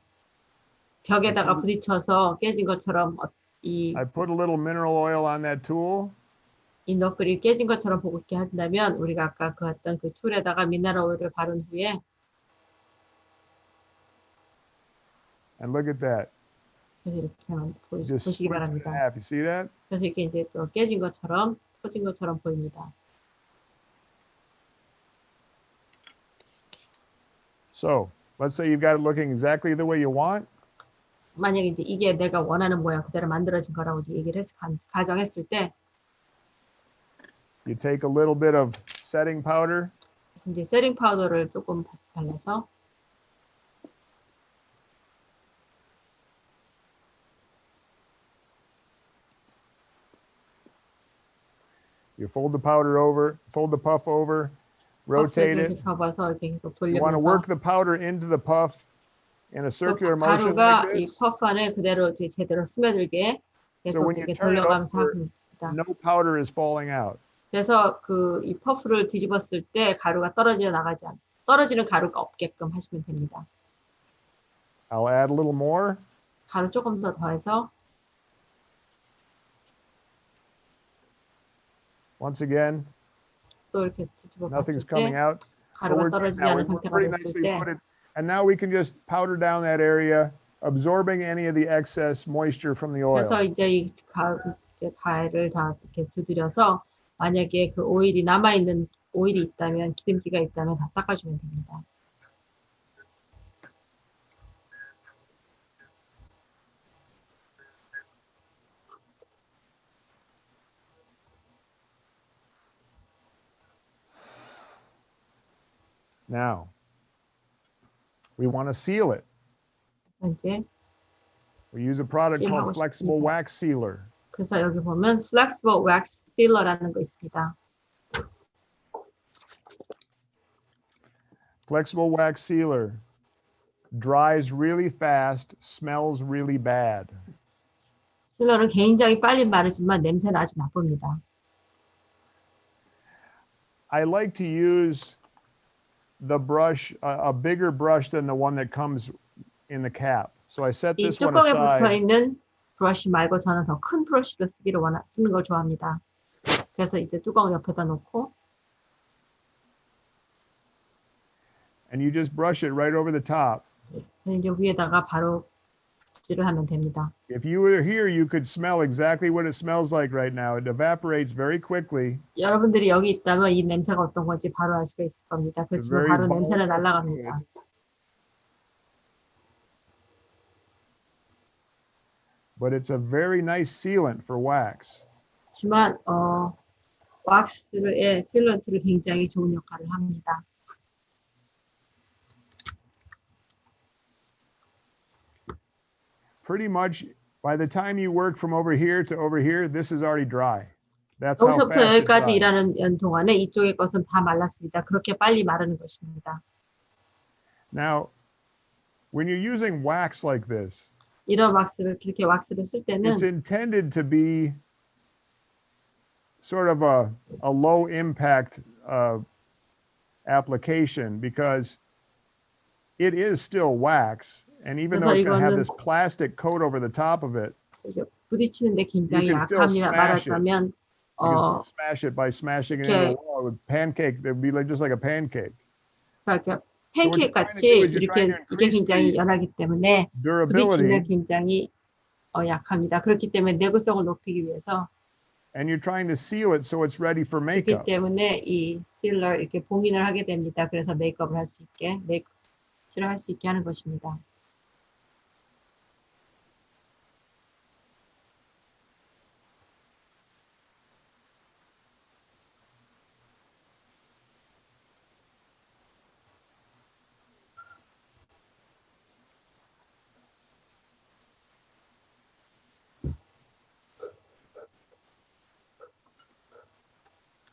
벽에다가 부딪혀서 깨진 것처럼 I put a little mineral oil on that tool. 이 너클이 깨진 것처럼 보고 있게 한다면 우리가 아까 그 어떤 그 툴에다가 미네랄 오일을 바른 후에 And look at that. 그래서 이렇게 Just 보시기 splits it in 바랍니다. half. You see that? 그래서 이게 이제 또 깨진 것처럼 터진 것처럼 보입니다. So let's say you've got it looking exactly the way you want. 만약에 이제 이게 내가 원하는 모양 그대로 만들어진 거라고 이제 얘기를 해서 가정했을 때 You take a little bit of setting powder. 그래서 이제 세팅 파우더를 조금 발라서 You fold the powder over, fold the puff over, rotate 이렇게 it. 접어서 이렇게 계속 You want to 돌리면서 work the powder into the puff in a circular motion like 가루가 이 this. 퍼프 안에 그대로 이제 제대로 스며들게 So 계속 when you 이렇게 turn it 돌려가면서 over, 하고 있습니다. no powder is falling out. 그래서 그 이 퍼프를 뒤집었을 때 가루가 떨어지는 가루가 없게끔 하시면 됩니다. I'll add a little more. 가루 조금 더 더해서 Once again, 또 이렇게 뒤집어 봤을 nothing's 때 coming out. But 가루가 we're good 떨어지지 now. 않은 We're 상태가 pretty 됐을 nicely 때 put it. And now we can just powder down that area, absorbing any of the excess moisture from the 그래서 oil. 이제 이 가루를 다 이렇게 두드려서 만약에 그 오일이 남아있는 오일이 있다면 기름기가 있다면 다 닦아주면 됩니다. Now, we want to seal it. 이제 We use a product Seal하고 called Flexible 싶습니다. Wax Sealer. 그래서 여기 보면 Flexible Wax Sealer라는 거 있습니다. Flexible Wax Sealer dries really fast, smells really bad. 실러는 굉장히 빨리 마르지만 냄새는 아주 나쁩니다. I like to use the brush, a bigger brush than the one that comes in the cap. So I set 이 this one 뚜껑에 붙어 aside. 있는 브러쉬 말고 저는 더 큰 브러쉬로 쓰는 걸 좋아합니다. 그래서 이제 뚜껑을 옆에다 놓고 And you just brush it right over the top. 이제 위에다가 바로 칠을 하면 됩니다. If you were here, you could smell exactly what it smells like right now. It evaporates very quickly. 여러분들이 여기 있다면 이 냄새가 어떤 건지 바로 알 수가 있을 겁니다. 그렇지만 very 바로 냄새는 volatile 날아갑니다. But it's a very nice sealant for wax. 하지만 왁스의 실런트를 굉장히 좋은 역할을 합니다. Pretty much by the time you work from over here to over here, this is already dry. That's how 여기서부터 fast it 여기까지 dries. 일하는 동안에 이쪽의 것은 다 말랐습니다. 그렇게 빨리 마르는 것입니다. Now, when you're using wax like this, 이런 이렇게 왁스를 쓸 때는 it's intended to be sort of a low impact application because it is still wax. And even though it's going to have this plastic coat over the top of it, 부딪히는데 굉장히 You can still 약합니다. smash it. 말하자면 you can still smash it by smashing it into the wall. It would pancake. It would be like just like a pancake. 그러니까 what 팬케이크 you're trying 같이 to do is you're 이렇게 trying to 이게 increase 굉장히 the 연하기 때문에 부딪히면 durability, 굉장히 약합니다. 그렇기 때문에 내구성을 높이기 위해서 and you're trying to seal it so it's ready for 그렇기 makeup. 때문에 이 실러 이렇게 봉인을 하게 됩니다. 그래서 메이크업을 할 수 있게 칠을 할 수 있게 하는 것입니다.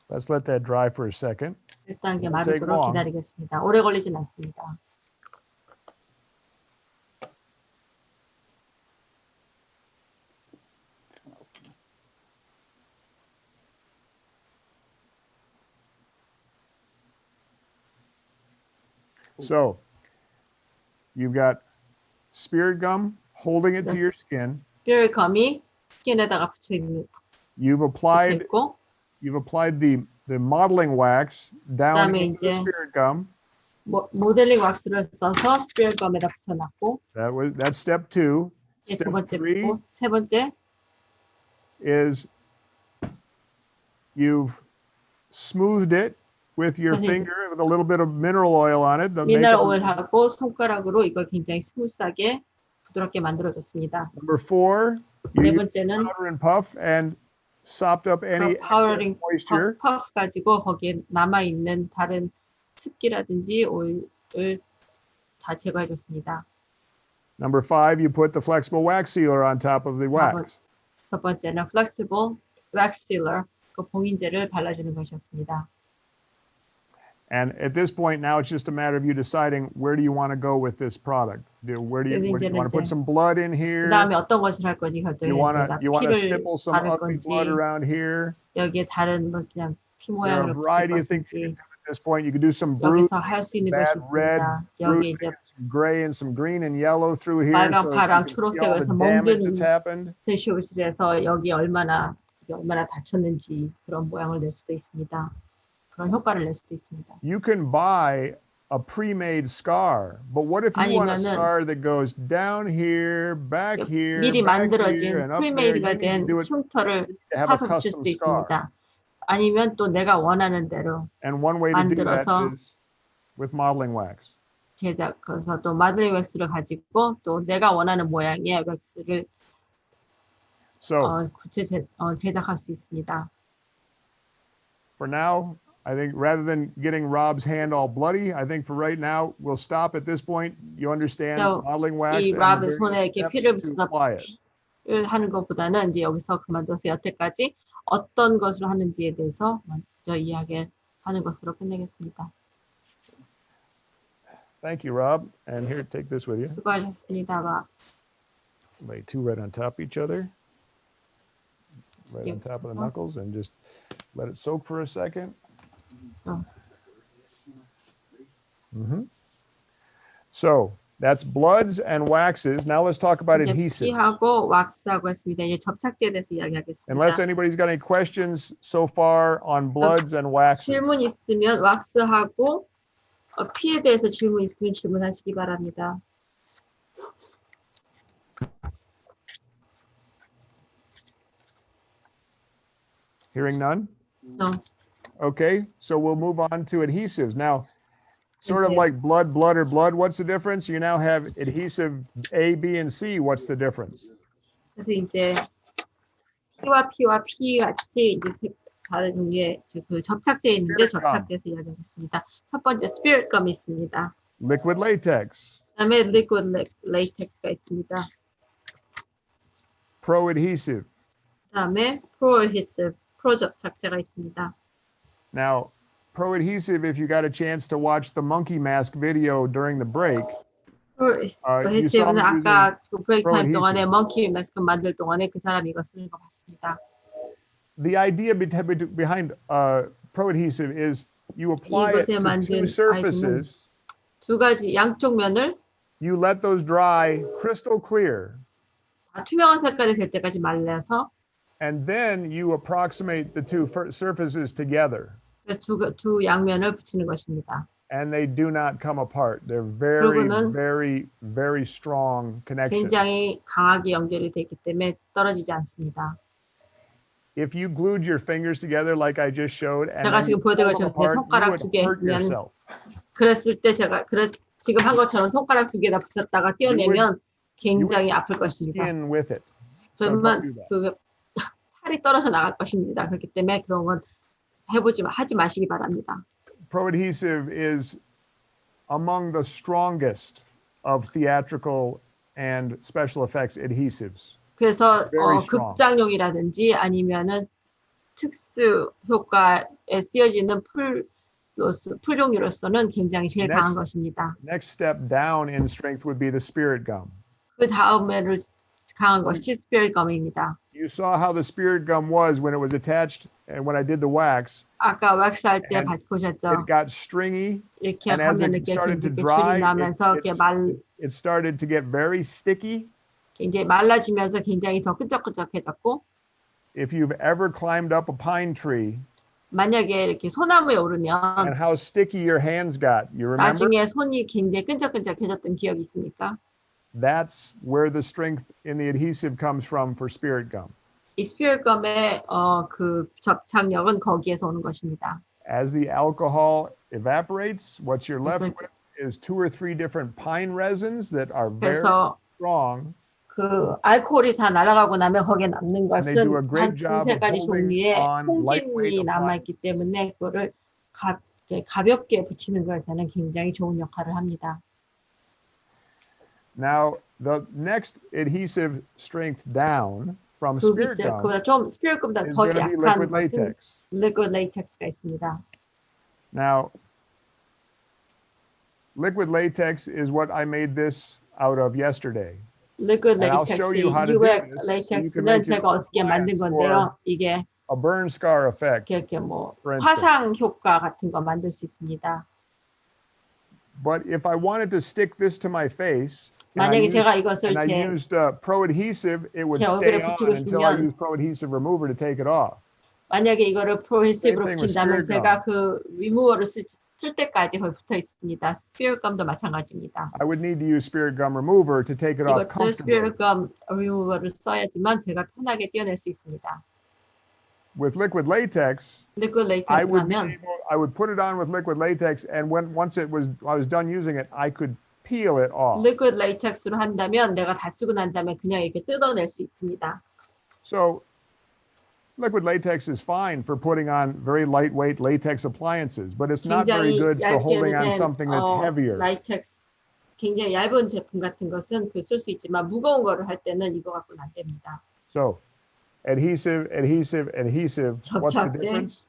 Let's let that dry for a second. 일단 이게 Won't take 마르도록 long. 기다리겠습니다. 오래 걸리진 않습니다. So you've got spirit gum holding it to your Yes. skin. 뼈감이 스킨에다가 붙여 You've applied 있고 the modeling wax down 그다음에 into the 이제 spirit gum. 모델링 왁스를 써서 스피얼감에다 붙여놨고 That's step 2. 이게 두 Step 번째 3 고 세 번째 is you've smoothed it with your 그래서 이제 finger with a little bit of mineral oil on it. The 미네랄 makeup- 오일하고 손가락으로 이걸 굉장히 스무스하게 부드럽게 만들어줬습니다. Number 4, 네 you use 번째는 powder and puff and sopped up any excess 파우더링 moisture. 퍼프 가지고 거기에 남아있는 다른 습기라든지 오일을 다 제거해줬습니다. Number 5, you put the flexible wax sealer on top of the wax. 첫 번째는 Flexible Wax Sealer, 그 봉인제를 발라주는 것이었습니다. And at this point, now it's just a matter of you deciding where do you want to go with this product. Where do you want to put some blood in here? 그다음에 어떤 것을 할 건지 You want 결정해야 to 피를 stipple some 바를 ugly blood 건지 around here. 여기에 다른 뭐 그냥 피 There are a 모양으로 붙일 variety of things you can 것인지 do at this point. You can do some brute, 여기서 할 수 있는 bad 것이 red, 있습니다. brute, 여기 이제 some gray and some green and yellow through here. 빨강, So you 파랑, can see all the 초록색에서 damage 멍든 that's happened. 스텐실을 해서 여기 얼마나 다쳤는지 그런 모양을 낼 수도 있습니다. 그런 효과를 낼 수도 있습니다. You can buy a pre-made scar, but what if you want a 아니면은 scar that goes down here, back here, 미리 back 만들어진 here, and up there? You 프리메이드가 need to 된 do it 흉터를 to have a 사서 붙일 custom 수도 scar. 있습니다. 아니면 또 내가 원하는 대로 And one way to do that 만들어서 is with modeling wax. 그래서 또 마들링 왁스를 가지고 또 내가 원하는 모양의 왁스를 So 제작할 수 있습니다. for now, I think rather than getting Rob's hand all bloody, I think for right now, we'll stop at this point. You understand So, modeling wax 이 and 랍의 the 손에 various 이렇게 steps 피를 to 묻혀서 apply it. 하는 것보다는 이제 여기서 그만둬서 여태까지 어떤 것을 하는지에 대해서 먼저 이야기하는 것으로 끝내겠습니다. Thank you, Rob. And here, take this with you. 수고하셨습니다. Lay two right on top of each other. Right on top of the knuckles and just let it soak for a second. So that's bloods and waxes. Now let's talk about adhesives. 피하고 왁스하고 했습니다. 이제 접착제에 대해서 이야기하겠습니다. Unless anybody's got any questions so far on bloods and waxes. 질문 있으면 왁스하고 피에 대해서 질문 있으면 질문하시기 바랍니다. Hearing none? No. Okay, so we'll move on to adhesives. Now, sort of like blood, blood, or blood, what's the difference? You now have adhesive A, B, and C. What's the difference? 그래서 이제 피와 피와 피 같이 이제 다른 종류의 그 접착제 있는데 접착제에서 이야기하겠습니다. 첫 번째 스피릿 껌이 있습니다. Liquid latex. 그다음에 liquid latex가 있습니다. Pro adhesive. 그다음에 pro adhesive, 프로 접착제가 있습니다. Now, pro adhesive, if you got a chance to watch the monkey mask video during the break, adhesive는 아까 그 브레이크 타임 동안에 몽키 마스크 만들 동안에 그 사람이 이거 쓰는 거 봤습니다. The idea behind pro adhesive is you apply it 이것에 to 만든 two surfaces. 두 가지 양쪽 면을 You let those dry crystal clear. 다 투명한 색깔이 될 때까지 말려서 And then you approximate the two surfaces together. 두 양면을 붙이는 것입니다. And they do not come apart. They're very, very, very strong connections. 굉장히 강하게 연결이 되기 때문에 떨어지지 않습니다. If you glued your fingers together like I just showed, and 제가 then 지금 you pull them 보여드린 것처럼 제 apart, you 손가락 would 두 개 hurt 그냥 yourself. 그랬을 때 제가 지금 한 것처럼 손가락 두 개다 붙였다가 떼어내면 굉장히 아플 것입니다. Skin with it. So 그러면 don't do that. 그 살이 떨어져 나갈 것입니다. 그렇기 때문에 그런 건 하지 마시기 바랍니다. Pro adhesive is among the strongest of theatrical and special effects adhesives. 그래서 Very strong. 극장용이라든지 아니면은 특수 효과에 쓰여지는 풀 종류로서는 굉장히 제일 강한 것입니다. Next step down in strength would be the spirit gum. 그 다음에 강한 것이 스피릿 껌입니다. You saw how the spirit gum was when it was attached and when I did the wax. 아까 왁스 할 때 보셨죠? It got stringy. 이렇게 And as 하면 it 이렇게 started to 질이 dry, 나면서 이렇게 it started to get very sticky. 이제 말라지면서 굉장히 더 끈적끈적해졌고. If you've ever climbed up a pine tree. 만약에 이렇게 소나무에 오르면 and how sticky your hands got. You remember? 나중에 손이 굉장히 끈적끈적해졌던 기억이 있습니까? That's where the strength in the adhesive comes from for spirit gum. 이 스피릿 껌의 그 접착력은 거기에서 오는 것입니다. As the alcohol evaporates, what you're left with is 2 or 3 different pine resins that are very strong. 그 알코올이 다 날아가고 나면 거기에 남는 것은 do a 한 great job 두세 of 가지 holding 종류의 on lightweight 송진이 남아있기 때문에 그거를 가볍게 붙이는 것에는 굉장히 좋은 역할을 합니다. Now, the next adhesive strength down from spirit gum 그보다 좀 스피릿 껌보다 is 더 going to be 약한 liquid 것은 latex. liquid latex가 있습니다. Now, Liquid latex is what I made this out of yesterday. 리퀴드 And I'll show 레이텍스, you how to do UX this so you can 레이텍스는 make your 제가 own 어저께 만든 appliance 건데요. for 이게 a burn scar effect. 이렇게 뭐 for instance. 화상 효과 같은 거 만들 수 있습니다. But if I wanted to stick this to my face, 만약에 제가 이것을 and I 제 used pro adhesive, it would 제 stay 얼굴에 on 붙이고 until I 싶으면 used pro adhesive remover to take it off. 만약에 이거를 프로헤시브로 Same thing with 붙인다면 spirit 제가 그 리무버를 쓸 때까지 거의 붙어 있습니다. 스피릿감도 마찬가지입니다. I would need to use spirit gum remover to take it off 이것도 comfortably. 스피릿감 리무버를 써야지만 제가 편하게 떼어낼 수 있습니다. With liquid latex, 리퀴드 I would 레이텍스라면 I would put it on with liquid latex, and once I was done using it, I could peel it off. 리퀴드 레이텍스로 한다면 내가 다 쓰고 난 다음에 그냥 이렇게 뜯어낼 수 있습니다. So liquid latex is fine for putting on very lightweight latex appliances, but it's not very 굉장히 good for 얇게 holding on 된 something that's heavier. 라이텍스 굉장히 얇은 제품 같은 것은 쓸 수 있지만 무거운 거를 할 때는 이거 갖고는 안 됩니다. So adhesive. What's the difference?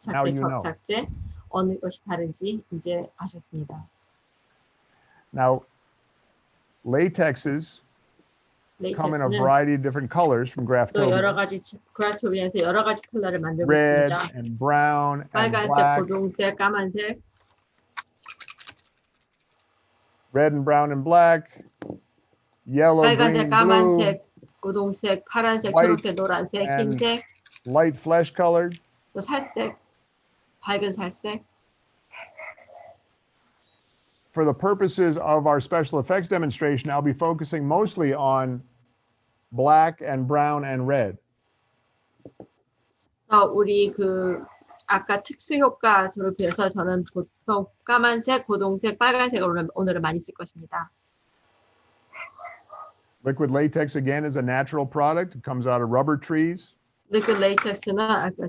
Now 접착제, you know. 접착제 어느 것이 다른지 이제 아셨습니다. Now, latexes come in a 레이텍스는 variety of different colors from 또 여러 Graftobian. 가지 그라토비안에서 여러 가지 컬러를 만들고 Red 있습니다. and brown and 빨간색, black. 고동색, 까만색, Red and brown and black. Yellow, 빨간색, green, blue. 까만색, 고동색, 파란색, white 초록색, 노란색, and 흰색, light flesh colored. 또 살색, 밝은 살색. For the purposes of our special effects demonstration, I'll be focusing mostly on black and brown and red. 우리 그 아까 특수 효과를 위해서 저는 보통 까만색, 고동색, 빨간색을 오늘은 많이 쓸 것입니다. Liquid latex again is a natural product. It comes out of rubber trees. 리퀴드 레이텍스는 아까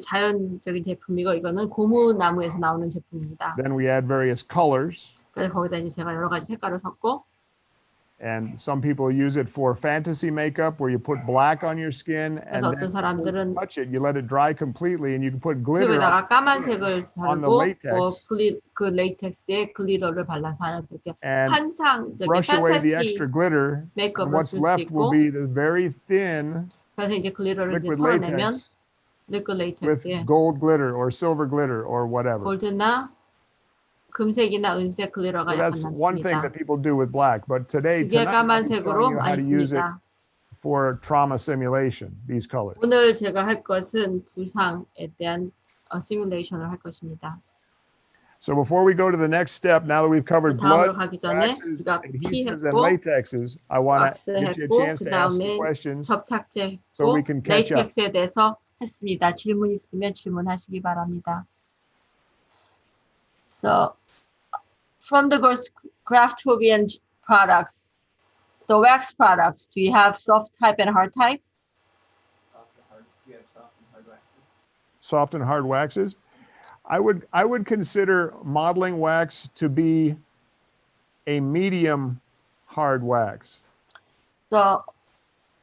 자연적인 제품이고 이거는 고무 나무에서 나오는 제품입니다. Then we add various colors. 그래서 거기다 이제 제가 여러 가지 색깔을 섞고 And some people use it for fantasy makeup where you put black on your skin and 그래서 then 어떤 사람들은 touch it, you let it dry completely and you can put glitter on. 팁에다가 까만색을 on the 바르고 latex. 그 레이텍스에 글리터를 발라서 하는 그렇게 And 환상적인 brush away the 판타시 extra glitter. And 메이크업을 what's 쓸 수 left will 있고 be the very thin 그래서 이제 글리터를 이제 liquid 털어내면 latex 리퀴드 with 레이텍스에 gold glitter or silver glitter or whatever. 골드나 금색이나 은색 글리터가 So 약간 that's one thing 남습니다. that people do with black. But today, 그게 tonight, I'll be showing 까만색으로 you how 많이 to use it 씁니다. for trauma simulation, these colors. 오늘 제가 할 것은 부상에 대한 시뮬레이션을 할 것입니다. So before we go to the next step, now that we've covered 다음으로 blood, 가기 전에 waxes, 우리가 adhesives, and 피했고 latexes, I want to give you a 왁스했고 chance 그 to ask some 다음에 questions. 접착제 so we 했고 can catch up. 레이텍스에 대해서 했습니다. 질문 있으면 질문하시기 바랍니다. So from the Graftobian products, the wax products, do you have soft type and hard type? Soft and hard waxes. I would consider modeling wax to be a medium hard wax. So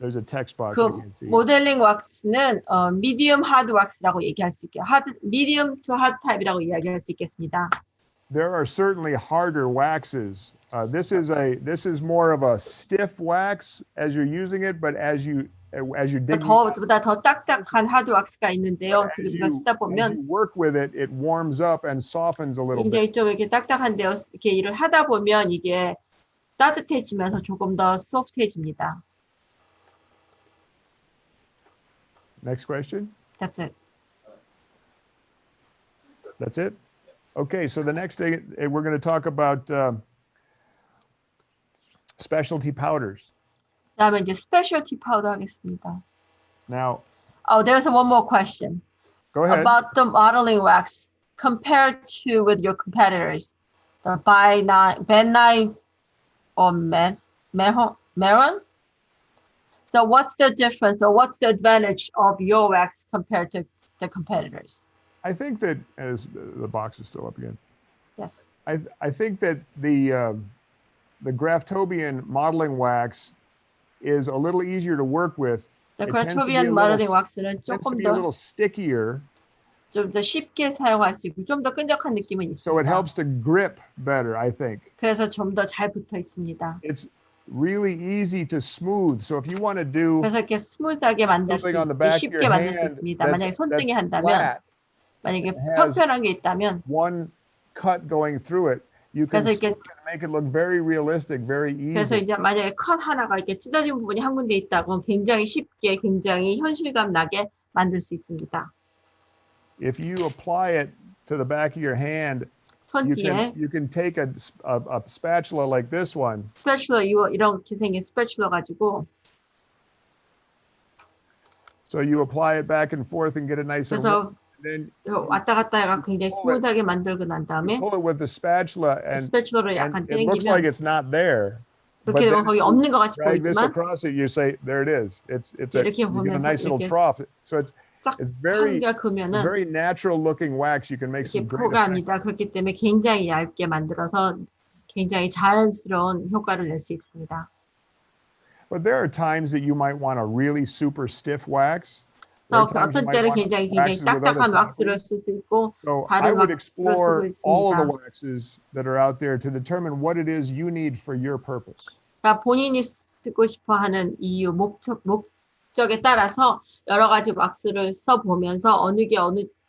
There's a text box 그 I can see. 모델링 왁스는 medium hard wax라고 얘기할 수 있게 medium to hard type이라고 이야기할 수 있겠습니다. There are certainly harder waxes. This is more of a stiff wax as you're using it, but as you dig 보다 더 딱딱한 하드 왁스가 있는데요. 지금 이거 쓰다 as 보면 you work with it, it warms up and softens a little bit. 굉장히 좀 이렇게 딱딱한데요. 이렇게 일을 하다 보면 이게 따뜻해지면서 조금 더 소프트해집니다. Next question. That's it. That's it? Okay, so the next thing we're going to talk about specialty powders. 그다음에 이제 스페셜티 파우더 하겠습니다. Now, There's one more question go ahead. about the modeling wax compared to with your competitors, the Ben9 or Meron. So what's the difference or what's the advantage of your wax compared to the competitors? I think that as the box is still up again. Yes. I think that the Graftobian modeling wax is a little easier to work with. The It tends to be a Graftobian little- modeling wax는 It tends to 조금 be a 더 little stickier 좀 더 쉽게 사용할 수 있고 좀 더 끈적한 느낌은 So it 있습니다. helps to grip better, I think. 그래서 좀 더 잘 붙어 있습니다. It's really easy to smooth. So if you want to do 그래서 이렇게 스무드하게 만들 수 something on the 있고 back of your 쉽게 만들 수 hand 있습니다. that's, 만약에 손등에 that's 한다면 flat, 만약에 and has 평평한 게 있다면 one cut going through it, you can 그래서 smooth 이렇게 it and make it look very realistic, very 그래서 easy. 이제 만약에 컷 하나가 이렇게 찢어진 부분이 한 군데 있다고 굉장히 쉽게 굉장히 현실감 나게 만들 수 있습니다. If you apply it to the back of your hand, 손뒤에 you can take a spatula like this one, 스패츌러 이렇게 생긴 스패츌러 가지고 so you apply it back and forth and get it nice and 그래서 then 왔다 갔다 해가 굉장히 스무드하게 만들고 난 you 다음에 pull it with the spatula and 스패츌러를 약간 it looks like 당기면 it's not there. But 그렇게 되면 then 거기 if you 없는 것 같이 drag this 보이지만 across it, you say, there it is. It's a, 이렇게 you get a 보면서 nice little 이렇게 trough. So it's 딱 very 한개 그으면은 very natural looking wax. You can make some 이렇게 great effects. 포가합니다. 그렇기 때문에 굉장히 얇게 만들어서 굉장히 자연스러운 효과를 낼 수 있습니다. But there are times that you might want a really super stiff wax. There are 그래서 times you 어떤 might 때는 want 굉장히 waxes with other 딱딱한 왁스를 properties. 쓸 수 있고 So I 다른 would 왁스를 쓰고 explore all of the 있습니다. waxes that are out there to determine what it is you need for your purpose. 그러니까 본인이 쓰고 싶어하는 이유, 목적에 따라서 여러 가지 왁스를 써보면서 어느 게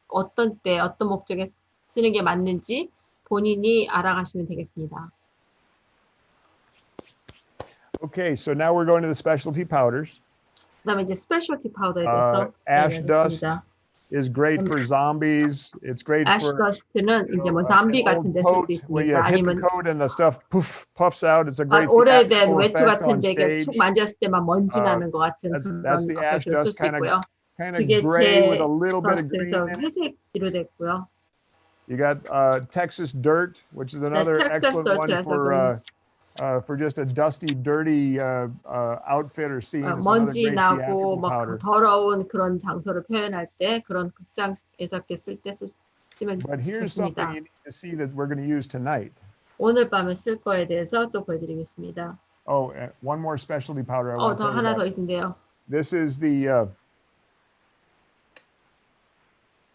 어떤 때, 어떤 목적에 쓰는 게 맞는지 본인이 알아가시면 되겠습니다. Okay, so now we're going to the specialty powders. 그다음에 이제 스페셜티 파우더에 대해서 Ash dust 알아보겠습니다. is great for zombies. It's great 애쉬 for 더스트는 이제 뭐 an 잠비 old 같은 데 쓸 수 coat where you 있습니다. hit the 아니면 coat and the stuff puffs out. It's a great 오래된 theatrical 외투 effect 같은 on 데 이렇게 stage. 툭 만졌을 때만 먼지 나는 것 같은 That's 그런 the ash 어플을 쓸 dust, 수 있고요. kind of 그게 gray with a 제 little bit of green 더스트에서 in it. 회색으로 됐고요. You got Texas dirt, which is another Texas excellent one dirt라서 for just a dusty, dirty outfit or scene. It's another 먼지 great 나고 theatrical 막 powder. 더러운 그런 장소를 표현할 때 그런 극장에서 이렇게 쓸 때 쓰면 But here's something 좋습니다. you need to see that we're going to use tonight. 오늘 밤에 쓸 거에 대해서 또 보여드리겠습니다. Oh, one more specialty powder I want to 더 tell you 하나 더 about. 있는데요. This is the,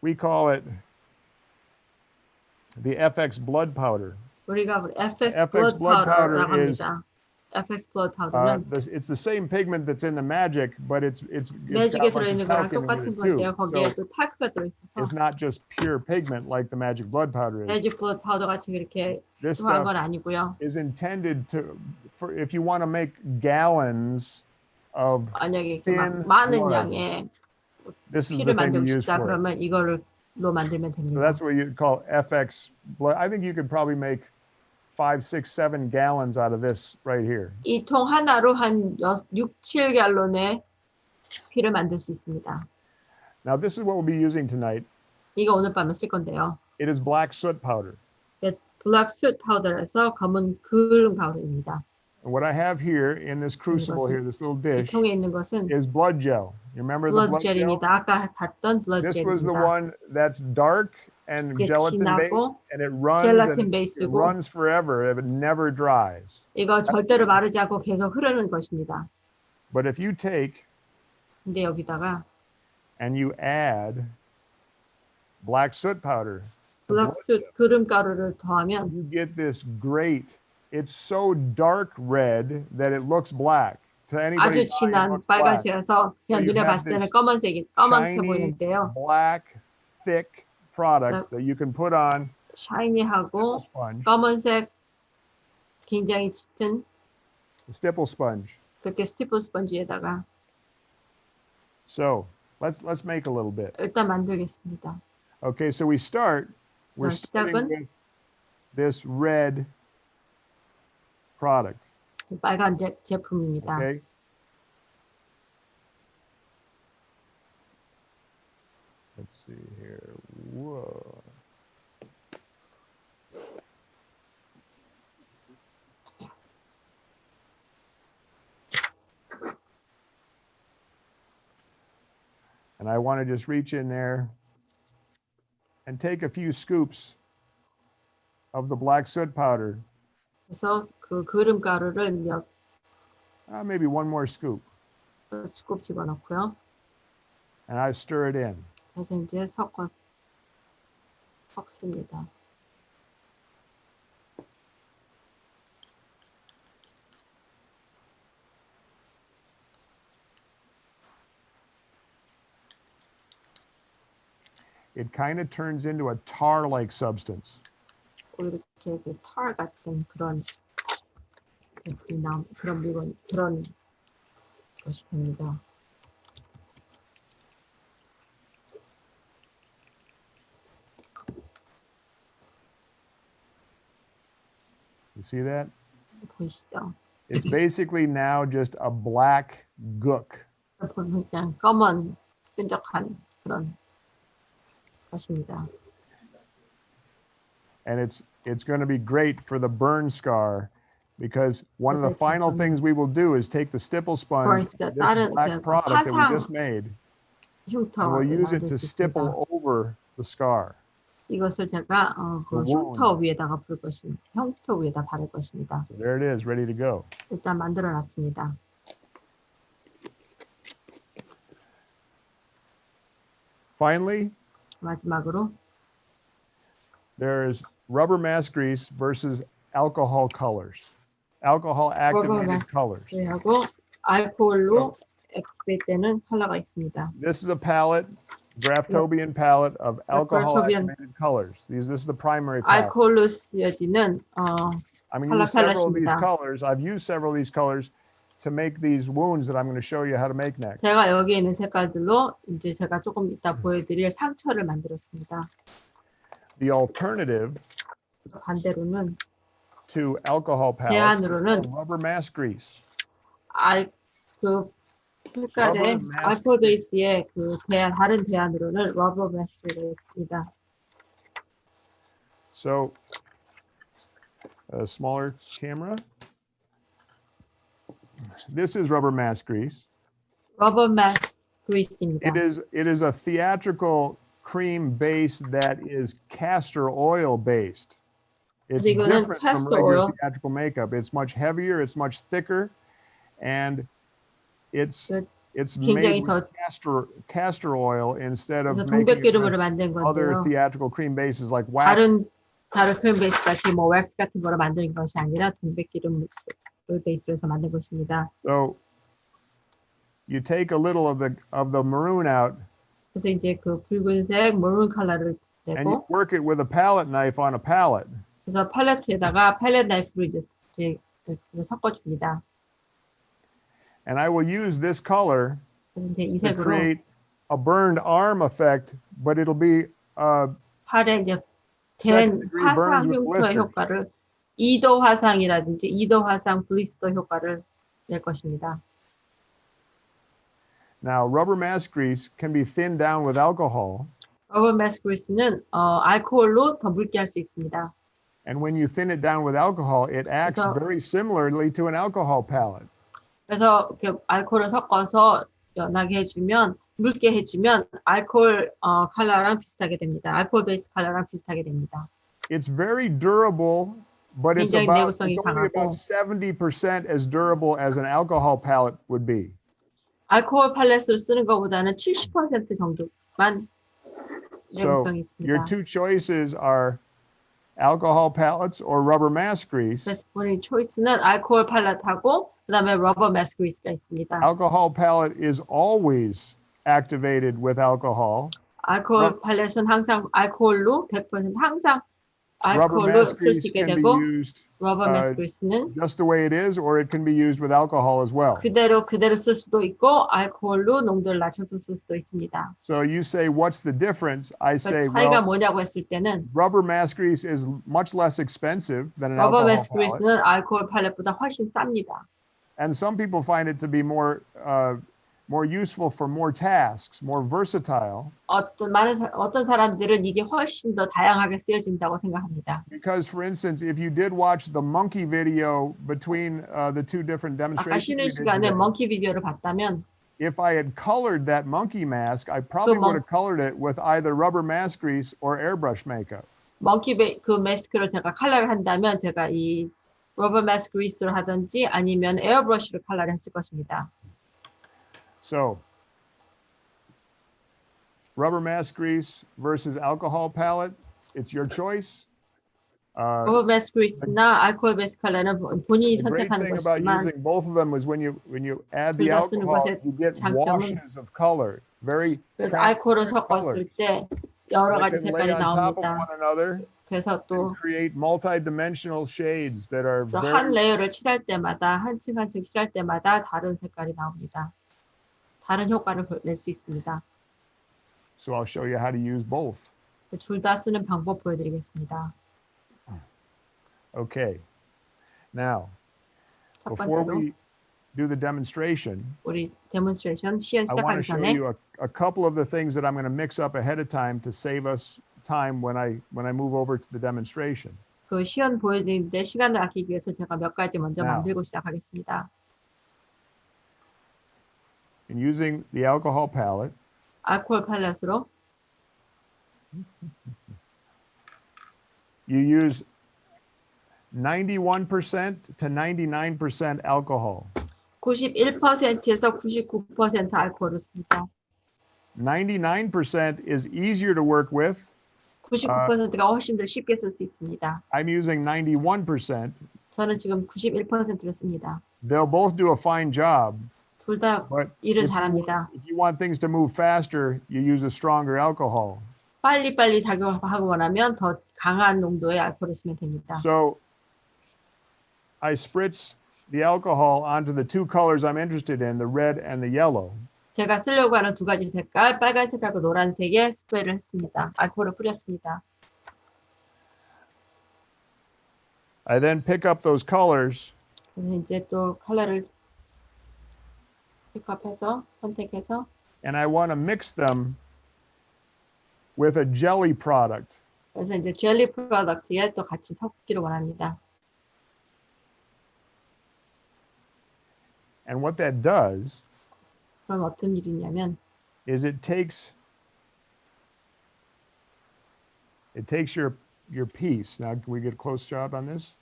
we call it the FX blood powder. 우리가 FX FX blood blood powder powder라고 is 합니다. FX blood powder는 it's the same pigment that's in the magic, but it's 매직에 got a bunch of 들어있는 거랑 talcum in 똑같은 it 건데요. too. 거기에 So 또 탈크가 it's 들어있어서 not just pure pigment like the magic blood powder is. 매직 블러드 파우더 같이 그렇게 This 심한 stuff 건 아니고요. is intended for if you want to make gallons of 만약에 이렇게 막 thin 많은 blood. 양의 This is the 피를 thing you 만들고 use 싶다 for it. 그러면 이걸로 만들면 So 됩니다. that's what you call FX blood. I think you could probably make 5, 6, 7 gallons out of this right here. 이 통 하나로 한 6, 7갤론의 피를 만들 수 있습니다. Now this is what we'll be using tonight. 이거 오늘 밤에 쓸 건데요. It is black soot powder. 블랙 숫 파우더에서 검은 그을음 가루입니다. And what I have here in this crucible here, this little 이 dish, 통에 있는 것은 is blood gel. You remember the 블러드 blood gel? 젤입니다. 아까 봤던 블러드 This was the 젤입니다. one that's dark and 이게 gelatin based, 진하고 and it runs 젤라틴 and it 베이스고 runs forever. It never dries. 이거 절대로 마르지 않고 계속 흐르는 것입니다. But if you take 근데 여기다가 and you add black soot powder, 블랙 숫 그름 가루를 더하면 you get this great. It's so dark red that it looks black. To anybody, 아주 진한 빨간색이라서 그냥 눈에 봤을 때는 검은색이 까맣게 shiny, 보이는데요. black, thick product that you can put on 샤이니하고 sponge, 검은색 굉장히 짙은 stipple sponge. 그렇게 스티플 스펀지에다가 So let's make a little bit. 일단 만들겠습니다. Okay, so we're starting 시작은 with this red product. 빨간 제품입니다. Okay. Let's see here. Whoa. And I want to just reach in there and take a few scoops of the black soot powder. 그래서 그 그름 가루를 몇 Maybe one more scoop. 스쿱 집어넣고요. And I stir it in. 그래서 이제 섞어서 섞습니다. It kind of turns into a tar-like substance. 이렇게 그 털 같은 그런 그런 물건 그런 것이 됩니다. You see that? 보이시죠? It's basically now just a black gook. 보면 그냥 검은 끈적한 그런 것입니다. And it's going to be great for the burn scar because one of the final things we will do is take the stipple sponge, this black product that we just made, and we'll use it to stipple over the scar. 이것을 제가 그 흉터 위에다가 부을 것입니다. 흉터 위에다 바를 것입니다. So there it is, ready to go. 일단 만들어 놨습니다. Finally, 마지막으로 there's rubber mask grease versus alcohol colors. Alcohol activated colors. 하고 알코올로 액티베이트되는 컬러가 있습니다. This is a palette, Graftobian palette of alcohol activated colors. This is the primary palette. 알코올로 쓰여지는 I'm going to 컬러 use several of these 팔레트입니다. colors. I've used several of these colors to make these wounds that I'm going to show you how to make next. 제가 여기 있는 색깔들로 이제 제가 조금 이따 보여드릴 상처를 만들었습니다. The alternative 반대로는 to alcohol palettes 대안으로는 is rubber mask grease. 그 색깔의 알코올 베이스의 그 다른 대안으로는 러버 마스크가 있습니다. So a smaller camera. This is rubber mask grease. 러버 마스크 그리스입니다. It is a theatrical cream base that is castor oil based. It's different from regular theatrical makeup. It's much heavier, it's much thicker, and it's made with castor oil instead of making it with other theatrical cream bases like wax. 다른 크림 베이스 같이 뭐 왁스 같은 거로 만드는 것이 아니라 동백기름을 베이스로 해서 만든 것입니다. So you take a little of the maroon out. 그래서 이제 그 붉은색 머룬 컬러를 And you 대고 work it with a palette knife on a palette. 그래서 팔레트에다가 팔레트 나이프로 이제 섞어줍니다. And I will use this color 그래서 이제 이 to 색으로 create a burned arm effect, but it'll be 팔에 이제 된 화상 흉터의 효과를 2도 화상이라든지 2도 화상 블리스터 효과를 낼 것입니다. Now, rubber mask grease can be thinned down with alcohol. 러버 마스크 그리스는 알코올로 더 묽게 할 수 있습니다. And when you thin it down with alcohol, it acts very similarly to an alcohol palette. 그래서 이렇게 알코올을 섞어서 연하게 해주면 묽게 해주면 알코올 컬러랑 비슷하게 됩니다. 알코올 베이스 컬러랑 비슷하게 됩니다. It's very durable, but it's only about 70% as durable as an alcohol palette would be. 알코올 팔레트를 쓰는 것보다는 70% 정도만 내구성이 So your 있습니다. two choices are alcohol palettes or rubber mask grease. 그래서 본인 초이스는 알코올 팔레트하고 그다음에 러버 마스크 그리스가 있습니다. Alcohol palette is always activated with alcohol. 알코올 팔레트는 항상 알코올로 100% 항상 Rubber 알코올로 mask 쓸 수 grease 있게 can be 되고 used 러버 마스크 그리스는 just the way it is, or it can be used with alcohol as well. 그대로 쓸 수도 있고 알코올로 농도를 낮춰서 쓸 수도 있습니다. So you say, what's the difference? I say, 차이가 well, 뭐냐고 했을 때는 rubber mask grease is much less expensive than an 러버 alcohol 마스크 palette. 그리스는 알코올 팔레트보다 훨씬 쌉니다. And some people find it to be more useful for more tasks, more versatile. 어떤 사람들은 이게 훨씬 더 다양하게 쓰여진다고 생각합니다. Because, for instance, if you did watch the monkey video between the two different 아까 demonstrations, 쉬는 시간에 멍키 비디오를 봤다면 if I had colored that monkey mask, I probably would have colored it with either rubber mask grease or airbrush makeup. 멍키 그 마스크를 제가 컬러를 한다면 제가 이 러버 마스크 그리스를 하든지 아니면 에어브러쉬로 컬러를 했을 것입니다. So, rubber mask grease versus alcohol palette. it's your choice. 오 베스트 그리스나 알코올 베스트 컬러는 본인이 The great 선택하는 thing about 것이지만 using both of them is when you add the 둘다 쓰는 alcohol, 것의 you get 장점은 washes of color, very 그래서 알코올을 transparent colors 섞었을 때 여러 that 가지 can lay 색깔이 on top of 나옵니다. one another 그래서 and 또 create multi-dimensional shades that are 한 very. 레이어를 칠할 때마다 한 층 한 층 칠할 때마다 다른 색깔이 나옵니다. 다른 효과를 낼 수 있습니다. So I'll show you how to use both. 둘 다 쓰는 방법 보여드리겠습니다. Okay. Now, 첫 before 번째로 we do the demonstration, 우리 데몬스트레이션 시연 I want to 시작하기 show 전에 you a couple of the things that I'm going to mix up ahead of time to save us time when I move over to the demonstration. 그 시연 보여드리는데 시간을 아끼기 위해서 제가 몇 가지 먼저 Now. 만들고 시작하겠습니다. And using the alcohol palette, 알코올 팔렛으로 you use 91% to 99% alcohol. 91%에서 99% 알코올을 씁니다. 99% is easier to work with. 99%가 훨씬 더 쉽게 쓸 수 있습니다. I'm using 91%. 저는 지금 91%를 씁니다. They'll both do a fine job. 둘 다 But 일을 if 잘합니다. you want things to move faster, you use a stronger alcohol. 빨리빨리 작용하고 원하면 더 강한 농도의 알코올을 쓰면 됩니다. So I spritz the alcohol onto the two colors I'm interested in, the red and the yellow. 제가 쓰려고 하는 두 가지 색깔, 빨간색하고 노란색에 스프레이를 했습니다. 알코올을 뿌렸습니다. I then pick up those colors 그래서 이제 또 컬러를 픽업해서 선택해서 and I want to mix them with a jelly product. 그래서 이제 젤리 프로덕트에 또 같이 섞기를 원합니다. And what that does 그럼 어떤 일이 있냐면 is it takes your piece. Now, can we get a close shot on this?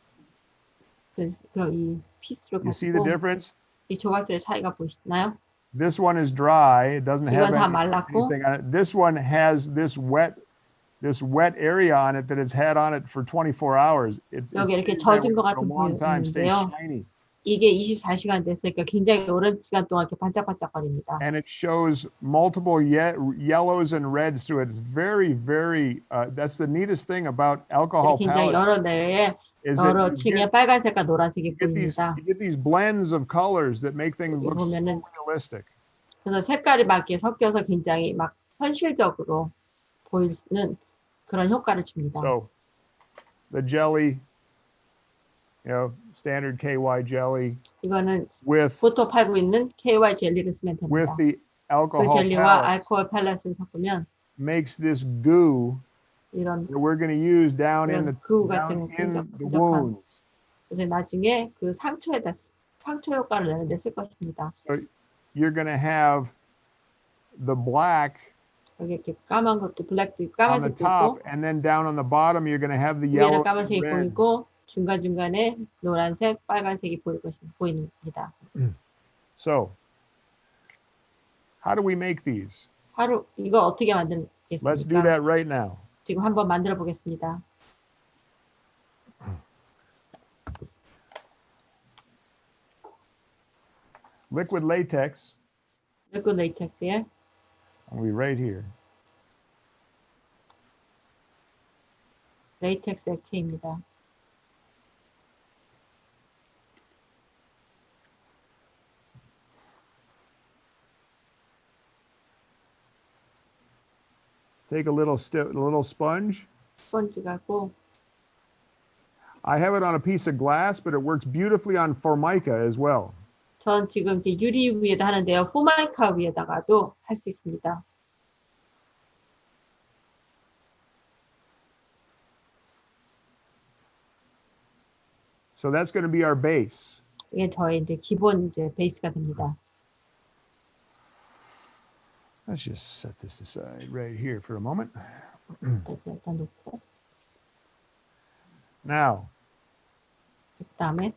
그럼 이 피스를 You see the 가지고 difference? 이 조각들의 차이가 보이시나요? This one is dry. It doesn't have 이건 다 말랐고 anything on it. This one has this wet area on it that it's had on it for 24 hours. It's 여기 이렇게 stays that 젖은 way 것 for a 같은 long time, stays 보이는데요. shiny. 이게 24시간 됐으니까 굉장히 오랜 시간 동안 이렇게 반짝반짝거립니다. And it shows multiple yellows and reds through it. It's very, very, that's the neatest thing about alcohol 굉장히 palettes. 여러 레이에 Is 여러 that 층의 빨간색과 노란색이 보입니다. you get these blends of colors that make things look so 보면은 realistic. 그래서 색깔이 막 이렇게 섞여서 굉장히 막 현실적으로 보이는 그런 효과를 줍니다. So the jelly, standard KY jelly 이거는 with 보통 팔고 있는 KY 젤리를 쓰면 with 됩니다. the 그 alcohol 젤리와 palette 알코올 팔렛을 섞으면 makes this goo 이런 that we're going to use down in 그 같은 the 끈적끈적한 wounds. 그래서 나중에 그 상처에다 상처 효과를 내는데 쓸 것입니다. So you're going to have the black 여기 이렇게 까만 것도 블랙도 있고 on the 까만색도 top, 있고 and then down on the bottom, you're going to have the 위에는 yellows and 까만색이 reds. 보이고 중간중간에 노란색, 빨간색이 보입니다. So how do we make these? 이거 어떻게 Let's do 만들겠습니까? that right now. 지금 한번 만들어 보겠습니다. Liquid latex, 리퀴드 레이텍스에 will be right here. 레이텍스 액체입니다. Take a little sponge. 스펀지 갖고 I have it on a piece of glass, but it works beautifully on formica as well. 전 지금 이렇게 유리 위에다 하는데요. 포마이카 위에다가도 할 수 있습니다. So that's going to be our base. 이게 저의 이제 기본 베이스가 됩니다. Let's just set this aside right here for a moment. 일단 놓고 Now, 그다음에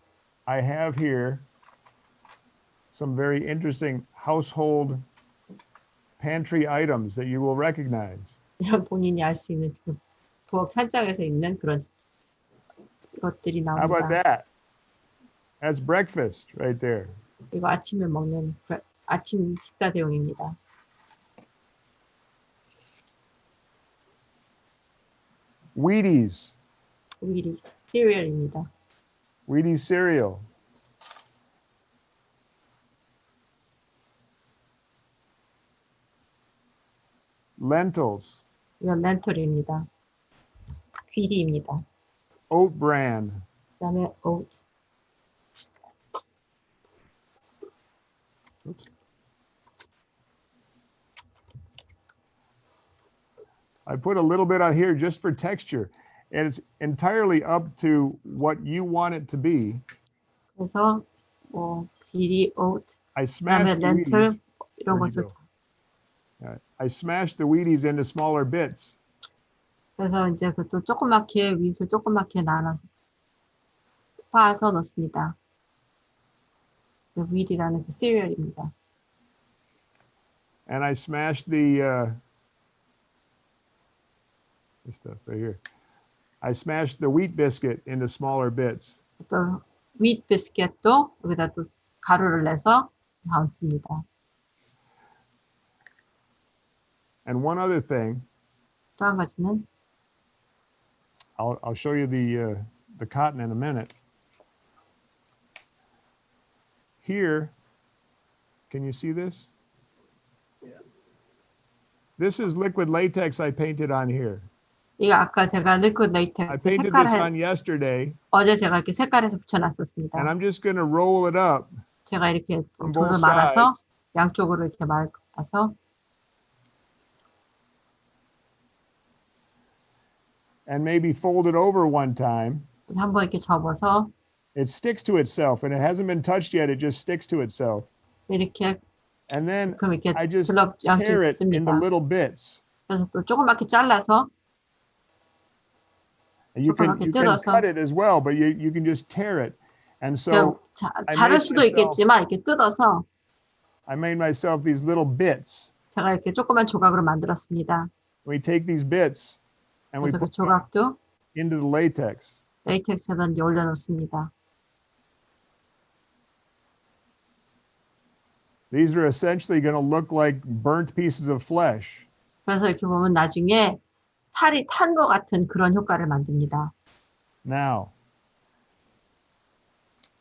I have here some very interesting household pantry items that you will recognize. 본인이 알 수 있는 지금 부엌 찬장에서 입는 그런 것들이 How about 나옵니다. that? That's breakfast right there. 이거 아침에 먹는 아침 식사 대용입니다. Wheaties. Wheaties, 시리얼입니다. Wheaties cereal. Lentils. 이건 렌털입니다. 귀리입니다. Oat bran. 그다음에 oat, Oops. I put a little bit on here just for texture. And it's entirely up to what you want it to be. 그래서 뭐 귀리, oat, I 그다음에 smashed the 렌털 Wheaties. 이런 Where'd 것을 you go? I smashed the Wheaties into smaller bits. 그래서 이제 그것도 조그맣게 윗을 조그맣게 나눠서 빻아서 넣습니다. 윗이라는 그 시리얼입니다. And I smashed the this stuff right here. I smashed the wheat biscuit into smaller bits. 또 윗 비스켓도 여기다 또 가루를 내서 넣습니다. And one other thing, 또 한 가지는 I'll show you the cotton in a minute. Here, can you see this? Yeah. This is liquid latex I painted on here. 이거 아까 제가 리퀴드 I 레이텍스 painted this 색깔 on yesterday, 어제 제가 이렇게 색깔해서 붙여놨었습니다. and I'm just going to roll it up 제가 이렇게 from 돌을 both 말아서 sides. 양쪽으로 이렇게 말아서 And maybe fold it over one time. 한번 이렇게 접어서 It sticks to itself, and it hasn't been touched yet. It just sticks to itself. 이렇게 And then 그럼 이렇게 I just 블럭 양쪽 tear it into 붙습니다. little bits. 그래서 또 조그맣게 잘라서 And you can 조그맣게 뜯어서 cut it as well, but you can just tear it. And so I 자를 made 수도 myself- 있겠지만 이렇게 뜯어서 I made myself these little bits. 제가 이렇게 조그만 조각으로 만들었습니다. We take these bits and we 그래서 그 put them 조각도 into the latex. 레이텍스에다 이제 올려놓습니다. These are essentially going to look like burnt pieces of flesh. 그래서 이렇게 보면 나중에 살이 탄 것 같은 그런 효과를 만듭니다. Now,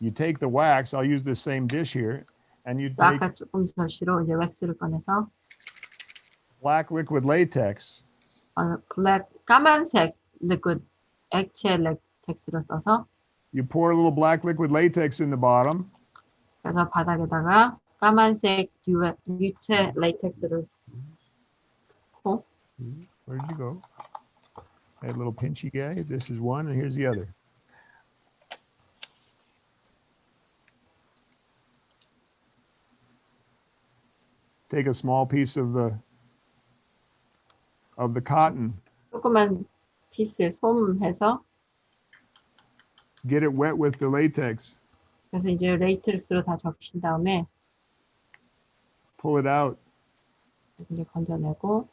you take the wax, I'll use this same dish here, and you 또 take 아까 조금 절시로 이제 왁스를 꺼내서 black liquid latex, 블랙 까만색 리퀴드 액체 렉텍스를 써서 you pour a little black liquid latex in the bottom, 그래서 바닥에다가 까만색 유체 레이텍스를 넣고 where did you go? That little pinchy guy, this is one, and here's the other. Take a small piece of the cotton, 조그만 피스 솜해서 get it wet with the latex, 그래서 이제 레이텍스로 다 적신 다음에 pull it out 이제 건져내고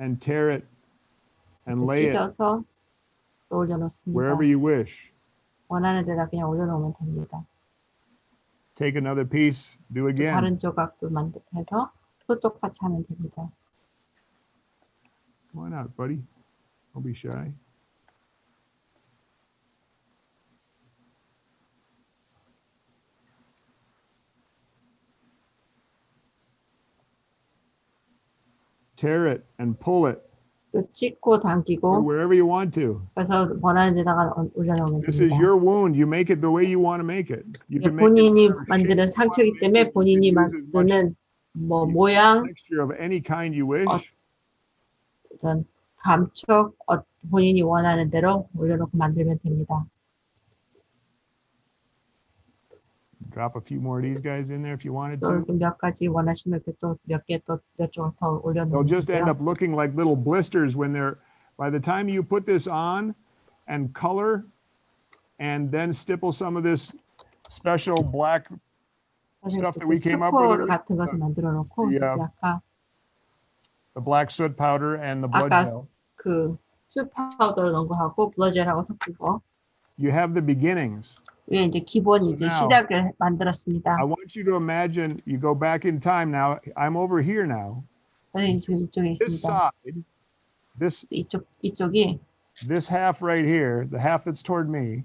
and tear it and lay it 찢어서 또 올려놓습니다. wherever you wish. 원하는 데다 그냥 올려놓으면 됩니다. Take another piece, do again. 다른 조각도 해서 또 똑같이 하면 됩니다. Why not, buddy? Don't be shy. Tear it and pull it 또 찢고 or 당기고 wherever you want to. 그래서 원하는 데다가 올려놓으면 This is 됩니다. your wound. You make it the way you want to make it. You 이게 can make it 본인이 whatever shape 만드는 you want 상처이기 to make 때문에 it. You 본인이 can use as much 만드는 뭐 모양, texture of any kind you wish. 전 감촉 본인이 원하는 대로 올려놓고 만들면 됩니다. Drop a few more of these guys in there if you wanted 또 to. 몇 가지 원하시면 또 몇 개 또 몇 조각 더 They'll 올려놓으면 just end 되고요. up looking like little blisters when they're, by the time you put this on and color and then stipple some of this special black stuff that we came up with, 스포 같은 것을 만들어 놓고 the, 아까 the black soot powder and the blood 아까 gel. 그 술 파우더를 넣은 거 하고 블러셔하고 섞은 거. You have the beginnings. 위에 이제 기본 So 이제 now, 시작을 만들었습니다. I want you to imagine you go back in time now. I'm over here now. 저는 지금 이쪽에 This 있습니다. side, 이쪽이 this half right here, the half that's toward me,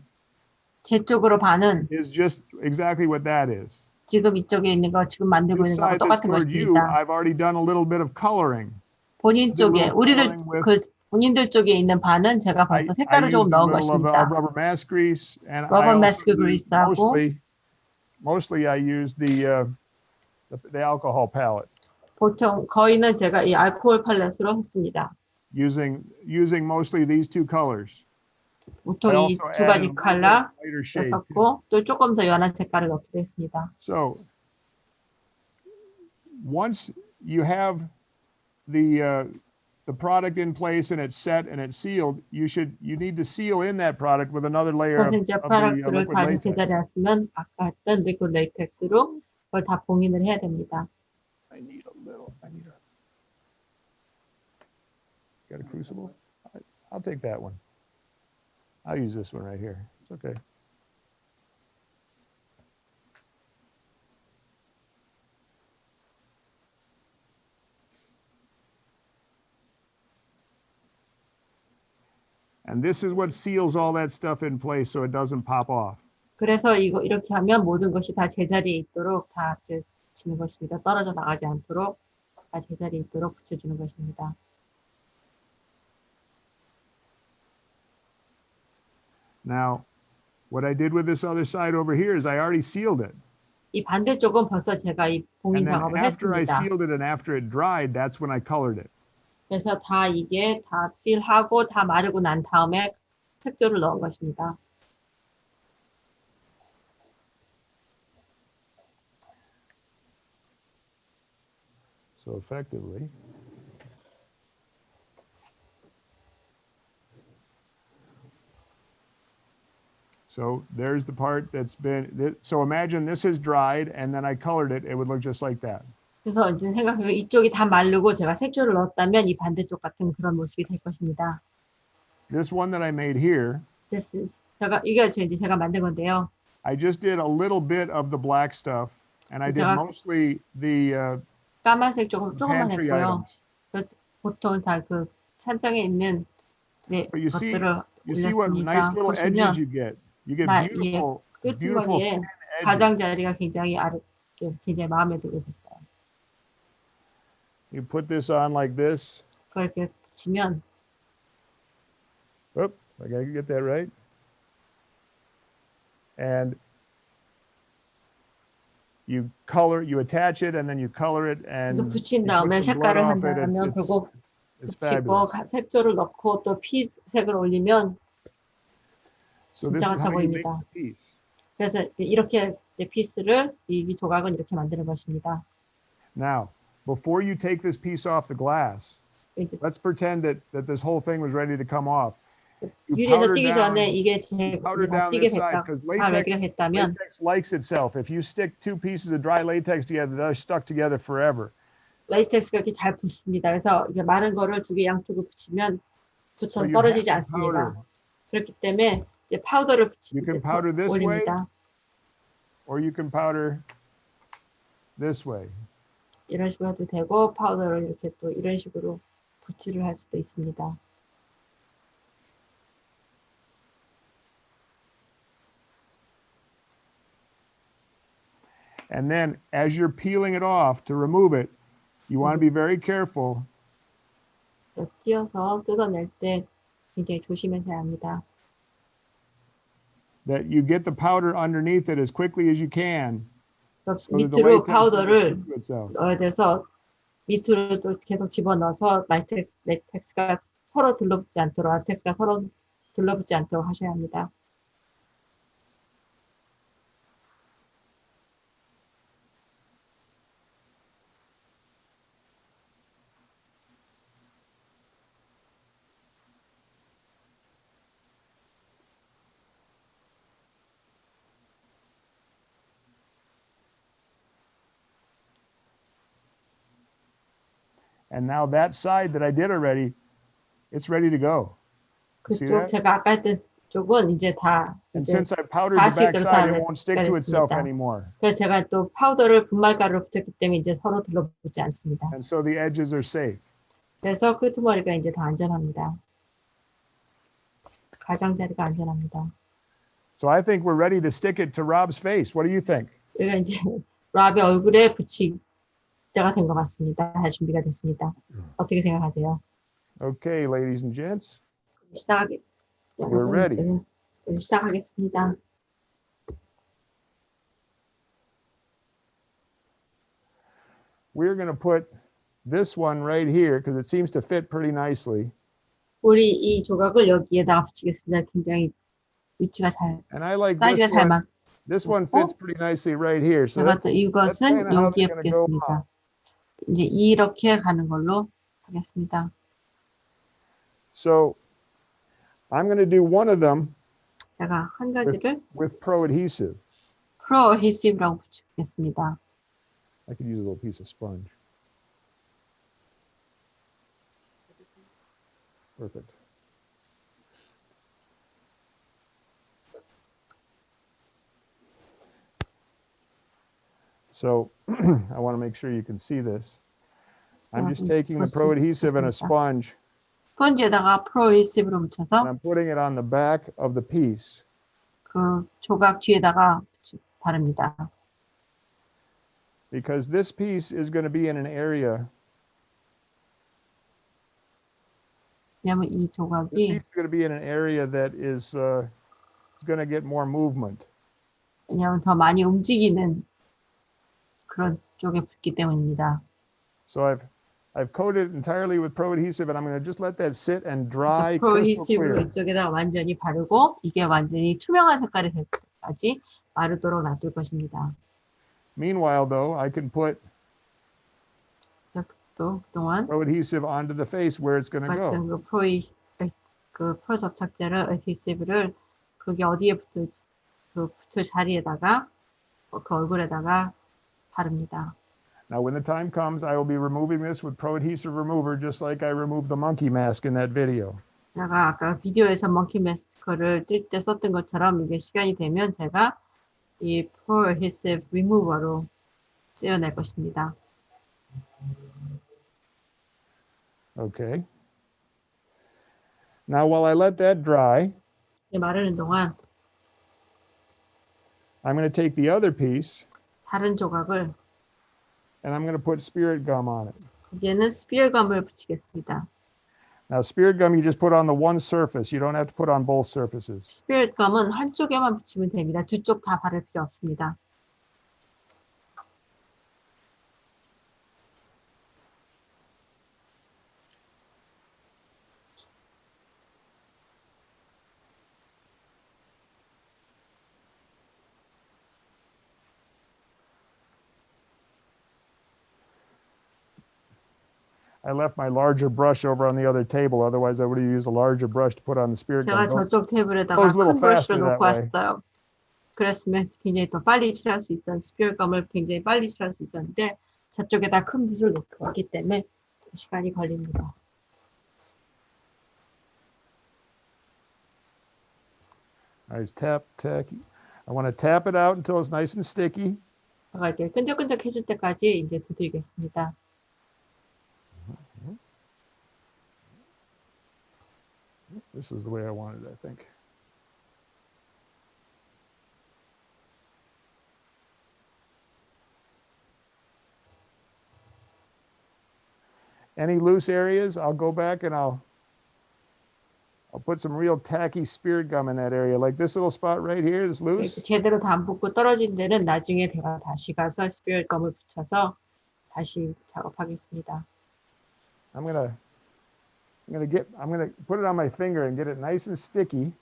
제 쪽으로 반은 is just exactly what that is. 지금 이쪽에 있는 거 지금 만들고 This 있는 거하고 side that's 똑같은 toward you, 것입니다. I've already done a little bit of coloring. 본인 쪽에 우리들 coloring with- 그 본인들 쪽에 있는 반은 제가 I 벌써 색깔을 조금 used a 넣은 little of 것입니다. rubber mask grease, and I Rubber also mask used grease하고 mostly I used the alcohol palette, 보통 거의는 제가 이 알코올 팔레트로 했습니다. using mostly these two colors. 보통 I 이 also 두 added a 가지 little bit 컬러 of lighter shade. too. 썼고 또 조금 더 연한 색깔을 넣기도 했습니다. So once you have the product in place and it's set and it's sealed, you need to seal in that product with another layer 그래서 of 이제 the 프로덕트를 liquid 다 latex. 제자리에 놨으면 아까 했던 리퀴드 레이텍스로 그걸 다 봉인을 해야 됩니다. I need got a crucible? I'll take that one. I'll use this one right here. It's okay. And this is what seals all that stuff in place so it doesn't pop off. 그래서 이거 이렇게 하면 모든 것이 다 제자리에 있도록 다 붙이는 것입니다. 떨어져 나가지 않도록 다 제자리에 있도록 붙여주는 것입니다. Now, what I did with this other side over here is I already sealed it. 이 반대쪽은 벌써 제가 이 봉인 And then 작업을 after I 했습니다. sealed it and after it dried, that's when I colored it. 그래서 다 이게 다 실하고 다 마르고 난 다음에 색조를 넣은 것입니다. So effectively, so there's the part that's been, so imagine this is dried and then I colored it, it would look just like that. 그래서 이제 생각해보면 이쪽이 다 마르고 제가 색조를 넣었다면 이 반대쪽 같은 그런 모습이 될 것입니다. This one that I made here, This is 이게 이제 제가 만든 건데요. I just did a little bit of the black stuff and I did 제가 mostly the 까만색 조금만 pantry 했고요. items. 보통 다 그 찬장에 있는 네, But you see 것들을 what nice 올렸습니다. little edges 보시면 you get. You get 나 beautiful, beautiful 끄트머리에 thin edges. 가장자리가 굉장히 굉장히 마음에 들게 됐어요. You put this on like this. 그걸 이렇게 붙이면 Oh, I gotta get that right. And you attach it, and then you color it, and 또 붙인 you 다음에 put some blood 색깔을 off it. 한다면 그리고 It's 붙이고 fabulous. 색조를 넣고 또 피색을 올리면 So this 진짜 is 같아 how you make 보입니다. the piece. 그래서 이렇게 이제 피스를 이 조각은 이렇게 만드는 것입니다. Now, before you take this piece off the glass, 이제 let's pretend that this whole thing was ready to come off. You 유리에서 powder 뛰기 down, 전에 이게 you powder 다 down 뛰게 this side 됐다. because 다 레디가 됐다면 latex likes itself. If you stick two pieces of dry latex together, they're stuck together forever. 레이텍스가 이렇게 잘 붙습니다. 그래서 이게 마른 거를 두 개 양쪽을 붙이면 So 붙어 you 떨어지지 have to powder. 않습니다. 그렇기 때문에 이제 파우더를 You can 붙이면 powder this way, 올립니다. or you can powder this way. 이런 식으로 해도 되고 파우더를 이렇게 또 이런 식으로 붓질을 할 수도 있습니다. And then as you're peeling it off to remove it, you want to be very careful 띄어서 뜯어낼 때 굉장히 조심하셔야 합니다. that you get the powder underneath it as quickly as you can. So that the 밑으로 latex 파우더를 doesn't stick to itself. 넣어야 돼서 밑으로 또 계속 집어넣어서 레텍스가 서로 들러붙지 않도록 라텍스가 서로 들러붙지 않도록 하셔야 합니다. And now that side that I did already, it's ready to go. See 그쪽 that? 제가 아까 했던 쪽은 이제 다 And 이제 since I powdered the 다시 back side, it 그렇게 won't stick to itself 됐습니다. anymore. 그래서 제가 또 파우더를 분말가루로 붙였기 때문에 이제 서로 들러붙지 않습니다. And so the edges are safe. 그래서 끄트머리가 이제 더 안전합니다. 가장자리가 안전합니다. So I think we're ready to stick it to Rob's face. What do you think? 우리가 이제 랍의 얼굴에 붙일 때가 된 것 같습니다. 다 준비가 됐습니다. 어떻게 생각하세요? Okay, ladies and gents, We're ready. 시작하겠습니다. we're going to put this one right here because it seems to fit pretty nicely. 우리 이 조각을 여기에다가 붙이겠습니다. 굉장히 위치가 잘, And I like 사이즈가 this 잘 one. 맞. This one fits pretty nicely right here. So 제가 that's, 또 that's 이것은 kind of how 여기에 they're going to go 붙겠습니다. on. 이제 이렇게 가는 걸로 하겠습니다. So I'm going to do one of them 제가 한 가지를 with Pro Adhesive. 프로 어히시브라고 붙이겠습니다. I could use a little piece of sponge. Perfect. So I want to make sure you can see this. I'm just taking the Pro Adhesive and a sponge 스펀지에다가 프로 어히시브로 and 묻혀서 I'm putting it on the back of the piece. 그 조각 뒤에다가 바릅니다. Because this piece is going to be in an area. 왜냐면 이 This piece 조각이 is going to be in an area that is going to get more movement. 왜냐면 더 많이 움직이는 그런 쪽에 붙기 때문입니다. So I've coated it entirely with Pro Adhesive, and I'm going to just let that sit and dry 프로 crystal 어히시브로 clear. 이쪽에다 완전히 바르고 이게 완전히 투명한 색깔이 될 때까지 마르도록 놔둘 것입니다. Meanwhile, though, I can put 또 그동안 Pro Adhesive onto the face where it's going to go. 같은 그 프로 접착제를 어디시브를 그게 어디에 붙을 자리에다가 그 얼굴에다가 바릅니다. Now, when the time comes, I will be removing this with Pro Adhesive Remover, just like I removed the monkey mask in that video. 제가 아까 비디오에서 먼키 마스크를 뜰 때 썼던 것처럼 이게 시간이 되면 제가 이 프로 어히시브 리무버로 떼어낼 것입니다. Okay. Now, while I let that dry, 마르는 동안 I'm going to take the other piece 다른 조각을 and I'm going to put spirit gum on it. 거기에는 스피어감을 붙이겠습니다. Now, spirit gum you just put on the one surface. You don't have to put on both surfaces. 스피어감은 한쪽에만 붙이면 됩니다. 두 쪽 다 바를 필요 없습니다. I left my larger brush over on the other table. Otherwise, I would have used a larger brush to put on the spirit 제가 gum. 저쪽 테이블에다가 goes a little 큰 브러쉬를 faster that 놓고 way. 왔어요. 그랬으면 굉장히 더 빨리 칠할 수 있었는데 스피어감을 굉장히 빨리 칠할 수 있었는데 저쪽에다 큰 붓을 놓고 왔기 때문에 시간이 걸립니다. I just tap. I want to tap it out until it's nice and sticky. 제가 이렇게 끈적끈적 해줄 때까지 이제 두들겠습니다. This is the way I wanted it, I think. Any loose areas, I'll go back and I'll put some real tacky spirit gum in that area. Like this little spot right here is loose. 제대로 다 안 붙고 떨어진 데는 나중에 제가 다시 가서 스피어감을 붙여서 다시 작업하겠습니다. I'm gonna put it on my finger and get it nice and sticky.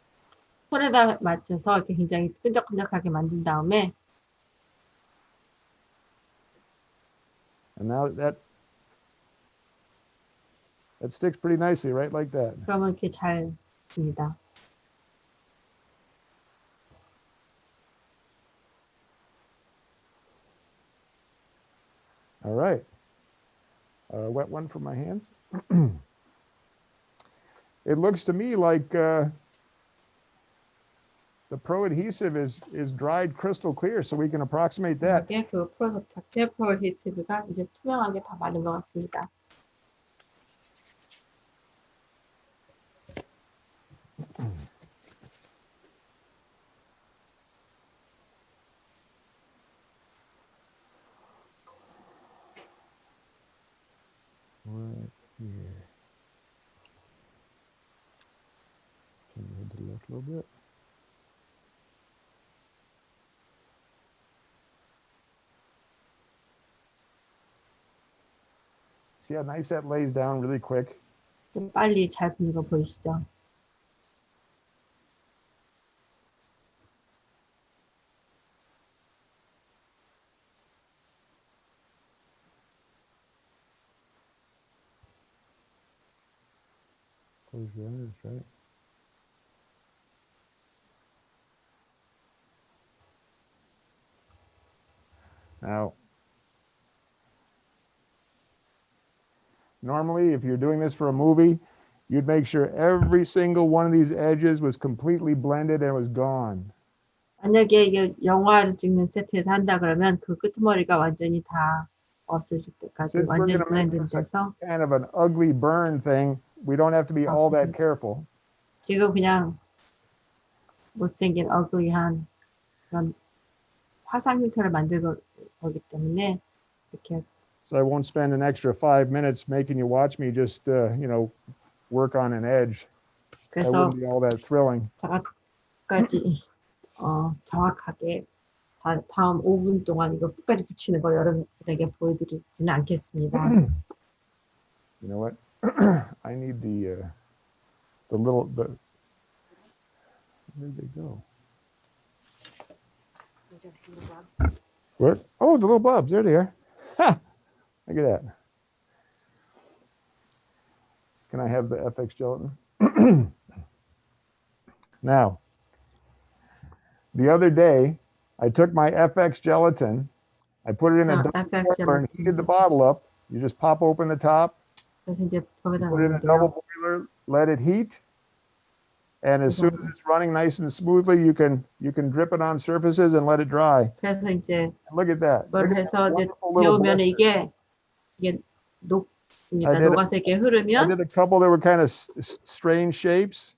손에다 맞춰서 이렇게 굉장히 끈적끈적하게 만든 다음에 And now that sticks pretty nicely, right? Like that. 그러면 이렇게 잘 듭니다. All right. Wet one for my hands. it looks to me like the Pro Adhesive is dried crystal clear, so we can approximate that. 이게 그 프로소 자체 프로 히치브가 이제 투명하게 다 마른 것 같습니다. Right here. Turn your head to the left a little bit. See how nice that lays down really quick? 좀 빨리 잘 붙는 거 보이시죠? Close your eyes, right? Now, normally, if you're doing this for a movie, you'd make sure every single one of these edges was completely blended and was gone. 만약에 이게 영화를 찍는 세트에서 한다 그러면 그 끄트머리가 완전히 다 없어질 때까지 Since we're 완전히 gonna make 블렌드 this a 돼서 kind of an ugly burn thing, we don't have to be all that careful. 지금 그냥 못생긴 어글리한 그런 화상 형태를 만들 거기 때문에 이렇게 So I won't spend an extra 5 minutes making you watch me just, work on an edge. That 그래서 wouldn't be all that thrilling. 저까지 정확하게 다음 5분 동안 이거 끝까지 붙이는 거 여러분에게 보여드리지는 않겠습니다. You know what? I need the where did they go? Where? Oh, the little blobs. There they are. Ha! Look at that. Can I have the FX gelatin? Now, the other day, I took my FX gelatin, I put it in a So, double FX boiler and gelatin. heated the bottle up. You just pop open the top, 그래서 이제 거기다 put it in a double 넣는데요. boiler, let it heat, and as soon as it's running nice and smoothly, you can drip it on surfaces and let it dry. 그래서 이제 Look at that. 그걸 Look at 해서 that 이제 wonderful little 데우면 blister. 이게 녹습니다. I did it. 녹아서 이렇게 I 흐르면 did a couple that were kind of strange shapes.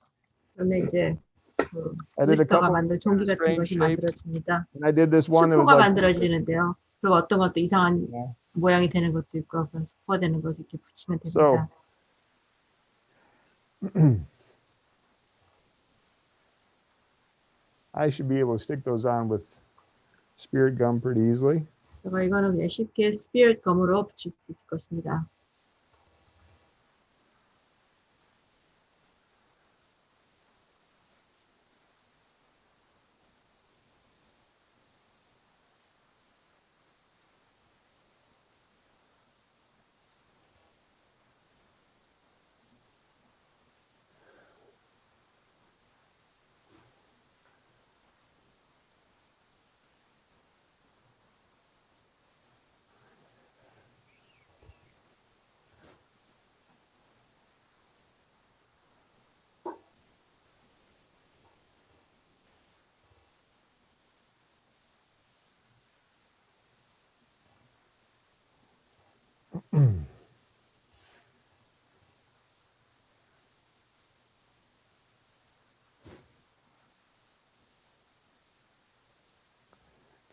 그러면 이제 그 I did a 블리스터가 couple 만든 종기 같은 strange 것이 shapes. 만들어집니다. And I did this one that was 수포가 like, 만들어지는데요. 그리고 어떤 것도 이상한 Yeah. 모양이 되는 것도 있고 그런 수포가 되는 것을 이렇게 붙이면 So, 됩니다. I should be able to stick those on with spirit gum pretty easily. 제가 이거는 그냥 쉽게 스피릿 검으로 붙일 수 있을 것입니다.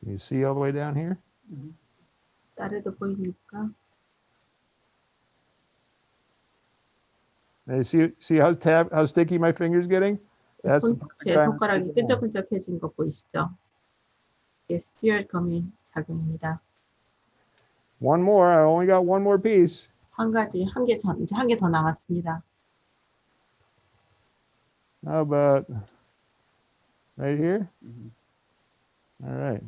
Can you see all the way down here? 딸에도 보입니까? Now you see how sticky my finger's getting? That's the perfect 제 time to 손가락이 stick it on. 끈적끈적해진 거 보이시죠? 이게 스피릿 검이 작용입니다. One more. I only got one more piece. 이제 한 개 더 남았습니다. How about right here? All right.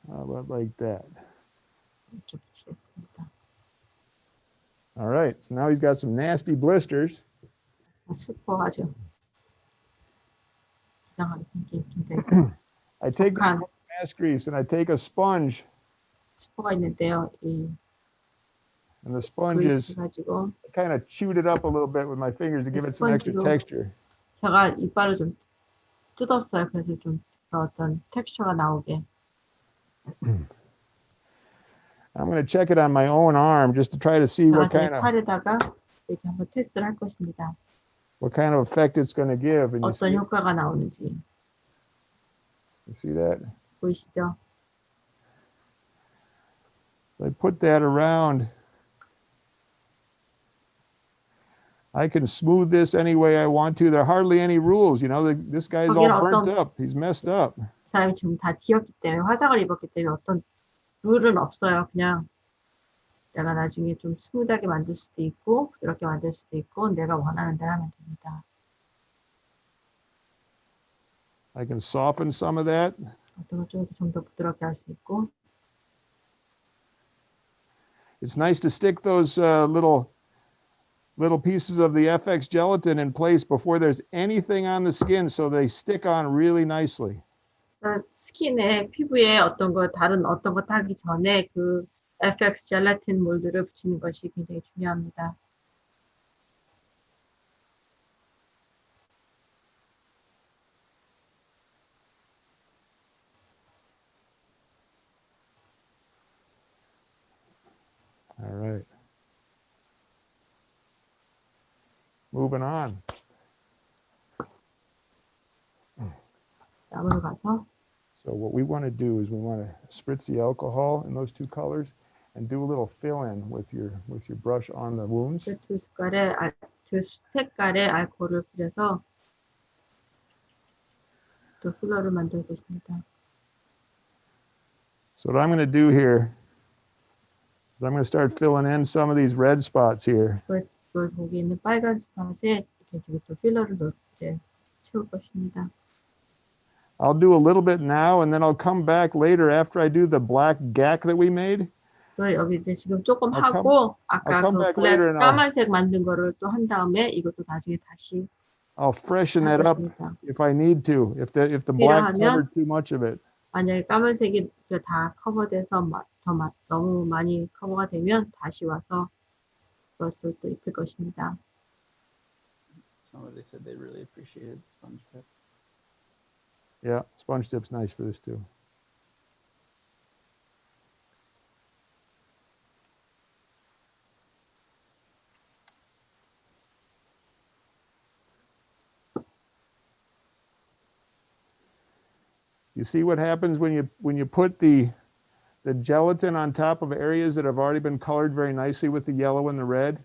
How about like that? 이렇게 붙이겠습니다. All right. So now he's got some nasty blisters. 수포하죠. 이상하게 생긴 굉장히 I take 독한 ass grease, and I take a sponge, 스포가 있는데요. 이 and the sponge 그리스 is 가지고 kind of chewed it up a little bit with my fingers to give it some extra 스펀지로 texture. 제가 이빨을 좀 뜯었어요. 그래서 좀 어떤 텍스처가 나오게. I'm going to check it on my own arm just to try to see 제가 what 제 kind of 팔에다가 이렇게 한번 테스트를 할 것입니다. effect it's going to give. And you 어떤 see, 효과가 나오는지 you see that? 보이시죠? I put that around. I can smooth this any way I want to. There are hardly any rules. You know, this guy's all 거기는 burnt 어떤- up. He's messed up. 사람이 지금 다 뒤었기 때문에 화상을 입었기 때문에 어떤 룰은 없어요. 그냥 내가 나중에 좀 스무드하게 만들 수도 있고 부드럽게 만들 수도 있고 내가 원하는 대로 하면 됩니다. I can soften some of that. 어떤 걸 좀 더 부드럽게 할 수 있고 It's nice to stick those little pieces of the FX gelatin in place before there's anything on the skin, so they stick on really nicely. 그래서 스킨에 피부에 어떤 거 다른 어떤 것 하기 전에 그 FX 젤라틴 몰드를 붙이는 것이 굉장히 중요합니다. All right. Moving on. 다음으로 가서 So what we want to do is we want to spritz the alcohol in those two colors and do a little fill in with your brush on the wounds. 그 두 색깔의 알코올을 뿌려서 또 필러를 만들고 있습니다. So what I'm going to do here is I'm going to start filling in some of these red spots here. 그걸 거기 있는 빨간 스팟에 이렇게 지금 또 필러를 이제 채울 것입니다. I'll do a little bit now and then I'll come back later after I do the black gack that we made. 또 여기 이제 지금 조금 I'll 하고 아까 come 그 back later and 까만색 만든 거를 또 한 다음에 이것도 나중에 다시 I'll freshen 할 that up 것입니다. if I need to, if the black 필요하면- covered too much of it. 만약에 까만색이 다 커버돼서 너무 많이 커버가 되면 다시 와서 그것을 또 입힐 것입니다. Oh, they said they really appreciated sponge tip. Yeah, sponge tip's nice for this too. You see what happens when you put the gelatin on top of areas that have already been colored very nicely with the yellow and the red?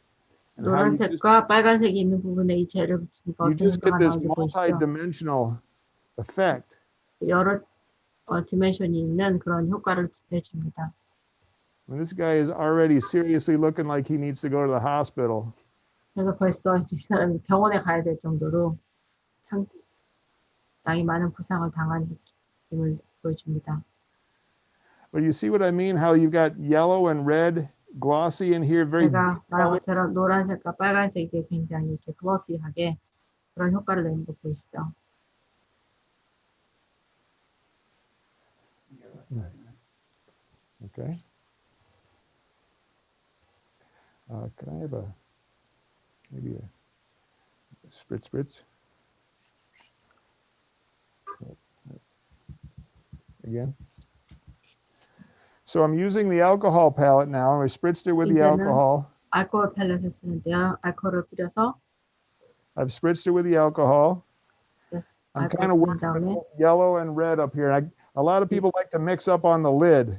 And how you just- 노란색과 빨간색이 있는 부분에 이 젤을 붙이니까 you 어떤 just get 효과가 this 나오는지 보이시죠? multi-dimensional effect. 여러 디멘션이 있는 그런 효과를 내줍니다. When this guy is already seriously looking like he needs to go to the hospital. 그래서 벌써 이제 이 사람이 병원에 가야 될 정도로 상당히 많은 부상을 당한 느낌을 보여줍니다. But you see what I mean? How you've got yellow and red glossy in here, very 제가 말한 것처럼 노란색과 빨간색이 굉장히 이렇게 글로시하게 그런 효과를 내는 거 보이시죠? okay. Can I have maybe a spritz? Again. So I'm using the alcohol palette now. I spritzed it with the 이제는 alcohol. 알코올 펠렛을 쓰는데요. 알코올을 뿌려서 I've spritzed it with the alcohol. I'm kind of 알코올 뿌린 working 다음에 with yellow and red up here. A lot of people like to mix up on the lid.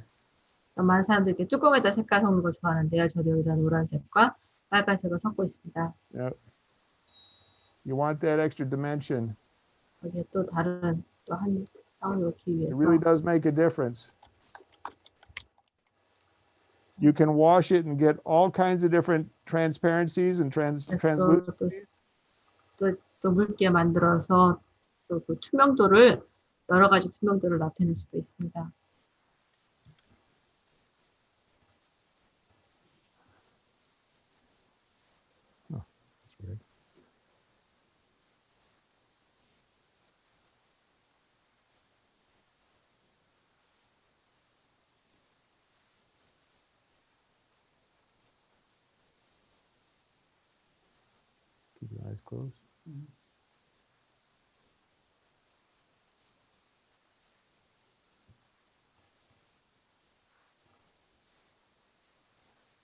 많은 사람들이 이렇게 뚜껑에다 색깔 섞는 걸 좋아하는데요. 저도 여기다 노란색과 빨간색을 섞고 있습니다. Yep. You want that extra dimension. 거기에 또 다른 또 한 쌍을 넣기 It 위해서 really does make a difference. You can wash it and get all kinds of different transparencies and translucencies. 또 묽게 만들어서 또 그 투명도를 여러 가지 투명도를 나타낼 수도 있습니다. Oh, that's weird. eyes closed.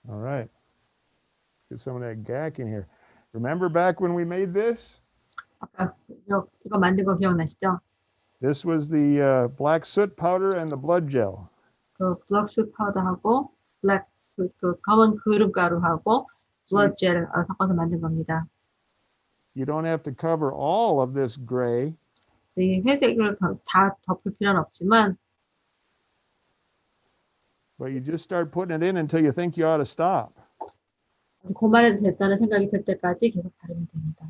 All right. Let's get some of that gack in here. Remember back when we made this? 아까 이거 만든 거 기억나시죠? This was the black soot powder and the blood gel. 그 블랙스 파우더하고 블랙 그 검은 그름가루하고 블러드 젤을 섞어서 만든 겁니다. You don't have to cover all of this gray. 이 회색을 다 덮을 필요는 없지만 But you just start putting it in until you think you ought to stop. 그만해도 됐다는 생각이 들 때까지 계속 바르면 됩니다.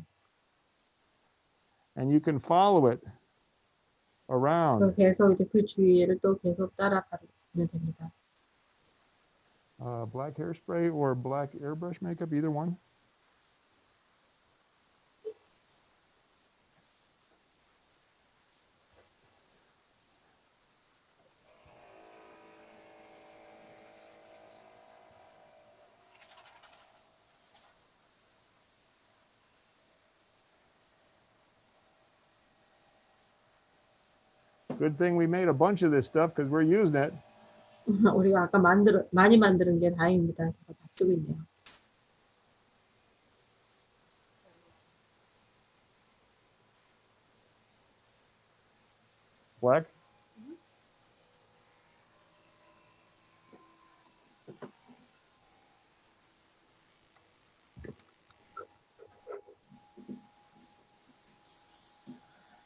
And you can follow it around. 그리고 계속 이제 그 주위를 또 계속 따라 바르면 됩니다. Black hairspray or black airbrush makeup, either one. Good thing we made a bunch of this stuff because we're using it. 우리가 아까 많이 만드는 게 다행입니다. 제가 다 쓰고 있네요. Black?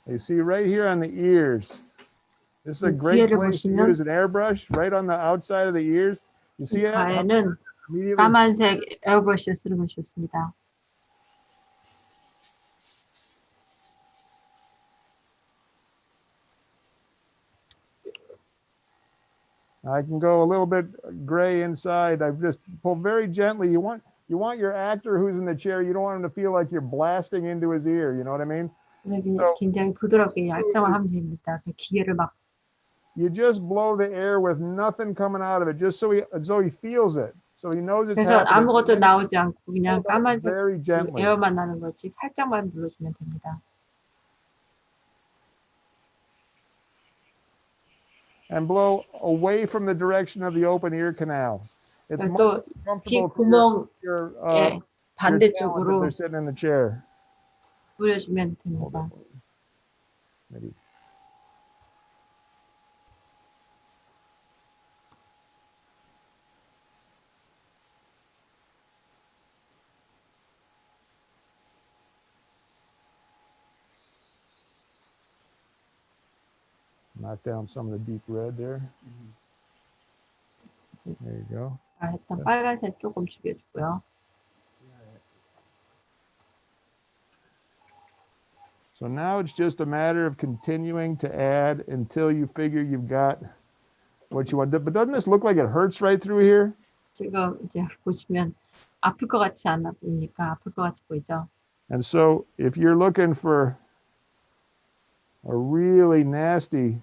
You see right here on the ears. This is a great place to use an airbrush right on the outside of the ears. You see that? 가에는 까만색 에어브러쉬를 쓰는 건 좋습니다. I can go a little bit gray inside. I've just pulled very gently. You want your actor who's in the chair, you don't want him to feel like you're blasting into his ear. You know what I mean? 굉장히 부드럽게 약정을 하면 됩니다. 그 기계를 막 You just blow the air with nothing coming out of it, just so he feels it, so he knows it's 그래서 happening. 아무것도 나오지 않고 그냥 까만색 Very gently. 에어만 나는 거지 살짝만 눌러주면 됩니다. And blow away from the direction of the open ear canal. It's much 또 more 귀 comfortable for 구멍 your 반대쪽으로 they're sitting in the chair. 뿌려주면 됩니다. Maybe. Knock down some of the deep red there. There you go. 했던 빨간색 조금 죽여주고요. So now it's just a matter of continuing to add until you figure you've got what you want. But doesn't this look like it hurts right through here? 지금 이제 보시면 아플 것 같지 않아 보이니까 아플 것 같이 보이죠? And so if you're looking for a really nasty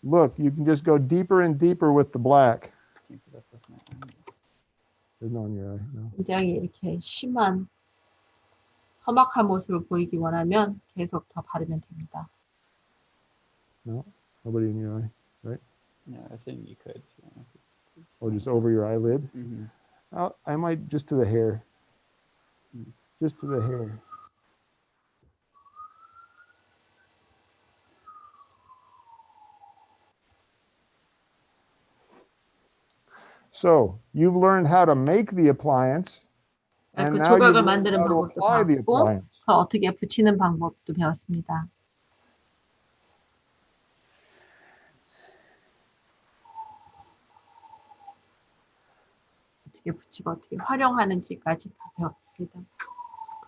look, you can just go deeper and deeper with the black. There's no in your eye, no. 굉장히 이렇게 심한 험악한 모습을 보이기 원하면 계속 더 바르면 됩니다. No, nobody in your eye, right? Yeah, I think you could. Or just over your eyelid. Mm-hmm. I might just to the hair. Just to the hair. So you've learned how to make the appliance, and 그 now you 조각을 learn 만드는 how to 방법도 apply the 배웠고 appliance. 그걸 어떻게 붙이는 방법도 배웠습니다. 어떻게 붙이고 어떻게 활용하는지까지 다 배웠습니다.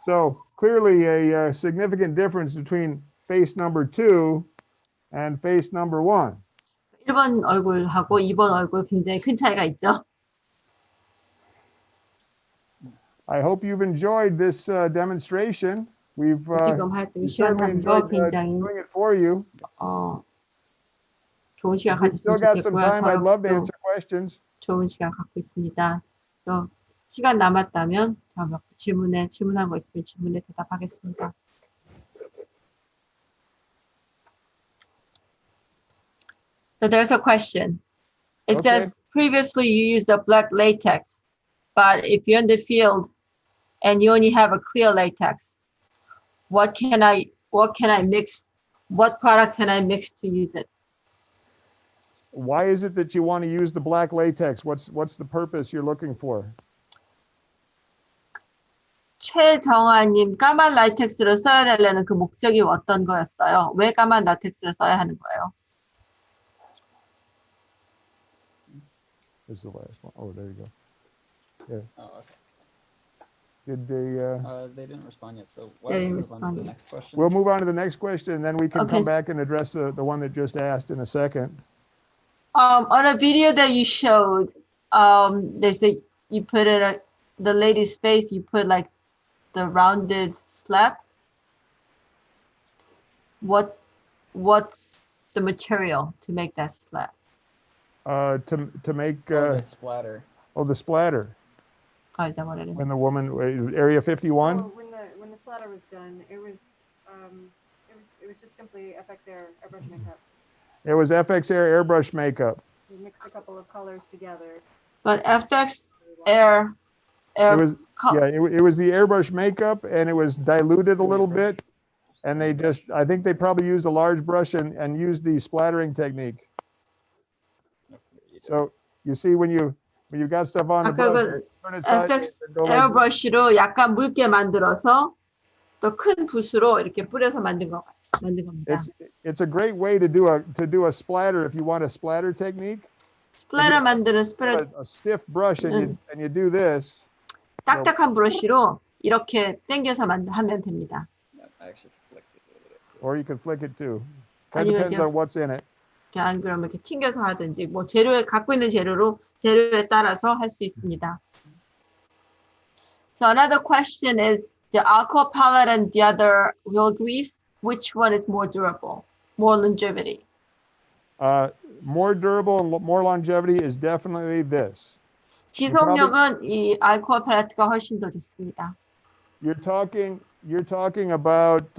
So clearly a significant difference between face number 2 and face number 1. 1번 얼굴하고 2번 얼굴 굉장히 큰 차이가 있죠. I hope you've enjoyed this demonstration. We've 지금 활동 certainly 시간하는 거 enjoyed 굉장히 doing it for you. 좋은 시간 If you've still 가졌으면 got some 좋겠고요. time, I'd love to 저도 answer questions. 좋은 시간 갖고 있습니다. 또 시간 남았다면 자, 질문한 거 있으면 질문에 대답하겠습니다. So there's a question. It Okay. says previously you used a black latex, but if you're in the field and you only have a clear latex, what can I mix? What product can I mix to use it? Why is it that you want to use the black latex? What's the purpose you're looking for? 최정아님, 까만 라텍스를 써야 되려는 그 목적이 어떤 거였어요? 왜 까만 라텍스를 써야 하는 거예요? This is the last one. Oh, there you go. Yeah. Oh, okay. Did they? They didn't respond yet, so why They don't we didn't move on to the respond. next question? We'll move on to the next question, and then we can come Okay. back and address the one that just asked in a second. On a video that you showed, there's a you put it the lady's face. You put like the rounded slab. What's the material to make that slab? To make The splatter. the splatter. Oh, is that what it is? When the woman Area 51. Oh, when the splatter was done, it was just simply FX airbrush makeup. It was FX Air airbrush makeup. We mixed a couple of colors together. But FX Air It was it was the airbrush makeup, and it was diluted a little bit, and I think they probably used a large brush and used the splattering technique. So you see when you got stuff on the 아까 brush, 그 turn it sideways FX and go like this. 에어브러쉬로 약간 묽게 만들어서 또 큰 붓으로 이렇게 뿌려서 만든 겁니다. It's a great way to do a splatter if you want a splatter technique. 스플래터 만드는 스플래터 A stiff brush and you do this. 딱딱한 브러쉬로 이렇게 당겨서 하면 됩니다. I actually flicked it a little bit. Or you can flick it too. Kind of 아니면 depends on what's in it. 안 그러면 이렇게 튕겨서 하든지 뭐 갖고 있는 재료에 따라서 할 수 있습니다. So another question is the alcohol palette and the other wheel grease, which one is more durable, more longevity? More durable and more longevity is definitely this. 지속력은 이 알코올 팔레트가 훨씬 더 좋습니다. You're talking about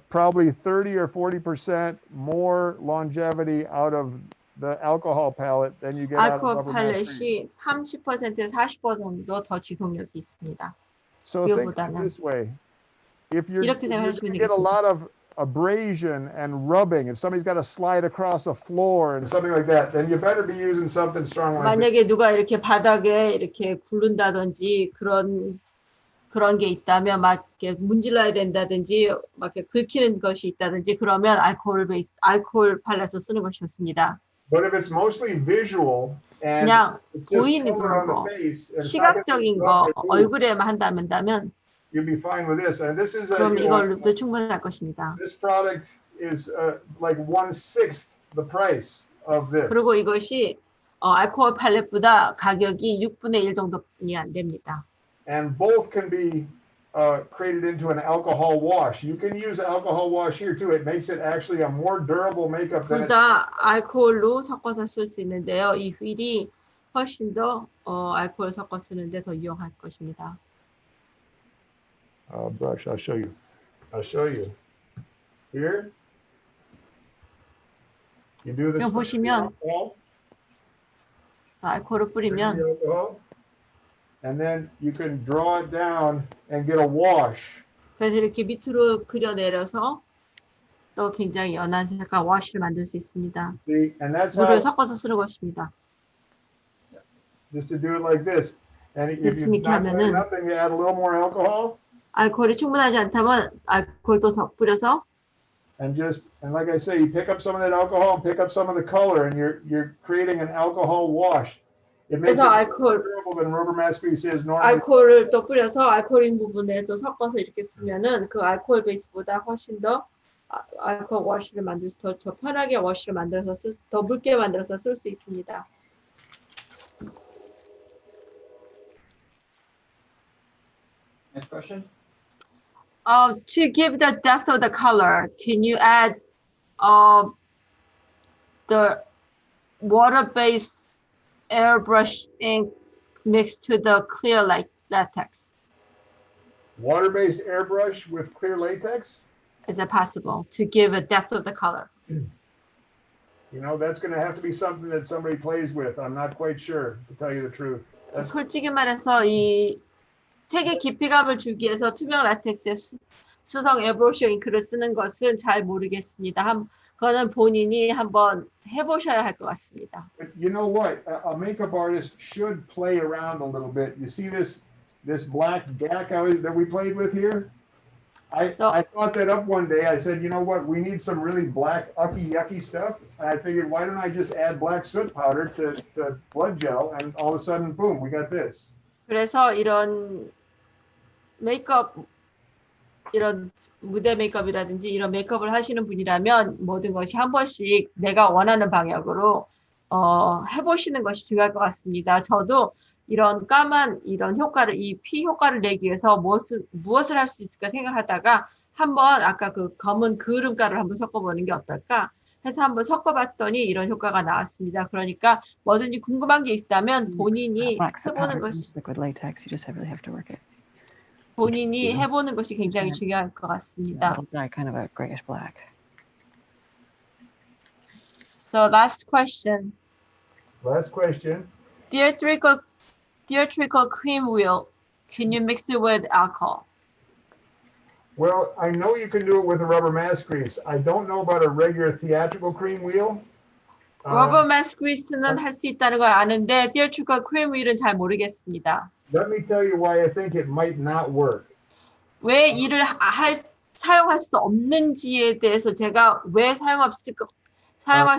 probably 30 or 40% more longevity out of the alcohol palette than you get out of 알코올 rubber mask 팔렛이 grease. 30%에서 40% 정도 더 지속력이 있습니다. So think of it this way. If you're going to get a lot of abrasion and rubbing, if somebody's got to slide across a floor and something like that, then you better be using something strong like this. 만약에 누가 이렇게 바닥에 이렇게 굴른다든지 그런 게 있다면 막 이렇게 문질러야 된다든지 막 이렇게 긁히는 것이 있다든지 그러면 알코올 팔렛을 쓰는 것이 좋습니다. But if it's mostly visual and 그냥 it's just 보이는 color on 거, the face and it's not gonna 시각적인 rub 거 or move, 얼굴에만 한다면 you'll be fine with this. And this is 그럼 이걸로도 충분할 것입니다. this product is like 1/6 the price of this. 그리고 이것이 알코올 팔렛보다 가격이 6분의 1 정도뿐이 안 됩니다. And both can be created into an alcohol wash. You can use alcohol wash here too. It makes it actually a more durable makeup than 둘 다 알코올로 섞어서 쓸 수 있는데요. 이 휠이 훨씬 더 알코올 섞어 쓰는데 더 유용할 것입니다. Brush. I'll show you. Here. You do this. 지금 보시면 알코올을 뿌리면 and then you can draw it down and get a wash. 그래서 이렇게 밑으로 그려내려서 또 굉장히 연한 색깔 워시를 만들 수 있습니다. See, and that's 물을 how, 섞어서 쓰는 것입니다. just to do it like this. And if you're 이렇게 not 하면은 doing nothing, you add a little more alcohol. 알코올이 충분하지 않다면 알코올도 더 뿌려서 And like I say, you pick up some of that alcohol and pick up some of the color, and you're creating an alcohol wash. It makes it 그래서 more durable than rubber mask grease is normally. 알코올을 또 뿌려서 알코올인 부분에 또 섞어서 이렇게 쓰면은 그 알코올 베이스보다 훨씬 더 알코올 워시를 더 편하게 워시를 만들어서 더 묽게 만들어서 쓸 수 있습니다. Next question. To give the depth of the color, can you add the water-based airbrush ink mixed to the clear latex? Water-based airbrush with clear latex? Is it possible to give a depth of the color? You know, that's going to have to be something that somebody plays with. I'm not quite sure, to tell you the truth. That's, 솔직히 말해서 이 색의 깊이감을 주기 위해서 투명 라텍스의 수성 에브로시 잉크를 쓰는 것은 잘 모르겠습니다. 그거는 본인이 한번 해보셔야 할 것 같습니다. but you know what? A makeup artist should play around a little bit. You see this black gack that we played with here? I thought that up one day. I said, you know what? We need some really black, yucky stuff. And I figured, why don't I just add black soot powder to blood gel? And all of a sudden, boom, we got this. 그래서 이런 메이크업, 이런 무대 메이크업이라든지 이런 메이크업을 하시는 분이라면 모든 것이 한 번씩 내가 원하는 방향으로 해보시는 것이 중요할 것 같습니다. 저도 이런 까만 이런 효과를, 이 피 효과를 내기 위해서 무엇을 할 수 있을까 생각하다가 한번 아까 그 검은 그을음가루를 한번 섞어보는 게 어떨까 해서 한번 섞어봤더니 이런 효과가 나왔습니다. 그러니까 뭐든지 궁금한 게 있다면 본인이 해보는 것이 liquid latex. You just really have to work it. 본인이 해보는 것이 굉장히 중요할 것 같습니다. Kind of a grayish black. So last question. Last question. Theatrical cream wheel. Can you mix it with alcohol? Well, I know you can do it with a rubber mask grease. I don't know about a regular theatrical cream wheel. 러버 마스 그리스는 할 수 있다는 걸 아는데 theatrical cream wheel은 잘 모르겠습니다. Let me tell you why I think it might not work. 왜 이를 사용할 수 없는지에 대해서 제가 왜 사용할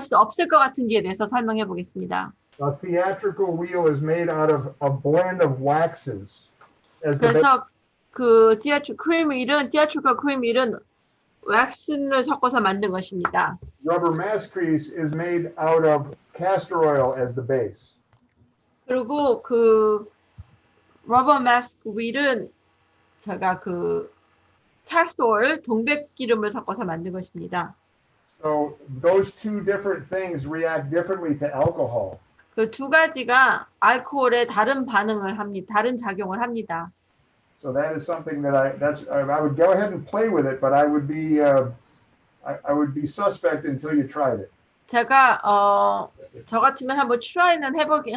수 없을 것 같은지에 대해서 설명해 보겠습니다. A theatrical wheel is made out of a blend of waxes. 그래서 그 theatrical cream wheel은 왁스를 섞어서 만든 것입니다. Rubber mask grease is made out of castor oil as the base. 그리고 그 러버 마스크 휠은 제가 그 캐스터 오일, 동백 기름을 섞어서 만든 것입니다. So those two different things react differently to alcohol. 그 두 가지가 알코올에 다른 반응을 합니다. 다른 작용을 합니다. So that is something that I would go ahead and play with it, but I would be suspect until you tried it. 제가 저 같으면 한번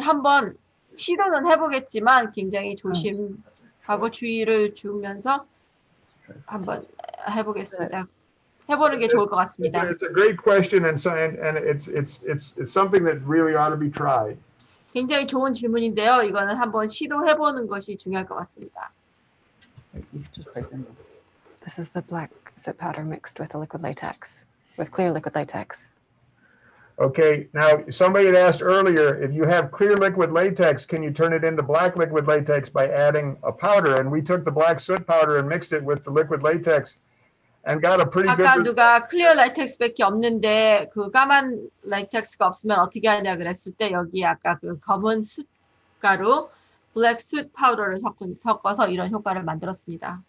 한번 시도는 해보겠지만 굉장히 조심하고 주의를 주면서 한번 해보겠습니다. 해보는 게 좋을 것 같습니다. It's a great question, and it's something that really ought to be tried. 굉장히 좋은 질문인데요. 이거는 한번 시도해보는 것이 중요할 것 같습니다. This is the black soot powder mixed with a liquid latex, with clear liquid latex. Okay, now somebody had asked earlier, if you have clear liquid latex, can you turn it into black liquid latex by adding a powder? And we took the black soot powder and mixed it with the liquid latex and got a pretty good. 아까 누가 클리어 라텍스밖에 없는데 그 까만 라텍스가 없으면 어떻게 하냐 그랬을 때 여기 아까 그 검은 숯 가루, 블랙 숯 파우더를 섞어서 이런 효과를 만들었습니다.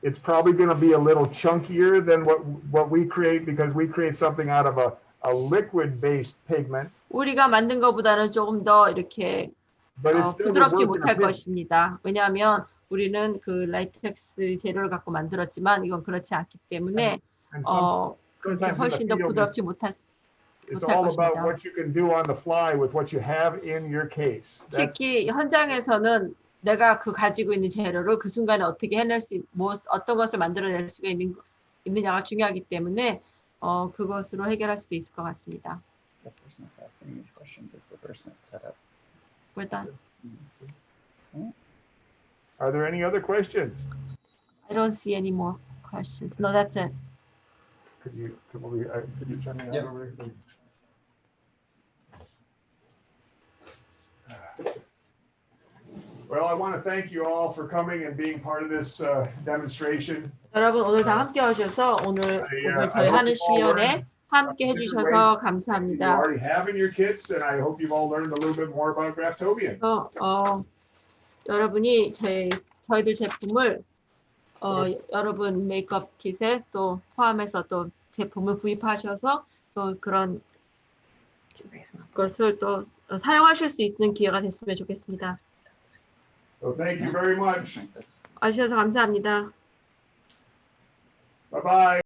It's probably going to be a little chunkier than what we create because we create something out of a liquid-based pigment. 우리가 만든 것보다는 조금 더 이렇게 부드럽지 못할 것입니다. 왜냐하면 우리는 그 라텍스 재료를 갖고 만들었지만 이건 그렇지 않기 때문에 그렇게 훨씬 더 부드럽지 못할 It's all about what you can do on the fly with what you have in your case. 특히 현장에서는 내가 그 가지고 있는 재료를 그 순간에 어떻게 해낼 어떤 것을 만들어낼 수가 있느냐가 중요하기 때문에 그것으로 해결할 수도 있을 것 같습니다. The person that's asking these questions is the person that set up. We're done. Are there any other questions? I don't see any more questions. No, that's it. Could you come over here? Could you turn me Yep. over here? Well, I want to thank you all for coming and being part of this demonstration. 여러분 오늘 다 함께 하셔서 오늘 저희 하는 시연에 함께 해주셔서 You 감사합니다. already have in your kits, and I hope you've all learned a little bit more about Graftobian. 여러분이 저희들 제품을 여러분 메이크업 킷에 또 포함해서 또 제품을 구입하셔서 또 그런 것을 또 사용하실 수 있는 기회가 됐으면 좋겠습니다. So thank you very much. 와주셔서 감사합니다. Bye bye.